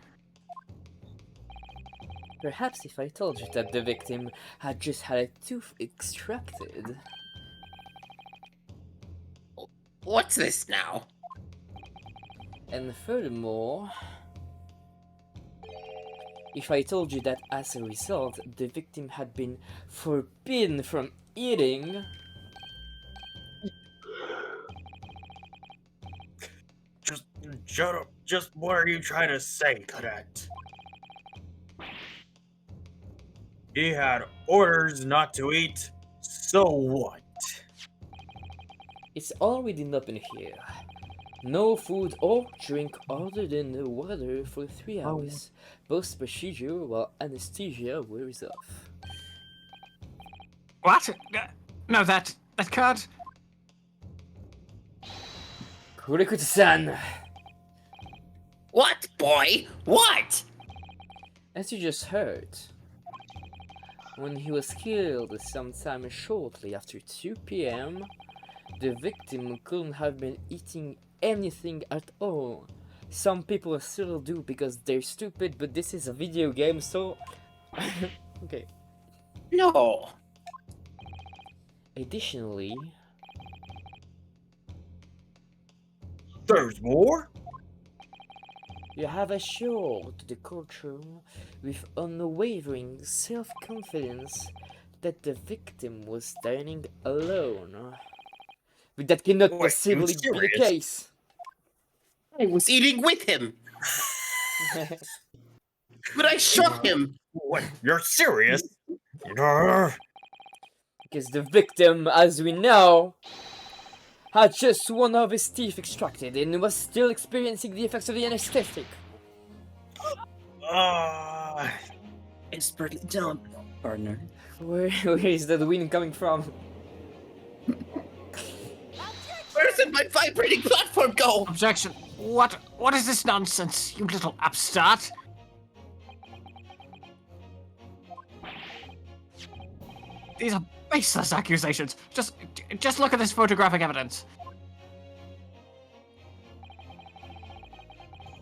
Perhaps if I told you that the victim had just had a tooth extracted. What's this now? And furthermore, if I told you that as a result, the victim had been forbidden from eating. Just shut up. Just what are you trying to say, Cadet? He had orders not to eat, so what? It's all written up in here. No food or drink other than the water for 3 hours. Post-procedure while anesthesia wears off. What? No, that card? Kurikuta-san! What, boy? What? As you just heard, when he was killed sometime shortly after 2 p.m., the victim couldn't have been eating anything at all. Some people still do because they're stupid, but this is a video game, so... okay. No. Additionally, There's more? you have assured the courtroom with unwavering self-confidence that the victim was dining alone. But that cannot Wait, possibly you be the serious? case. I was eating with him, but I shot him. What? You're serious? Grr. Because the victim, as we know, had just one of his teeth extracted and was still experiencing the effects of the anesthetic. Expertly done, partner. Where is that wind coming from? Where did my vibrating platform go? Objection. What is this nonsense, you little upstart? These are baseless accusations. Just look at this photographic evidence.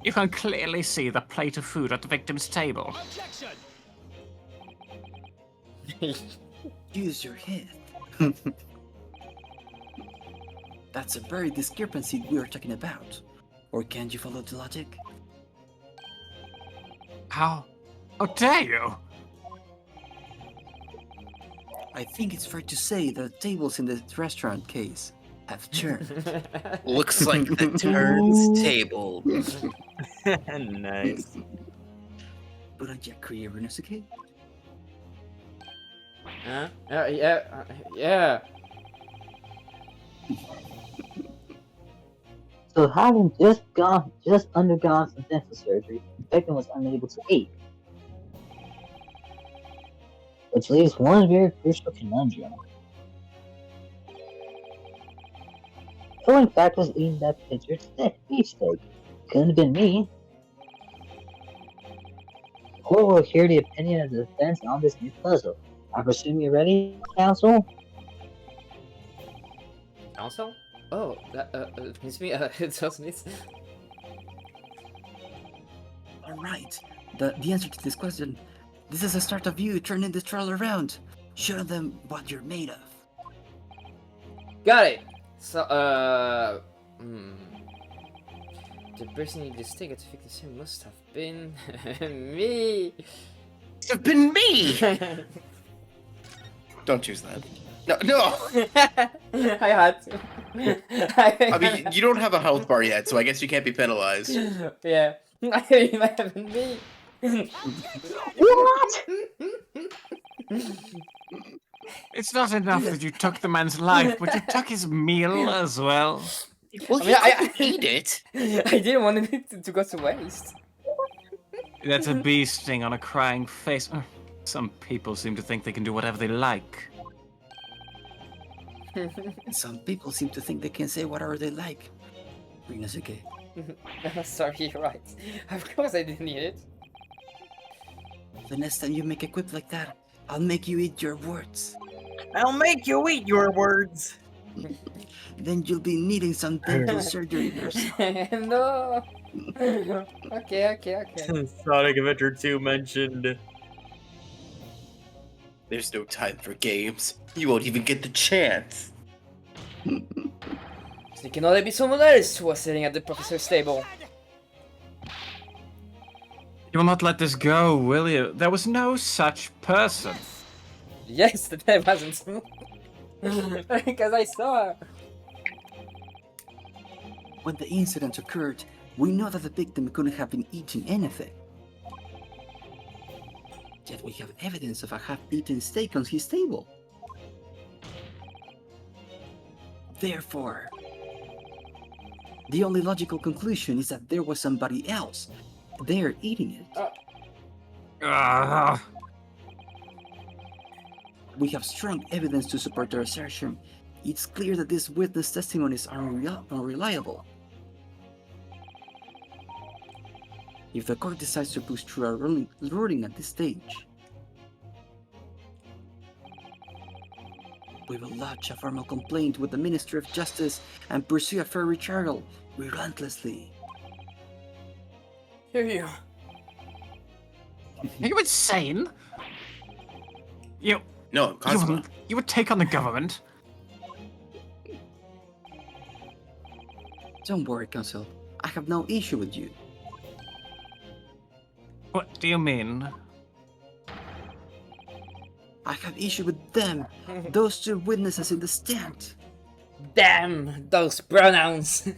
You can clearly see the plate of food at the victim's table. Objection! Use your head. That's a very discrepancy we are talking about. Or can't you follow the logic? How dare you? I think it's fair to say that the tables in the restaurant case have churned. Looks like the turntable. Nice. Wouldn't you agree, Ryunosuke? Huh? Yeah. So having just undergone some dental surgery, victim was unable to aid. Which leaves one very crucial conundrum. Who in fact was eating that pitcher to that beefsteak? Couldn't have been me. The court will hear the opinion of the defense on this new puzzle. I presume you're ready, counsel? Counsel? Oh, it's me. It doesn't. It's... Alright, the answer to this question. This is the start of you turning this trial around. Show them what you're made of. Got it. So, the person who the stick at the victim must have been me. Must have been me. Don't choose that. No. I had to. I mean, you don't have a health bar yet, so I guess you can't be penalized. Yeah. I think it might have been me. What? It's not enough that you took the man's life, but you took his meal as well. Well, I mean, I hate it. I didn't want it to go to waste. That's a bee sting on a crying face. Some people seem to think they can do whatever they like. Some people seem to think they can say whatever they like. Rinosuke. Sorry, you're right. Of course I didn't need it. The next time you make a quip like that, I'll make you eat your words. I'll make you eat your words. Then you'll be needing some dental surgery yourself. No. Okay. Sonic Adventure 2 mentioned. There's no time for games. You won't even get the chance. So it can only be someone else who was sitting at the professor's table. You will not let this go, will you? There was no such person. Yes, that wasn't. Because I saw her. When the incident occurred, we know that the victim couldn't have been eating anything. Yet we have evidence of a half-eaten steak on his table. Therefore, the only logical conclusion is that there was somebody else there eating it. We have strong evidence to support our assertion. It's clear that these witness testimonies are unreliable. If the court decides to push through a ruling at this stage, we will lodge a formal complaint with the Ministry of Justice and pursue a fair retrial relentlessly. Here you. Are you insane? No, Cosmo. You would take on the government? Don't worry, Counsel. I have no issue with you. What do you mean? I have issue with them, those two witnesses in the stand. Damn those pronouns.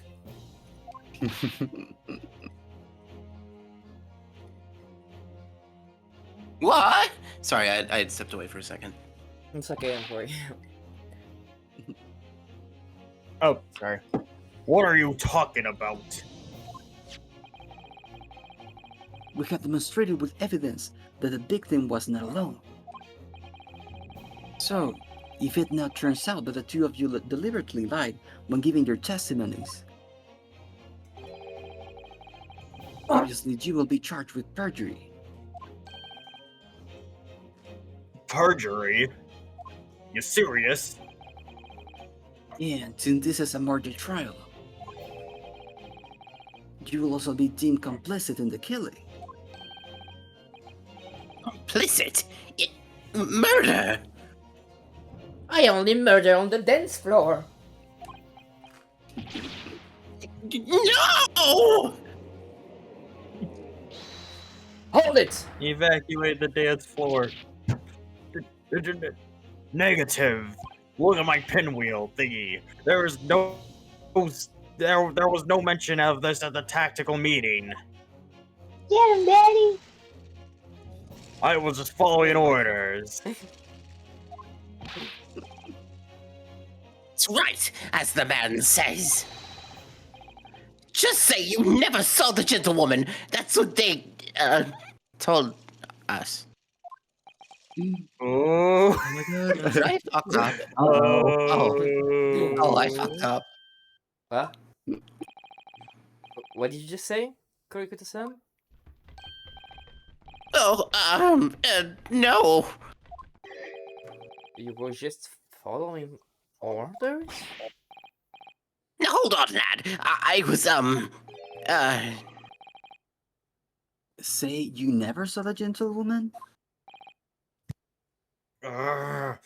What? Sorry, I had stepped away for a second. It's okay, don't worry. Oh, sorry. What are you talking about? We have demonstrated with evidence that the victim was not alone. So, if it now turns out that the two of you deliberately lied when giving your testimonies, obviously you will be charged with perjury. Perjury? You serious? And since this is a murder trial, you will also be deemed complicit in the killing. Complicit? Murder? I only murder on the dance floor. No! Hold it! Evacuate the dance floor. Negative. Look at my pinwheel thingy. There was no mention of this at the tactical meeting. Get him, Daddy! I was just following orders. It's right, as the man says. Just say you never saw the gentlewoman. That's what they told us. Oh. my god. I fucked up. Uh-oh. Oh, I fucked up. What? What did you just say, Kurikuta-san? Oh, no. You were just following orders? Now, hold on, lad. I was, Say you never saw the gentlewoman? Ugh.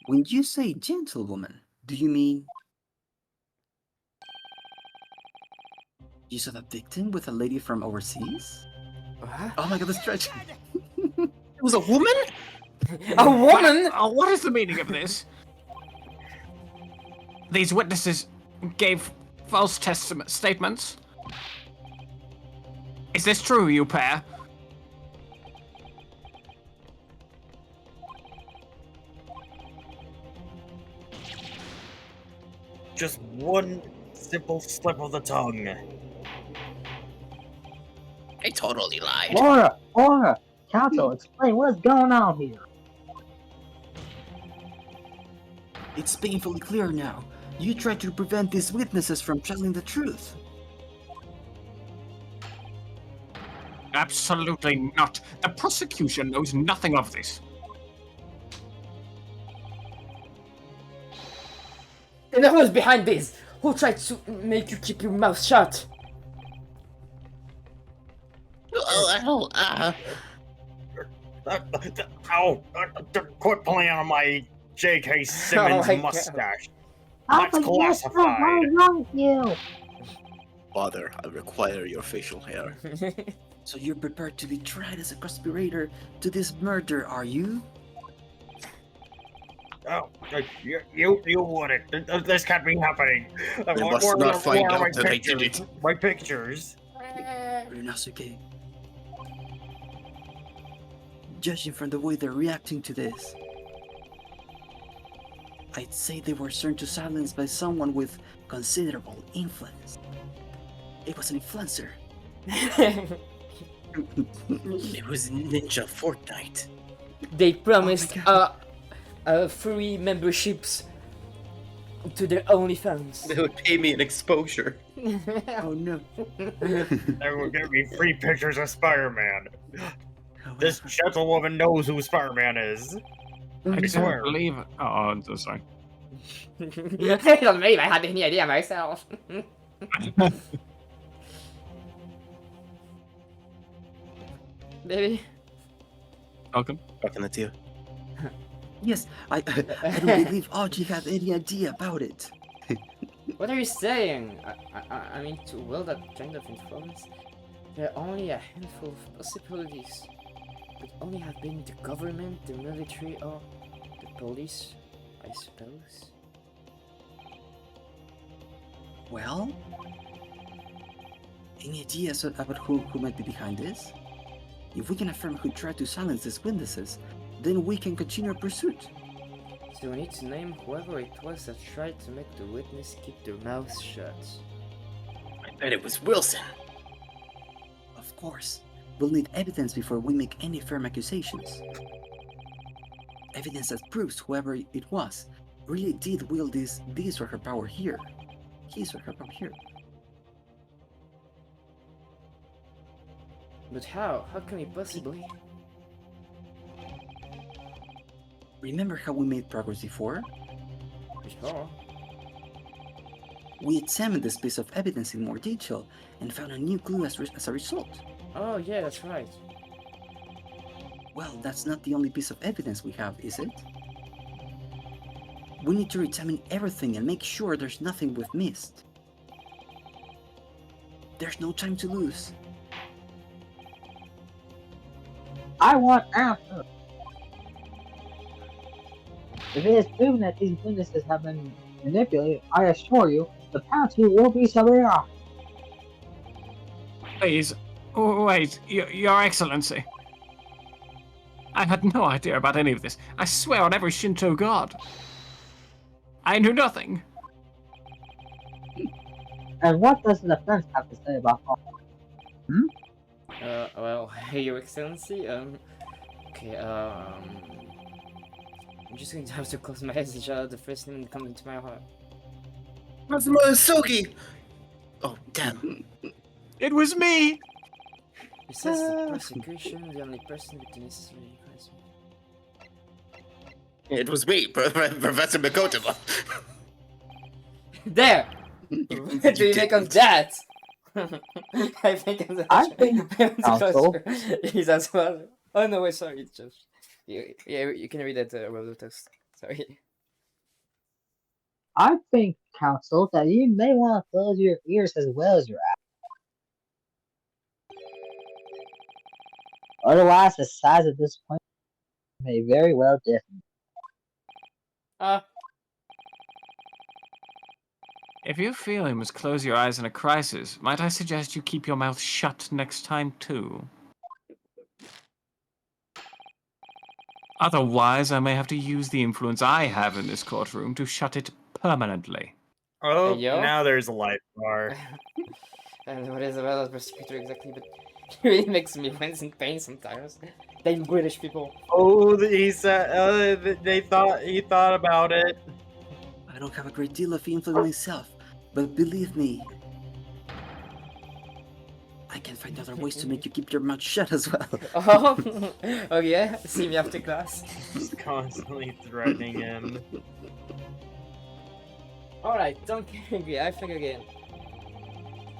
When you say gentlewoman, do you mean you saw the victim with a lady from overseas? What? Oh my god, the stretch. it was a woman? A woman? What is the meaning of this? These witnesses gave false statements. Is this true, you pair? Just one simple slip of the tongue. I totally lied. Order! Council, explain what's going on here. It's painfully clear now. You tried to prevent these witnesses from telling the truth. Absolutely not. The prosecution knows nothing of this. And who's behind this? Who tried to make you keep your mouth shut? Ow! Quit playing on my J.K. Simmons my God. mustache. How That's could you just stop? classified. What is wrong with you? Father, I require your facial hair. So you're prepared to be tried as a conspirator to this murder, are you? Oh, you wouldn't. This can't be happening. They must not find out that I did it. My pictures. Ryunosuke. Judging from the way they're reacting to this, I'd say they were turned to silence by someone with considerable influence. It was an influencer. It was Ninja Fortnite. They promised God. free memberships to their OnlyFans. They would pay me an exposure. Oh no. They will give me free pictures of Spider-Man. Oh, This gentlewoman knows who Spider-Man is. I I swear. can't believe it. Oh, I'm so sorry. I don't believe I had any idea myself. Baby. Welcome. Talking to you. Yes, I don't believe Audrey had any idea about it. What are you saying? I mean, to wield that kind of influence, there are only a handful of possibilities. Could only have been the government, the military, or the police, I suppose. Well, any ideas about who might be behind this? If we can affirm who tried to silence these witnesses, then we can continue our pursuit. So we need to name whoever it was that tried to make the witness keep their mouths shut. I bet it was Wilson. Of course, we'll need evidence before we make any firm accusations. Evidence that proves whoever it was really did wield this or her power here. His or her power here. But how? How can we possibly? Remember how we made progress before? Sure. We examined this piece of evidence in more detail and found a new clue as a result. Oh yeah, that's right. Well, that's not the only piece of evidence we have, is it? We need to examine everything and make sure there's nothing we've missed. There's no time to lose. I want answers. If it is proven that these witnesses have been manipulated, I assure you, the penalty will be severe. Please, wait, Your Excellency. I had no idea about any of this. I swear on every Shinto god. I knew nothing. And what does the defense have to say about all? Well, hey, Your Excellency, okay, I'm just going to have to close my eyes and shout out the first name that comes into my heart. Sogi! Oh, damn. It was me! Besides the prosecution, the only person with the necessary advice. It was me, Professor Makotama. There! What do you make of that? I think I'm I think counsel. He's as well. Oh no, wait, sorry, it's just. You can read that roller toast. Sorry. I think, counsel, that you may want to close your ears as well as your eyes. Otherwise, the size of this point may very well differ. If you feel you must close your eyes in a crisis, might I suggest you keep your mouth shut next time too? Otherwise, I may have to use the influence I have in this courtroom to shut it permanently. Oh, Hey, yo. now there's a light bar. And what is about the prosecutor exactly, but it really makes me wince in pain sometimes. Them British people. Oh, he said he thought about it. I don't have a great deal of influence myself, but believe me, I can find other ways to make you keep your mouth shut as well. Oh, oh yeah? See me after class. Just constantly threatening him. Alright, don't get angry, I think again.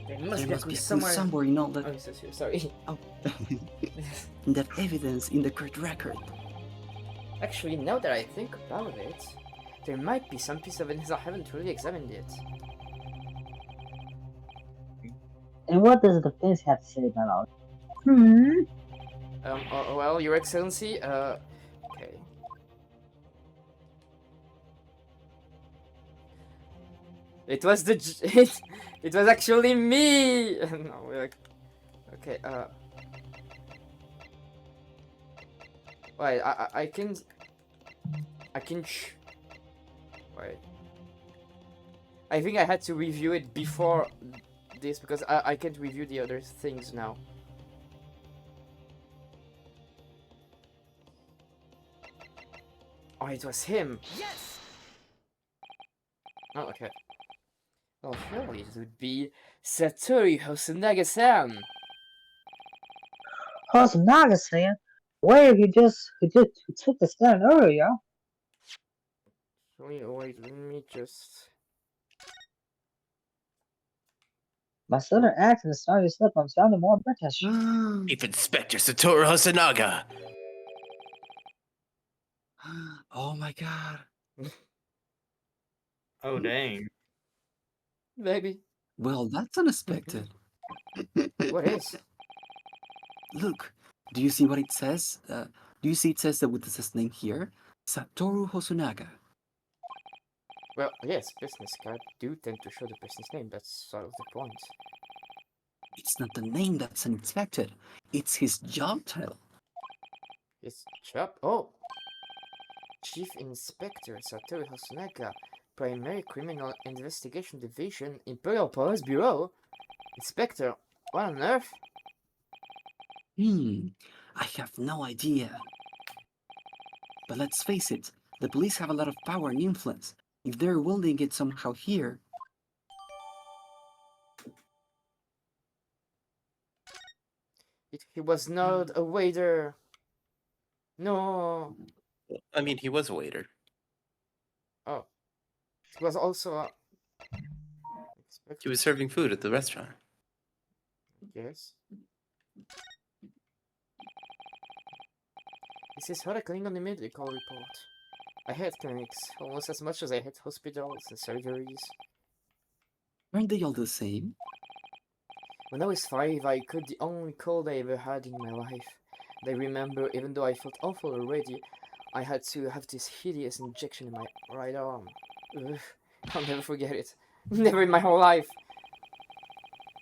There must There must be a clue somewhere in all that, Oh, so sorry. in that evidence in the court record. Actually, now that I think about it, there might be some piece of evidence I haven't really examined yet. And what does the defense have to say about all Well, Your Excellency, okay. It was the it was actually me. No, we're okay. Wait, I can wait. I think I had to review it before this because I can't review the other things now. Oh, it was him. Yes! Oh, okay. Well, surely it would be Satoru Hosonaga-san. Hosonaga-san? Where he took the stand earlier. Wait, let me just... My southern accent is starting to slip. I'm sounding more British. Chief Inspector Satoru Hosonaga. Oh my god. Oh, dang. Maybe. Well, that's unexpected. What is? Look, do you see what it says? Do you see it says that with his name here? Satoru Hosonaga. Well, yes, business cards do tend to show the person's name. That's sort of the point. It's not the name that's unexpected. It's his job title. His job? Oh! Chief Inspector Satoru Hosonaga, Primary Criminal Investigation Division, Imperial Police Bureau? Inspector? What on earth? I have no idea. But let's face it, the police have a lot of power and influence. If they're wielding it somehow here... He was not a waiter. No. I mean, he was a waiter. Oh. He was also a... He was serving food at the restaurant. Yes. This is hurricane on the medical report. I hate clinics almost as much as I hate hospitals and surgeries. Aren't they all the same? When I was 5, I caught the only cold I ever had in my life. And I remember, even though I felt awful already, I had to have this hideous injection in my right arm. Ugh, I'll never forget it. Never in my whole life.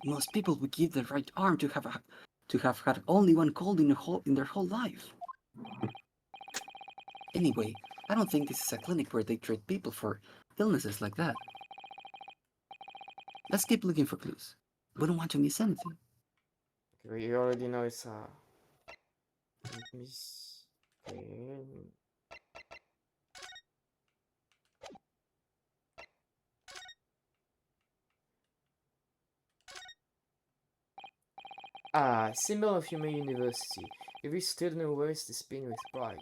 Most people would give their right arm to have had only one cold in their whole life. Anyway, I don't think this is a clinic where they treat people for illnesses like that. Let's keep looking for clues. We don't want to miss anything. We already know it's let me okay. Symbol of Human University. Every student wears this pin with pride.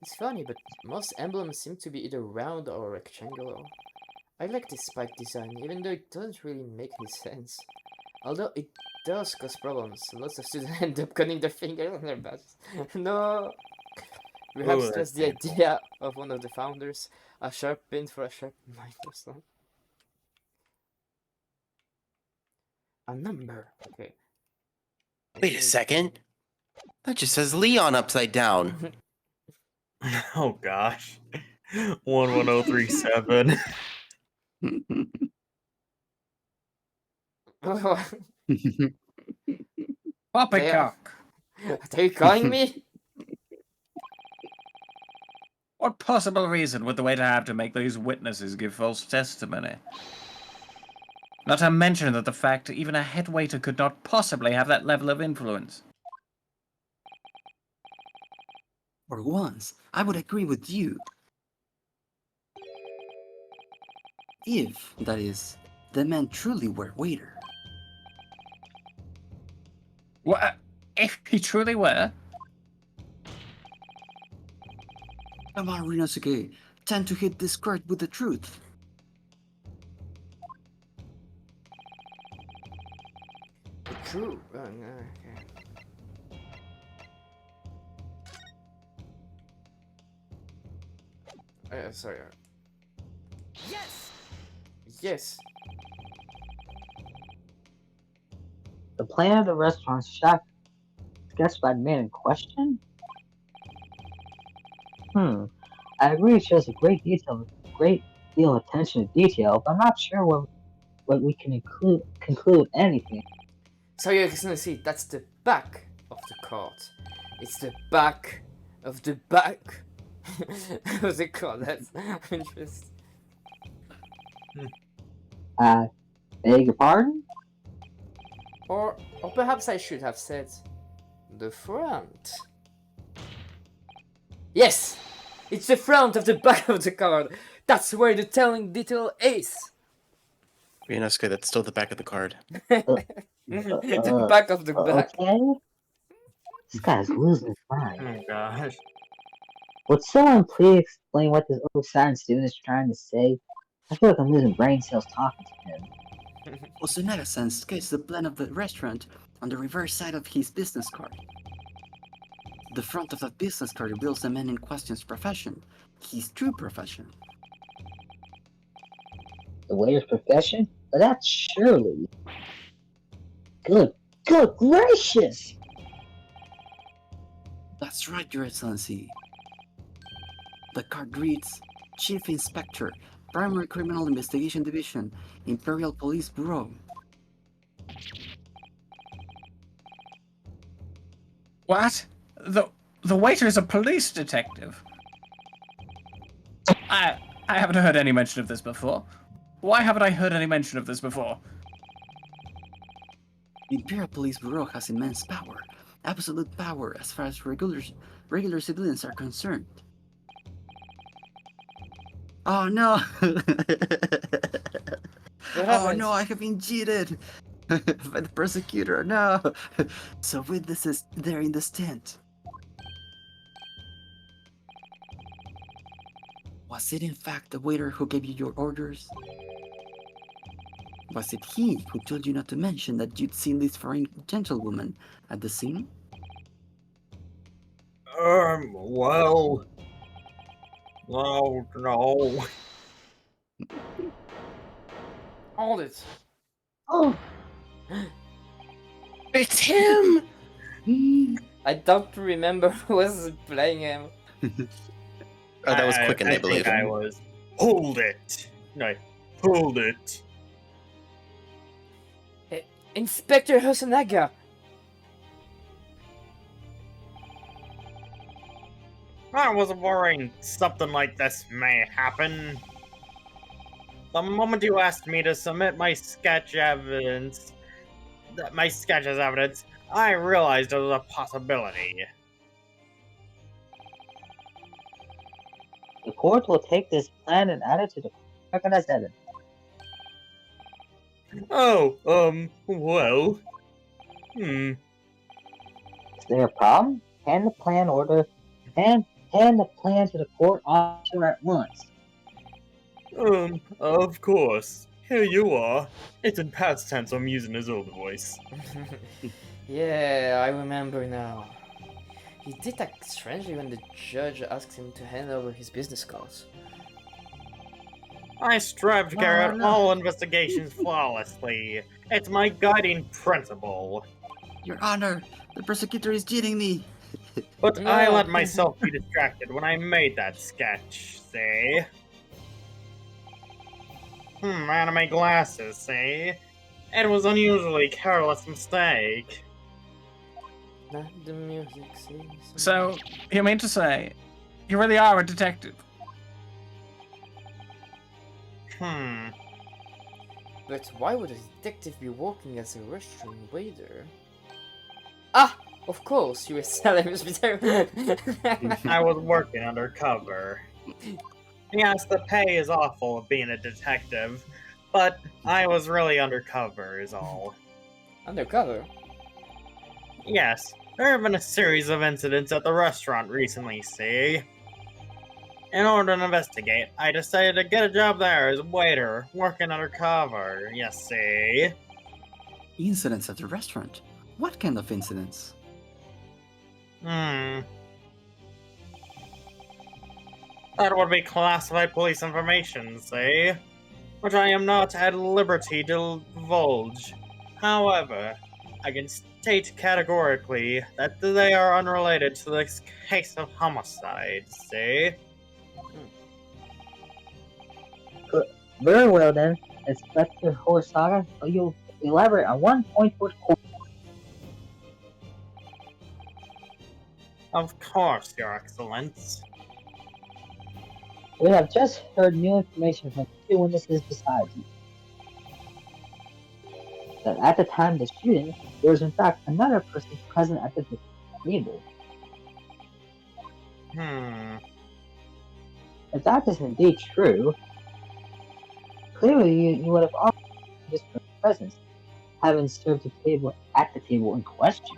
It's funny, but most emblems seem to be either round or rectangular. I like this spike design, even though it doesn't really make any sense. Although it does cause problems. Lots of students end up cutting their fingers on their badges. No! Perhaps Ooh, that's that's the painful. idea of one of the founders. A sharp pin for a sharp mind or something. A number. Okay. Wait a second. That just says Leon upside down. Oh gosh. 11037. Poppycock! Are you calling me? What possible reason would the waiter have to make these witnesses give false testimony? Not to mention that the fact even a head waiter could not possibly have that level of influence. For once, I would agree with you. If, that is, the man truly were waiter. What? If he truly were? Come on, Rinosuke, time to hit this court with the truth. True. Oh, no, okay. Sorry. Yes! Yes. The plan of the restaurant shop sketched by the man in question? I agree it shows a great deal of attention to detail, but I'm not sure what we can conclude anything. So you're gonna see, that's the back of the card. It's the back of the back of the card. That's interesting. Beg your pardon? Or perhaps I should have said the front. Yes! It's the front of the back of the card. That's where the telling detail is. Rinosuke, that's still the back of the card. The back of the back. Okay. This guy's losing his mind. Oh gosh. Would someone please explain what this old science student is trying to say? I feel like I'm losing brain cells talking to him. Osunaka-san sketched the plan of the restaurant on the reverse side of his business card. The front of the business card reveals the man in question's profession, his true profession. The waiter's profession? But that's surely... Good gracious! That's right, Your Excellency. The card reads, Chief Inspector, Primary Criminal Investigation Division, Imperial Police Bureau. What? The waiter is a police detective. I haven't heard any mention of this before. Why haven't I heard any mention of this before? The Imperial Police Bureau has immense power, absolute power as far as regular civilians are concerned. Oh no! Oh no, I have been cheated by the prosecutor, no! So witnesses there in this tent. Was it in fact the waiter who gave you your orders? Was it he who told you not to mention that you'd seen this foreign gentlewoman at the scene? Well... Oh, no. Hold it. Oh! It's him! I don't remember who was playing him. Oh, that was quick, and I believe think I him. was. Hold it! No, hold it. Inspector Hosonaga! I was worrying something like this may happen. The moment you asked me to submit my sketch as evidence, I realized it was a possibility. The court will take this plan and add it to the record as evidence. Oh, well. Is there a problem? Hand the plan to the court officer at once. Of course. Here you are. It's in past tense, so I'm using his old voice. Yeah, I remember now. He did act strangely when the judge asked him to hand over his business cards. I strive to carry out No. all investigations flawlessly. It's my guiding principle. Your Honor, the prosecutor is cheating me. But I No. let myself be distracted when I made that sketch, see? Anime glasses, see? It was unusually careless mistake. Not the music sings. So, you mean to say, you really are a detective? But why would a detective be working as a restaurant waiter? Ah! Of course, you were selling hospital. I was working undercover. Yes, the pay is awful being a detective, but I was really undercover is all. Undercover? Yes, there have been a series of incidents at the restaurant recently, see? In order to investigate, I decided to get a job there as a waiter, working undercover, you see? Incidents at the restaurant? What kind of incidents? That would be classified police information, see? Which I am not at liberty to divulge. However, I can state categorically that they are unrelated to this case of homicide, see? Very well then, Inspector Horsaga, will you elaborate on one point for the court? Of course, Your Excellence. We have just heard new information from two witnesses beside you. That at the time of the shooting, there was in fact another person present at the table. If that is indeed true, clearly you would have offered this presence, having served the table at the table in question.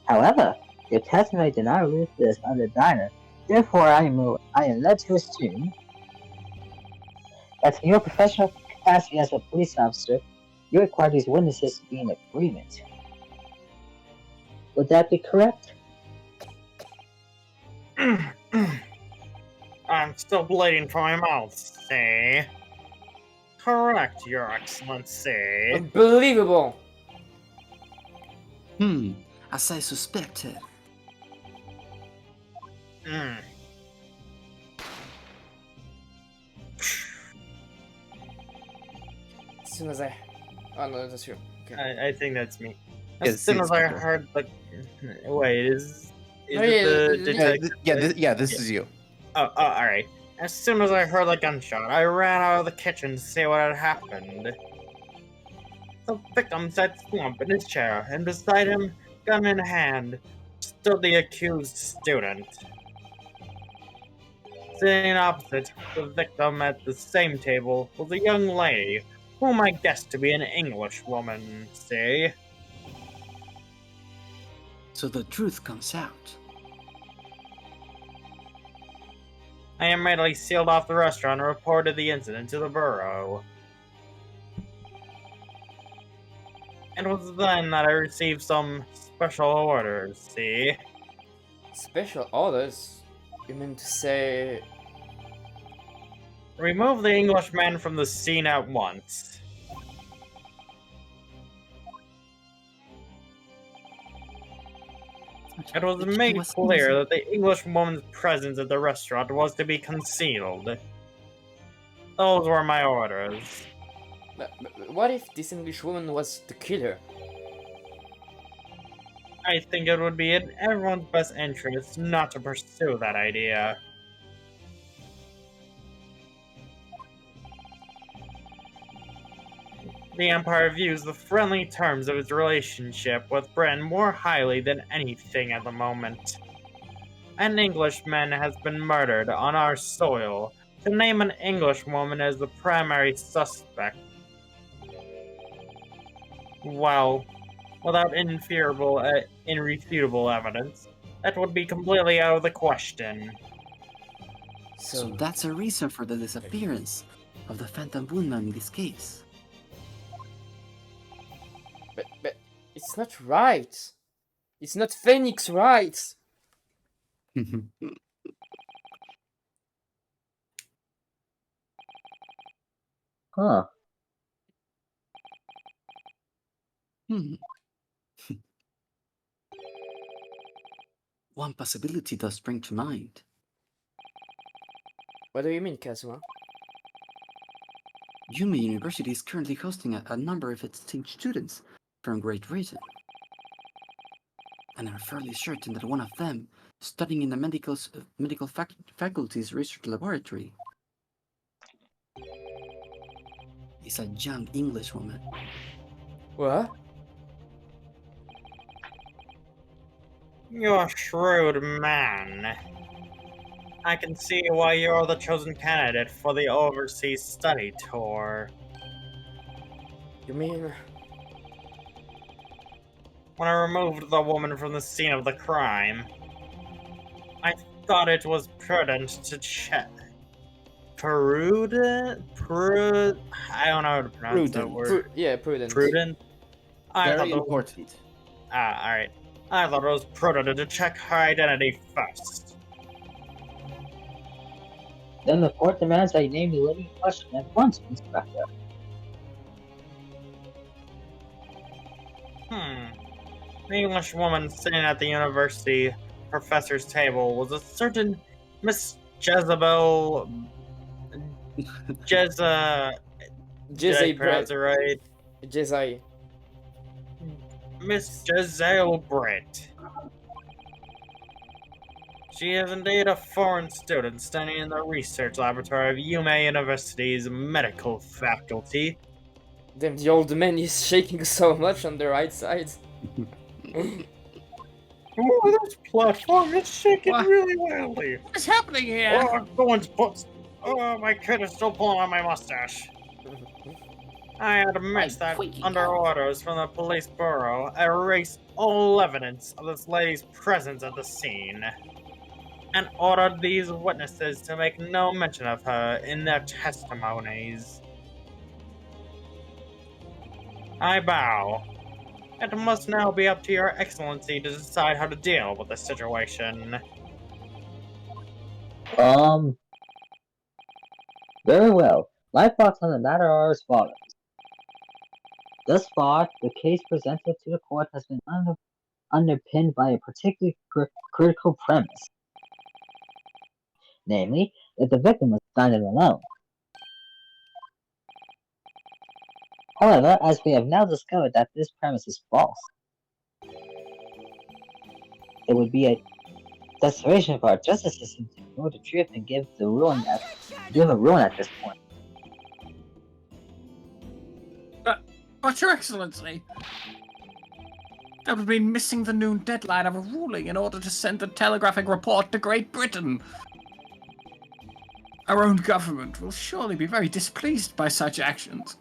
However, your testimony did not allude to this other diner. Therefore, I am led to assume that in your professional capacity as a police officer, you require these witnesses to be in agreement. Would that be correct? I'm still bleeding from my mouth, see? Correct, Your Excellency. Unbelievable! As I suspected. As soon as I... Oh no, that's you. Okay. I think that's me. Yeah, As soon as I Inspector. heard the... Wait, is Oh, it yeah, the yeah, detective? This is you. Oh, alright. As soon as I heard the gunshot, I ran out of the kitchen to see what had happened. The victim sat slumped in his chair, and beside him, gun in hand, stood the accused student. Sitting opposite the victim at the same table was a young lady, whom I guessed to be an English woman, see? So the truth comes out. I immediately sealed off the restaurant and reported the incident to the borough. It was then that I received some special orders, see? Special orders? You mean to say... Remove the Englishman from the scene at once. It was made clear that the Englishwoman's presence at the restaurant was to be concealed. Those were my orders. But what if this English woman was the killer? I think it would be in everyone's best interest not to pursue that idea. The Empire views the friendly terms of its relationship with Britain more highly than anything at the moment. An Englishman has been murdered on our soil. To name an Englishwoman as the primary suspect, well, without irrefutable evidence, that would be completely out of the question. So that's a reason for the disappearance of the Phantom Woman in this case. But it's not right. It's not Phoenix right. Huh. One possibility does spring to mind. What do you mean, Kazuma? Yume University is currently hosting a number of esteemed students from Great Britain. And I'm fairly certain that one of them, studying in the medical faculty's research laboratory, is a young Englishwoman. What? You're a shrewd man. I can see why you're the chosen candidate for the overseas study tour. You mean... When I removed the woman from the scene of the crime, I thought it was prudent to check. I don't know how to pronounce that word. yeah, prudent. Prudent? Very important. Alright. I thought it was prudent to check her identity first. Then the court demands that you name the lady in question at once, Inspector. The English woman sitting at the university professor's table was a certain Miss Jezebel. Did I pronounce it right? Jezai. Miss Giselle Britt. She is indeed a foreign student studying in the research laboratory of Yume University's medical faculty. Damn, the old man is shaking so much on the right side. Oh, this platform is shaking really wildly. What's happening here? Oh, someone's put. Oh, my kid is still pulling on my mustache. I admit that, under orders from the police bureau, I erased all evidence of this lady's presence at the scene, and ordered these witnesses to make no mention of her in their testimonies. I bow. It must now be up to your excellency to decide how to deal with the situation. Very well. My thoughts on the matter are as follows. Thus far, the case presented to the court has been underpinned by a particularly critical premise. Namely, that the victim was found alone. However, as we have now discovered that this premise is false, it would be a desperation for our justice system to ignore the truth and give a ruling at this point. But Your Excellency, that would mean missing the noon deadline of a ruling in order to send the telegraphic report to Great Britain. Our own government will surely be very displeased by such actions.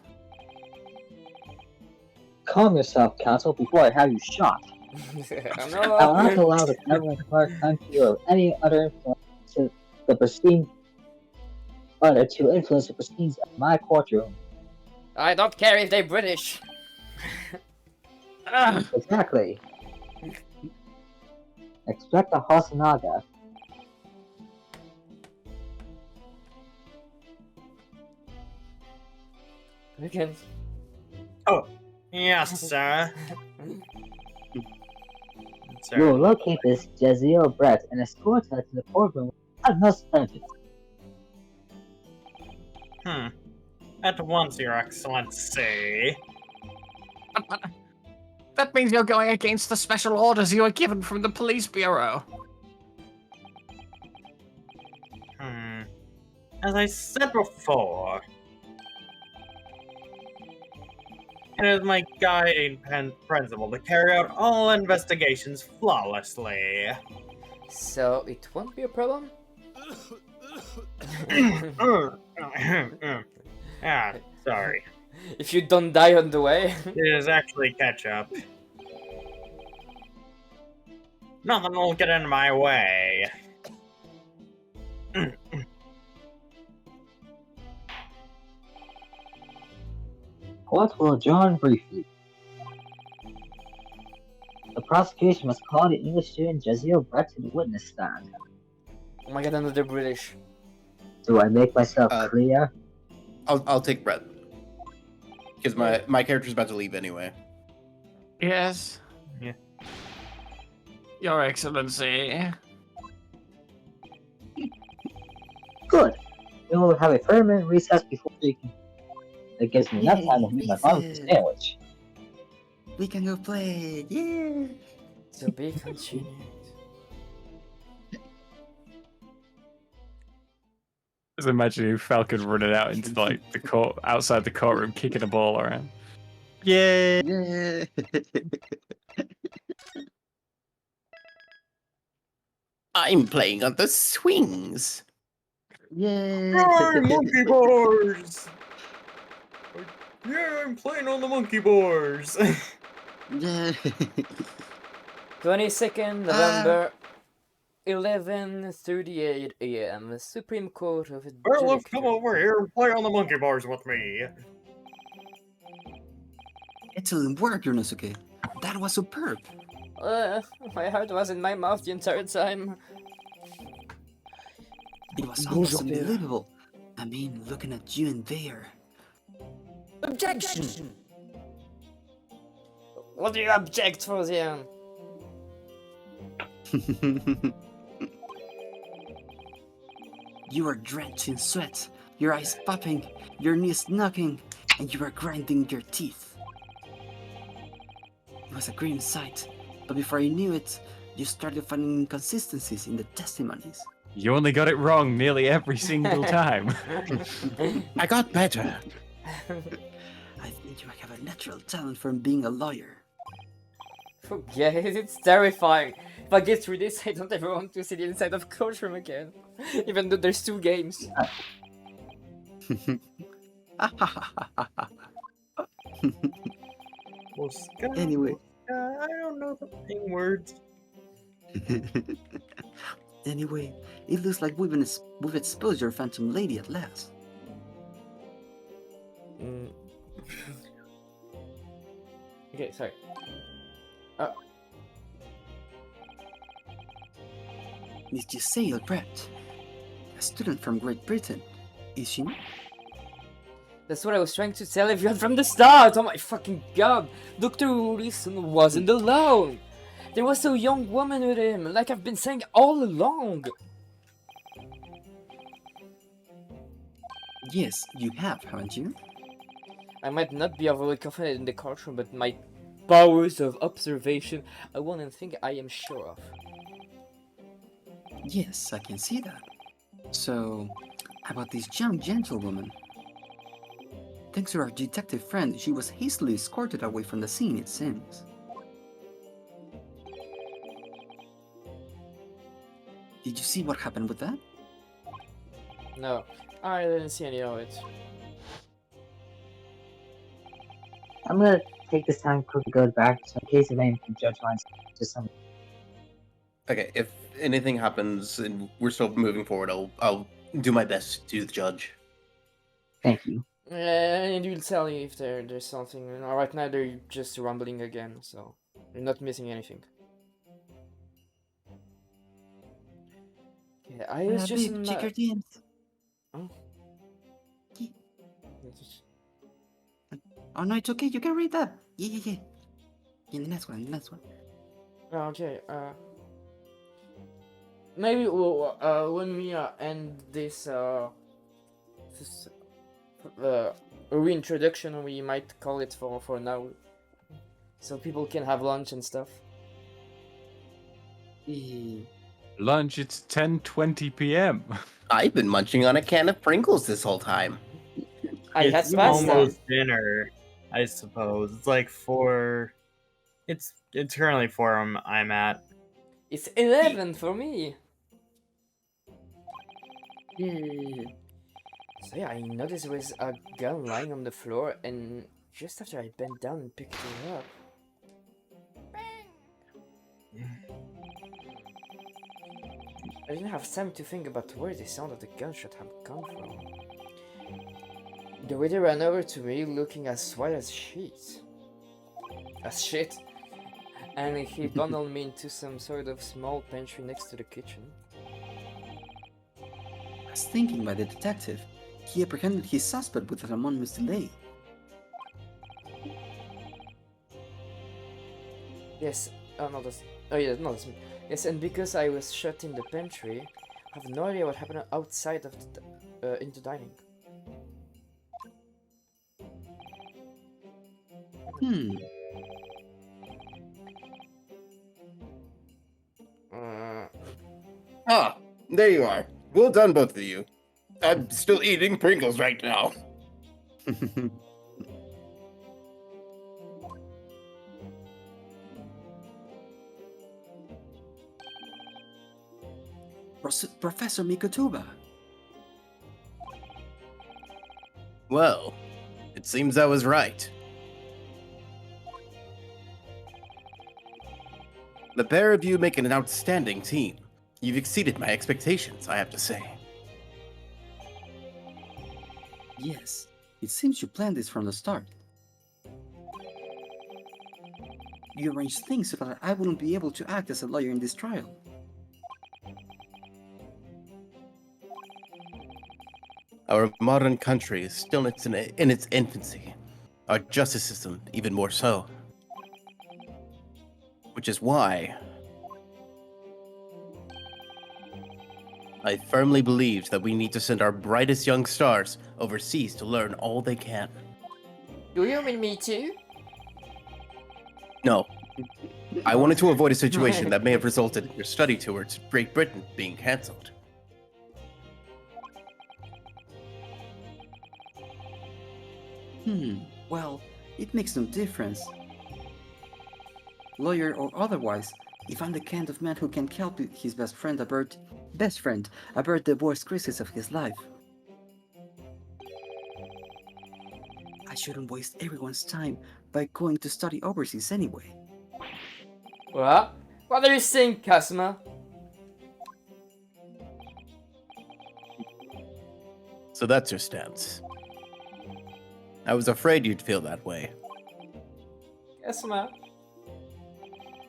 Calm yourself, Counsel, before I have you shot. I will not allow the government of our country or any other influence to influence the proceedings of my courtroom. I don't care if they're British. Exactly. Expect a Hasanaga. Again. Oh, yes, sir. We will locate this Jaziel Brett and escort her to the courtroom with utmost urgency. At once, Your Excellency. That means you're going against the special orders you were given from the police bureau. As I said before, and is my guiding principle to carry out all investigations flawlessly. So it won't be a problem? Sorry. If you don't die on the way. It is actually ketchup. Nothing will get in my way. What will John briefly? The prosecution must call the English student Jazeel Brett to the witness stand. Oh my god, another British. Do I make myself clear? I'll take Brett. Because my character's about to leave anyway. Yes. Yeah. Your Excellency. Good. We will have a 30-minute recess before speaking. That gives me enough time to make my barbecue sandwich. We can go play. Yeah. To be continued. Just imagining Falcon running out into like the court, outside the courtroom, kicking a ball around. Yay! Yeah. I'm playing on the swings. Yeah. Hey, monkey bars! Yeah, I'm playing on the monkey bars. Yeah. 22nd November, 11:38 a.m. Supreme Court of Well, let's come Judicature. over here and play on the monkey bars with me. Excellent work, Yonosuke. That was superb. My heart was in my mouth the entire time. It was Bonjour, almost Pierre. unbelievable. I mean, looking at you and there. Objection! What do you object for then? You are drenched in sweat, your eyes popping, your knees knocking, and you are grinding your teeth. It was a grim sight, but before you knew it, you started finding inconsistencies in the testimonies. You only got it wrong nearly every single time. I got better. I think you have a natural talent for being a lawyer. Forget it, it's terrifying. If I get through this, I don't ever want to see the inside of courtroom again. Even though there's 2 games. Well, Scott, Anyway. I don't know the thing words. Anyway, it looks like we've exposed your phantom lady at last. Okay, sorry. Miss Giselle Brett, a student from Great Britain, is she not? That's what I was trying to tell everyone from the start! Oh my fucking god! Dr. Ulison wasn't alone! There was a young woman with him, like I've been saying all along! Yes, you have, haven't you? I might not be overly confident in the courtroom, but my powers of observation are one thing I am sure of. Yes, I can see that. So, how about this young gentlewoman? Thanks to our detective friend, she was hastily escorted away from the scene, it seems. Did you see what happened with that? No, I didn't see any of it. I'm gonna take this time to quickly go back, so in case of anything, Judge Lines to some. Okay, if anything happens and we're still moving forward, I'll do my best to the judge. Thank you. And you'll tell me if there's something. Right now they're just rumbling again, so you're not missing anything. Yeah, I was just babe, check your DMs. Oh. Yeah. Oh no, it's okay, you can read that. Yeah. In the next one, Okay, maybe we'll, when we end this reintroduction, we might call it for now, so people can have lunch and stuff. Lunch, it's 10:20 p.m. I've been munching on a can of Pringles this whole time. I had It's pasta. almost dinner. I suppose it's like 4. It's currently 4 I'm at. It's 11 for me. So yeah, I noticed there was a gun lying on the floor, and just after I bent down and picked it up, I didn't have time to think about where the sound of the gunshot had come from. The waiter ran over to me, looking as white as shit. And he bundled me into some sort of small pantry next to the kitchen. As thinking by the detective, he apprehended his suspect without a moment's delay. Yes, no, that's... Oh yeah, no, that's me. Yes, and because I was shut in the pantry, I have no idea what happened outside of the, in the dining. Ah, there you are. Well done, both of you. I'm still eating Pringles right now. Professor Mikotoba. Well, it seems I was right. The pair of you make an outstanding team. You've exceeded my expectations, I have to say. Yes, it seems you planned this from the start. You arranged things so that I wouldn't be able to act as a lawyer in this trial. Our modern country is still in its infancy. Our justice system even more so. Which is why I firmly believe that we need to send our brightest young stars overseas to learn all they can. Do you mean me too? No. I wanted to avoid a situation that may have resulted in your study tour to Great Britain being cancelled. Well, it makes no difference. Lawyer or otherwise, if I'm the kind of man who can help his best friend avert the worst crisis of his life. I shouldn't waste everyone's time by going to study overseas anyway. What? What do you think, Kazuma? So that's your stance. I was afraid you'd feel that way. Kazuma?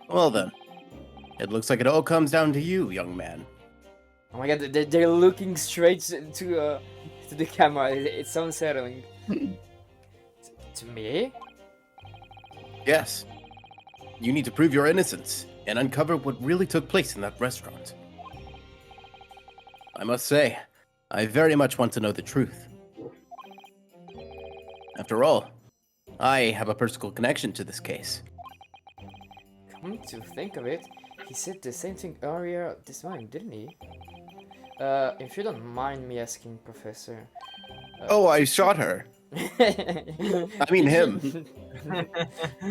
Well then, it looks like it all comes down to you, young man. Oh my god, they're looking straight to the camera. It's so unsettling. To me? Yes. You need to prove your innocence and uncover what really took place in that restaurant. I must say, I very much want to know the truth. After all, I have a personal connection to this case. Come to think of it, he said the same thing earlier this morning, didn't he? If you don't mind me asking, Professor. Oh, I shot her. I mean him.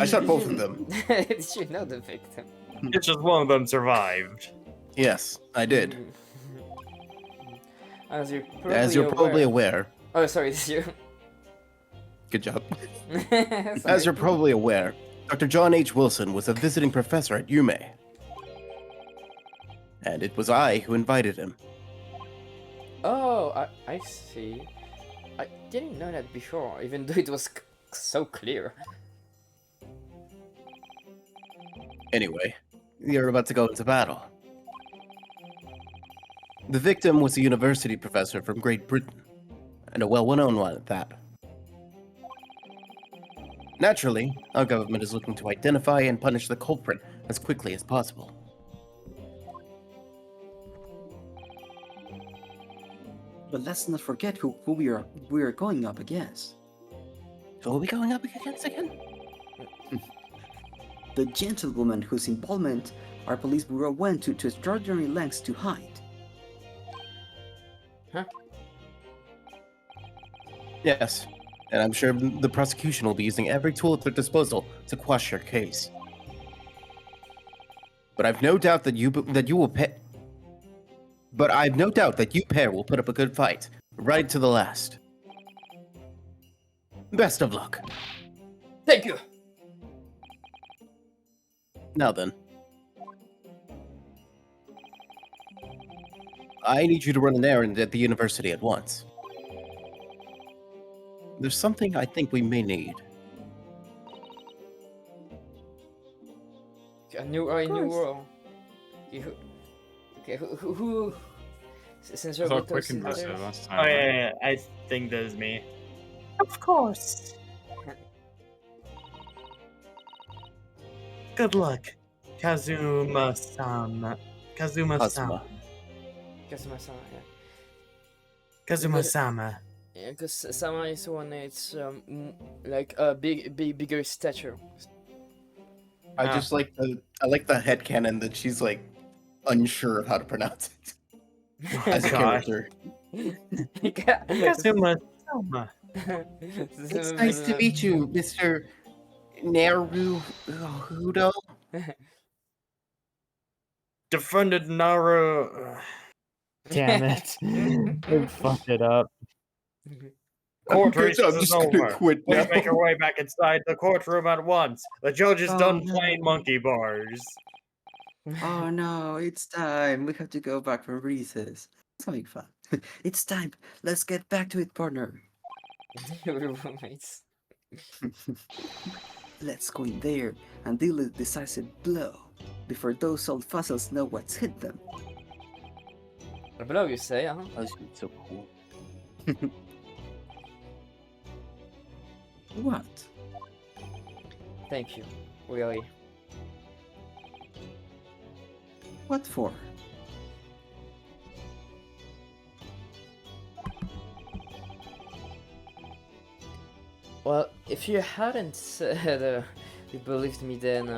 I shot both of them. Did you know the victim? It's just one of them survived. Yes, I did. As you're probably aware. Oh, sorry, it's you. Good job. Sorry. As you're probably aware, Dr. John H. Wilson was a visiting professor at Yume. And it was I who invited him. Oh, I see. I didn't know that before, even though it was so clear. Anyway, you're about to go into battle. The victim was a university professor from Great Britain, and a well-known one at that. Naturally, our government is looking to identify and punish the culprit as quickly as possible. But let's not forget who we are going up against. Who are we going up against again? The gentlewoman whose involvement our police bureau went to extraordinary lengths to hide. Huh? Yes, and I'm sure the prosecution will be using every tool at their disposal to quash your case. But I've no doubt that you will pay. But I've no doubt that you pair will put up a good fight, right to the last. Best of luck. Thank you. Now then. I need you to run an errand at the university at once. There's something I think we may need. A new world. Okay, who since I we're thought both quick and together- aggressive last time. Oh right? yeah, I think that is me. Of course. Good luck, Kazuma-sama. Kazuma-sama. Kazuma-sama, yeah. Kazuma-sama. Yeah, because Sama is one it's like a bigger stature. I Ah. just like the headcanon that she's like unsure of how to pronounce it as a Gosh. character. Kazuma-sama. It's nice to meet you, Mr. Naruto. Defended Naru. Damn it. We fucked it up. Court I'm recess is just gonna over. quit Let's now. make our way back inside the courtroom at once. The judge is Oh, done no. playing monkey bars. Oh no, it's time. We have to go back from recess. Something fun. It's time. Let's get back to it, partner. We're roommates. Let's go in there and deal a decisive blow before those old fossils know what's hit them. Below you say, huh? That was so cool. What? Thank you. Really. What for? Well, if you hadn't said you believed me then,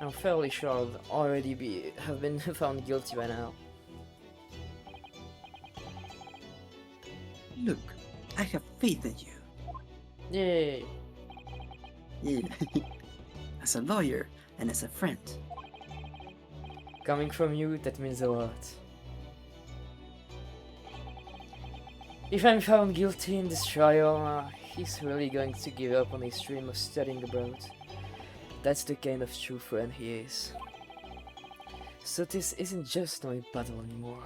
I'm fairly sure I'd already have been found guilty by now. Look, I have faith in you. Yay! Yeah. As a lawyer and as a friend. Coming from you, that means a lot. If I'm found guilty in this trial, he's really going to give up on his dream of studying abroad. That's the kind of true friend he is. So this isn't just my battle anymore.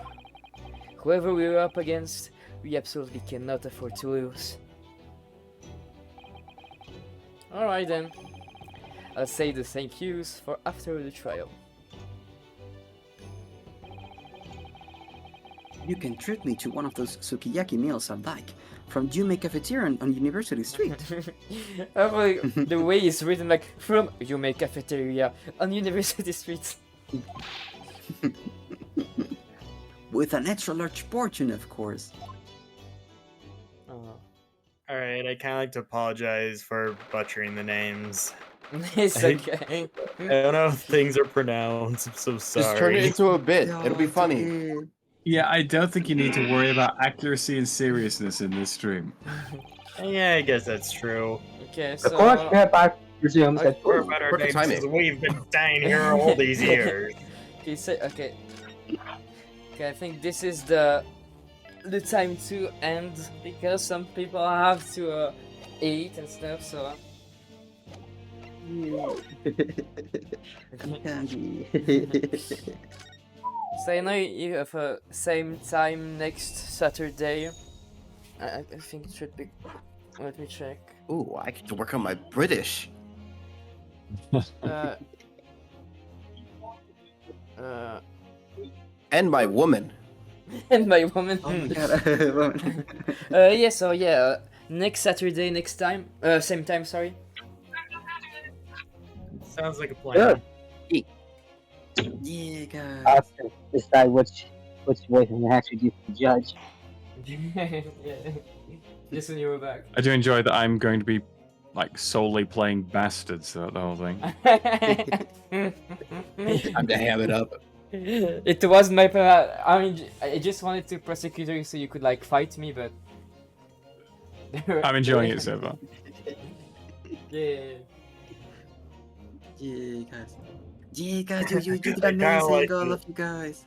Whoever we're up against, we absolutely cannot afford to lose. Alright then. I'll say the thank yous for after the trial. You can treat me to one of those sukiyaki meals I like from Yume Cafeteria on University Street. Like, the way it's written, like, from Yume Cafeteria on University Street. With an extra large portion, of course. Oh. Alright, I kind of like to apologize for butchering the names. It's I- okay. I don't know if things are pronounced. I'm so sorry. Just turn it into a bit. No, It'll be it's funny. okay. Yeah, I don't think you need to worry about accuracy and seriousness in this stream. Yeah, I guess that's true. Okay, The so... court I presume that We're better Perfect names timing. since we've been staying here all these years. Okay, okay. Okay, I think this is the time to end because some people have to eat and stuff. So so I know you have same time next Saturday. I think it should be. Let me check. Ooh, I get to work on my British. Uh, And my woman. and my woman. Oh my god. Yeah. So yeah, next Saturday, next time. Same time. Sorry. Sounds like a plan. Yeah, guys. I'll have to decide which voice I'm gonna actually do for the judge. Yeah. Just when you were back. I do enjoy that I'm going to be like solely playing bastards throughout the whole thing. Time to ham it up. It was my plan. I mean, I just wanted to prosecute you so you could like fight me, but I'm enjoying it so far. Yeah. Yeah, guys. Yeah, guys, you did I kinda amazing, like all it. of you guys.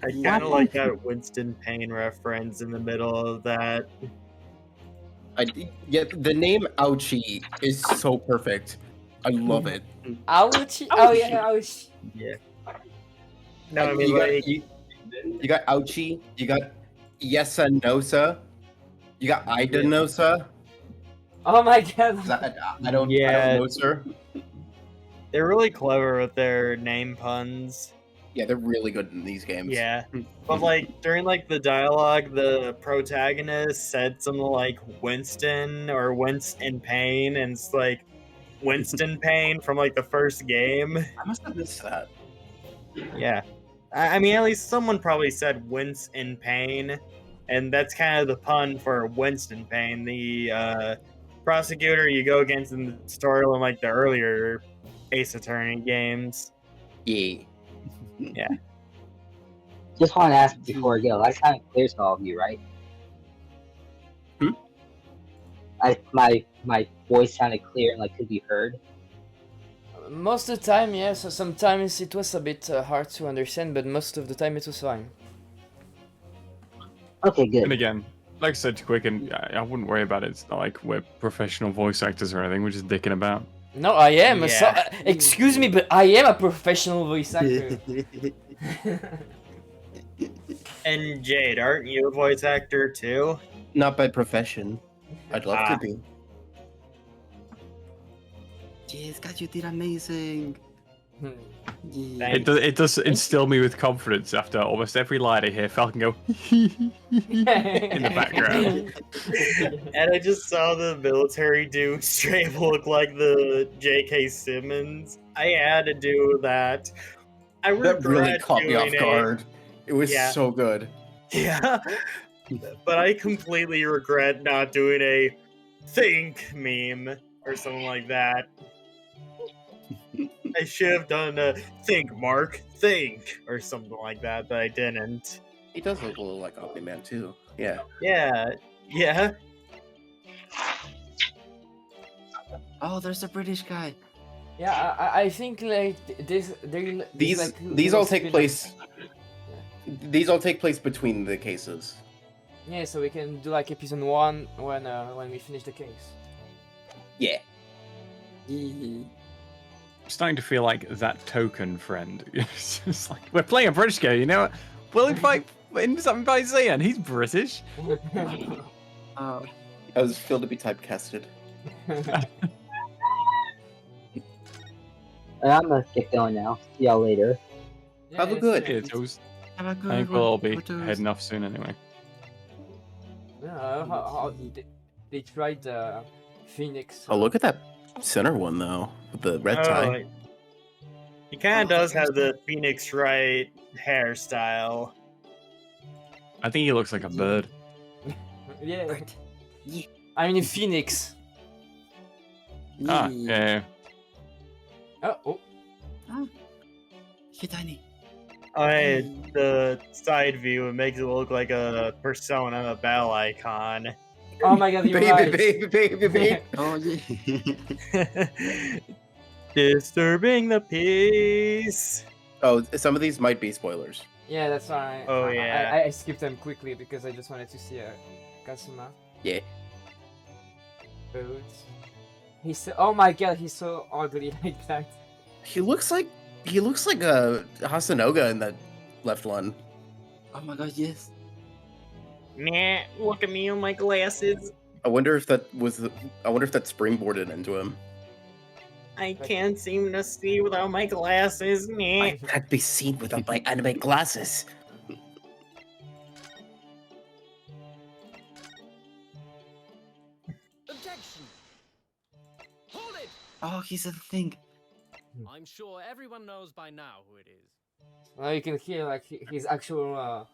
I Yeah. kind of like that Winston Payne reference in the middle of that. Yeah, the name Ouchie is so perfect. I love it. Ouchie. Oh yeah, ouchie. Yeah. No, I mean you like you got Ouchie, you got Yesa Nosa, you got Ida Nosa. Oh my god. I don't know, sir. they're really clever with their name puns. Yeah, they're really good in these games. Yeah. But like during like the dialogue, the protagonist said something like Winston or Winston Payne, and it's like Winston Payne from like the first game. I must have missed that. Yeah. I mean, at least someone probably said Winston Payne, and that's kind of the pun for Winston Payne, the prosecutor you go against in the storyline like the earlier Ace Attorney games. Yeah. Yeah. Just want to ask before I go. I kind of clear to all of you, right? My voice sounded clear and like could be heard. Most of the time, yes. So sometimes it was a bit hard to understand, but most of the time it was fine. Okay, good. And again, like I said to Quicken, I wouldn't worry about it. It's not like we're professional voice actors or anything. We're just dicking about. No, I am. Yeah. Excuse me, but I am a professional voice actor. And Jade, aren't you a voice actor too? Not by profession. I'd love to be. Yes, guys, you did amazing. Yeah. It does instill me with confidence after almost every line I hear Falcon go in the background. And I just saw the military dude straight look like the J.K. Simmons. I had to do that. I That really regret caught me off doing guard. It was Yeah. so good. Yeah. But I completely regret not doing a think meme or something like that. I should have done a think, Mark, think, or something like that, but I didn't. He does look a little like Aquaman too. Yeah. Yeah. Yeah. Oh, there's a British guy. Yeah, I think like These all take place. These all take place between the cases. Yeah, so we can do like episode 1 when we finish the case. Yeah. Yeah. I'm starting to feel like that token friend. It's just like we're playing a British game, you know. We'll invite Zian. He's British. Oh, I was feel to be typecasted. I'm gonna get going now. See y'all later. Have a good. Yeah, Toast. have a good I think one. we'll all be We're toast. heading off soon anyway. Yeah, how they tried Phoenix. Oh, look at that center one though, with the red tie. He kind of Oh, does have the Phoenix Wright hairstyle. I think he looks like a bird. Yeah. Right. Yeah. I mean Phoenix. Ah, yeah. Oh. Hey, Tiny. The side view, it makes it look like a Persona Bell icon. Oh my god, you're right. Baby. Oh, yeah. Disturbing the peace. Oh, some of these might be spoilers. Yeah, that's why. Oh, yeah. I skipped them quickly because I just wanted to see Kasuma. Yeah. Boots. He's so, oh my god, he's so ugly like that. He looks like a Hasanoga in that left one. Oh my god, yes. Nah, look at me on my glasses. I wonder if that springboarded into him. I can't seem to see without my glasses. Nah. can't be seen without my anime glasses. Objection! Hold it! Oh, he's a thing. I'm sure everyone knows by now who it is. Now you can hear like his actual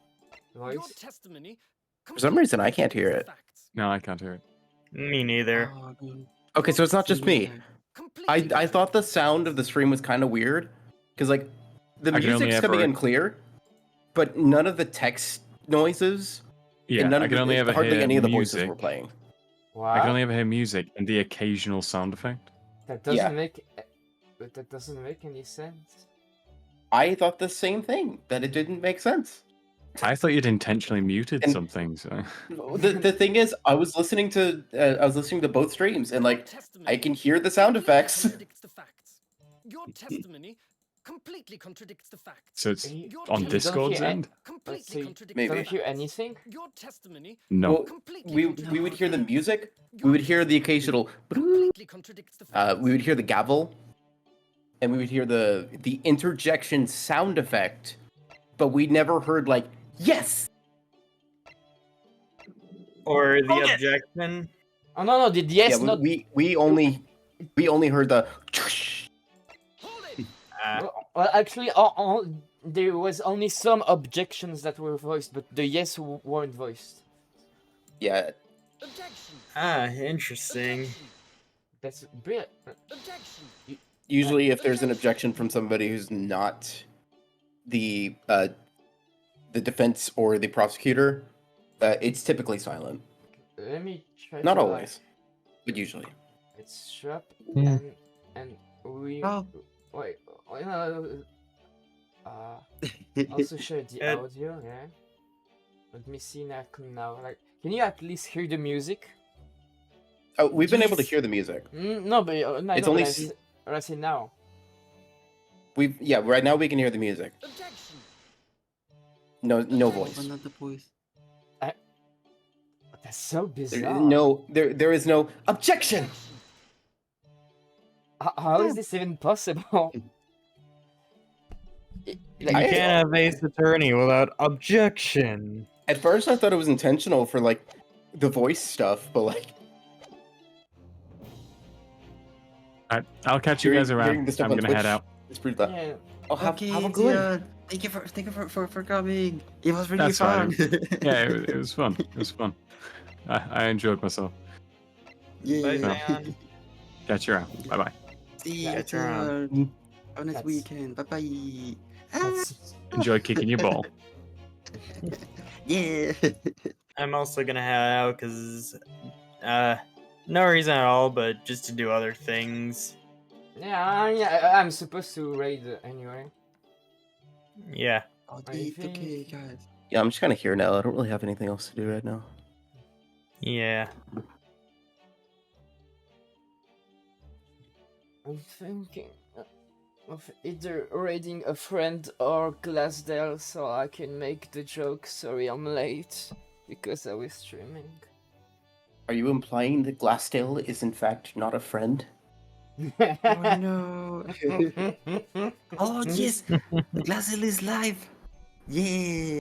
Your voice. testimony. For some reason, I can't hear it. Facts. No, I can't hear it. Me neither. Oh, dude. Okay, so it's not just me. Completely I thought the sound of the stream was kind of weird, because like the I can only music's coming ever- in clear, but none of the text noises Yeah, and none I of can only ever hardly hear any of the music. voices were playing. I can only What? ever hear music and the occasional sound effect. That doesn't Yeah. make. But that doesn't make any sense. I thought the same thing, that it didn't make sense. I thought you'd intentionally muted And- something. So. The thing is, I was listening to both streams, and like I can hear the sound effects. Contradicts the facts. Your testimony completely contradicts the facts. So it's Your on You don't Discord's hear end? completely see, contradicts Maybe. the Don't hear facts. anything? Your testimony No. Well, completely we contradicts would hear the facts. music. Your We would hear the testimony occasional. completely contradicts the facts. We would hear the gavel, and we would hear the interjection sound effect, but we never heard like yes. Or the objection. Oh no, did yes Yeah, not? we only heard the. Hold it! Well, actually, there was only some objections that were voiced, but the yes weren't voiced. Yeah, Objection! Interesting. Objection! That's brilliant. Objection! usually if there's an objection from somebody who's not the defense or the prosecutor, it's typically silent. Let me try. Not to, always, but usually. It's sharp Yeah. and we. Oh. Wait. Also share the Ed. audio. Yeah. Let me see now. Like, can you at least hear the music? Oh, we've been able to Yes. hear the music. No, but It's only I say now. right now we can hear the music. Objection! No voice. Another voice. That's so bizarre. There is no objection. How is this even possible? You can't have Ace Attorney without objection. At first, I thought it was intentional for like the voice stuff, but like Alright, I'll catch you guys hearing around. the stuff I'm on gonna head Twitch out. is pretty tough. Yeah. Oh, have Okay, a good one. Dion. Thank you for coming. It was really That's fine. fun. Yeah, it was fun. It was fun. I enjoyed myself. Yeah. Bye, Dion. Catch you around. Bye bye. See you, Catch you around. Dion. Have a nice That's- weekend. Bye bye. That's, Enjoy kicking your ball. Yeah. I'm also gonna head out because, no reason at all, but just to do other things. yeah, I'm supposed to raid anyway. Yeah. Oh, I it's think- okay, guys. Yeah, I'm just kind of here now. I don't really have anything else to do right now. Yeah. I'm thinking of either raiding a friend or Glassdale so I can make the joke. Sorry, I'm late because I was streaming. Are you implying that Glassdale is in fact not a friend? Oh no. Oh yes. Glassel is live. Yeah.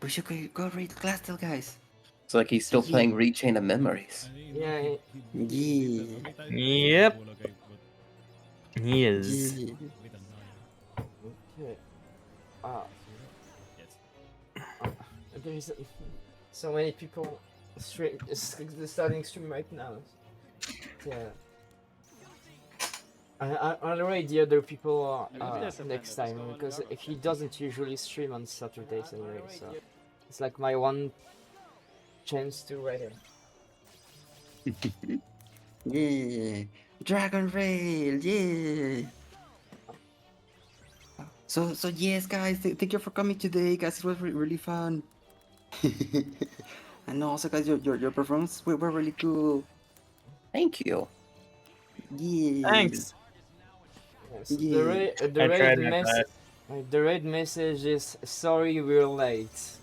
We should go raid Glassel, guys. It's like he's still playing Rechain of Memories. Yeah. Yeah. Yep. He is. Yeah. Okay. There's so many people starting stream right now. Yeah. I'll raid the other people next time because he doesn't usually stream on Saturdays anyway, so it's like my one chance to raid him. Yeah. Dragon Rail. Yeah. So yes, guys. Thank you for coming today, guys. It was really fun. And also, guys, your performance were really cool. Thank you. Yeah. Thanks. Yes. Yeah. I tried my best. The raid message is sorry we're late.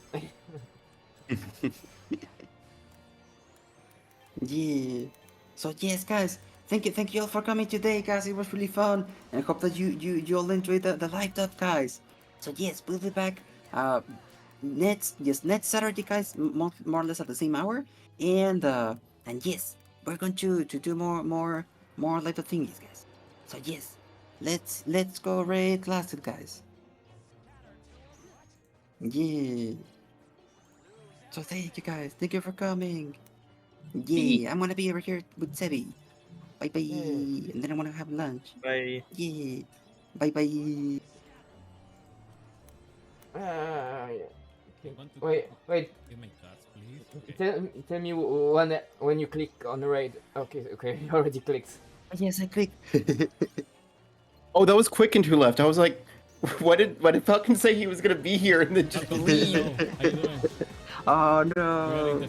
Yeah. So yes, guys. Thank you all for coming today, guys. It was really fun, and I hope that you all enjoyed the live dub, guys. So yes, we'll be back. Next Saturday, guys, more or less at the same hour, and yes, we're going to do more live dub thingies, guys. So yes, let's go raid Classic, guys. Yeah. So thank you, guys. Thank you for coming. Yeah, I'm gonna be over here with Sebi. Bye bye. And then I wanna have lunch. Bye. Yeah. Bye bye. Yeah. Okay. Wait. Tell me when you click on the raid. Okay, you already clicked. Yes, I clicked. Oh, that was quick and two left. I was like, what did Falcon say he was gonna be here and then just leave? How you doing? Oh Regarding no. the